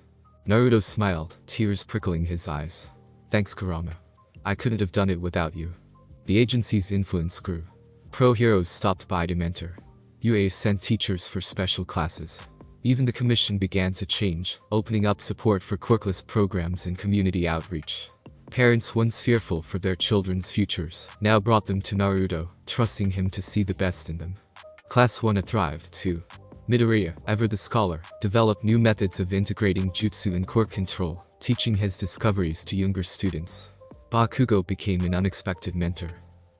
Naruto smiled, tears prickling his eyes. "Thanks, Kurama. I couldn't have done it without you." The agency's influence grew. Pro-heroes stopped by to mentor. UA sent teachers for special classes. Even the commission began to change, opening up support for quirkless programs and community outreach. Parents once fearful for their children's futures, now brought them to Naruto, trusting him to see the best in them. Class 1 thrived, too. Midoria, ever the scholar, developed new methods of integrating jutsu and quirk control, teaching his discoveries to younger students. Bakugo became an unexpected mentor.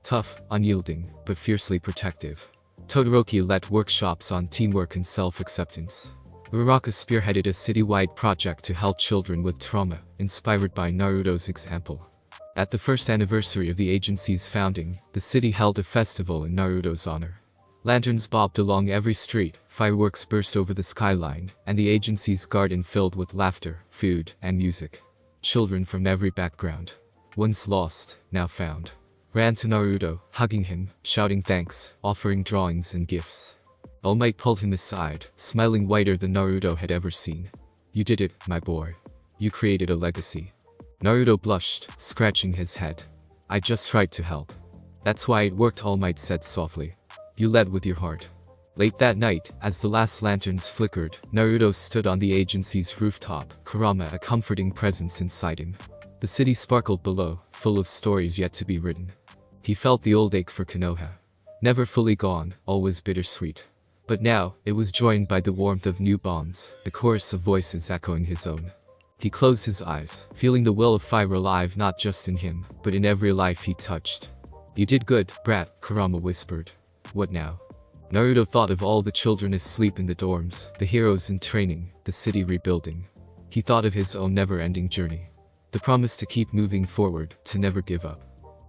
Tough, unyielding, but fiercely protective. Todoroki led workshops on teamwork and self-acceptance. Uraraka spearheaded a citywide project to help children with trauma, inspired by Naruto's example. At the first anniversary of the agency's founding, the city held a festival in Naruto's honor. Lanterns bobbed along every street, fireworks burst over the skyline, and the agency's garden filled with laughter, food, and music. Children from every background, once lost, now found, ran to Naruto, hugging him, shouting thanks, offering drawings and gifts. All Might pulled him aside, smiling whiter than Naruto had ever seen. "You did it, my boy. You created a legacy." Naruto blushed, scratching his head. "I just tried to help. That's why it worked," All Might said softly. "You led with your heart." Late that night, as the last lanterns flickered, Naruto stood on the agency's rooftop, Kurama a comforting presence inside him. The city sparkled below, full of stories yet to be written. He felt the old ache for Konoha. Never fully gone, always bittersweet. But now, it was joined by the warmth of new bonds, a chorus of voices echoing his own. He closed his eyes, feeling the will of fire alive not just in him, but in every life he touched. "You did good, brat," Kurama whispered. "What now?" Naruto thought of all the children asleep in the dorms, the heroes in training, the city rebuilding. He thought of his own never-ending journey. The promise to keep moving forward, to never give up.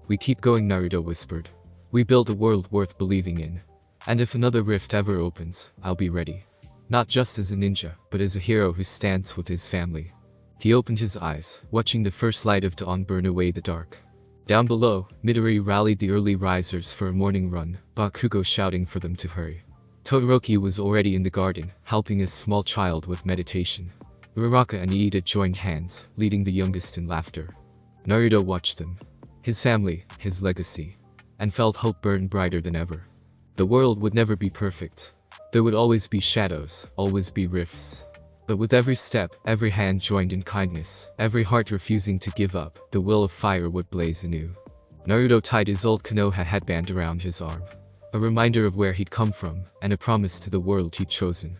"We keep going," Naruto whispered. "We build a world worth believing in. And if another rift ever opens, I'll be ready. Not just as a ninja, but as a hero who stands with his family." He opened his eyes, watching the first light of dawn burn away the dark. Down below, Midori rallied the early risers for a morning run, Bakugo shouting for them to hurry. Todoroki was already in the garden, helping a small child with meditation. Uraraka and Iida joined hands, leading the youngest in laughter. Naruto watched them. His family, his legacy. And felt hope burn brighter than ever. The world would never be perfect. There would always be shadows, always be rifts. But with every step, every hand joined in kindness, every heart refusing to give up, the will of fire would blaze anew. Naruto tied his old Konoha headband around his arm. A reminder of where he'd come from, and a promise to the world he'd chosen.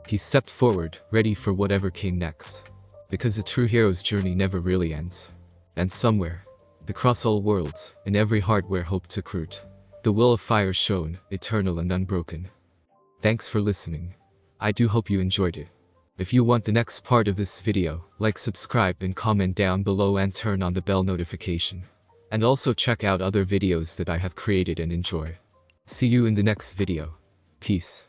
He stepped forward, ready for whatever came next. Because a true hero's journey never really ends. And somewhere, across all worlds, in every heart where hope took root, the will of fire shone, eternal and unbroken. Thanks for listening. I do hope you enjoyed it. If you want the next part of this video, like, subscribe and comment down below and turn on the bell notification. And also check out other videos that I have created and enjoy. See you in the next video. Peace.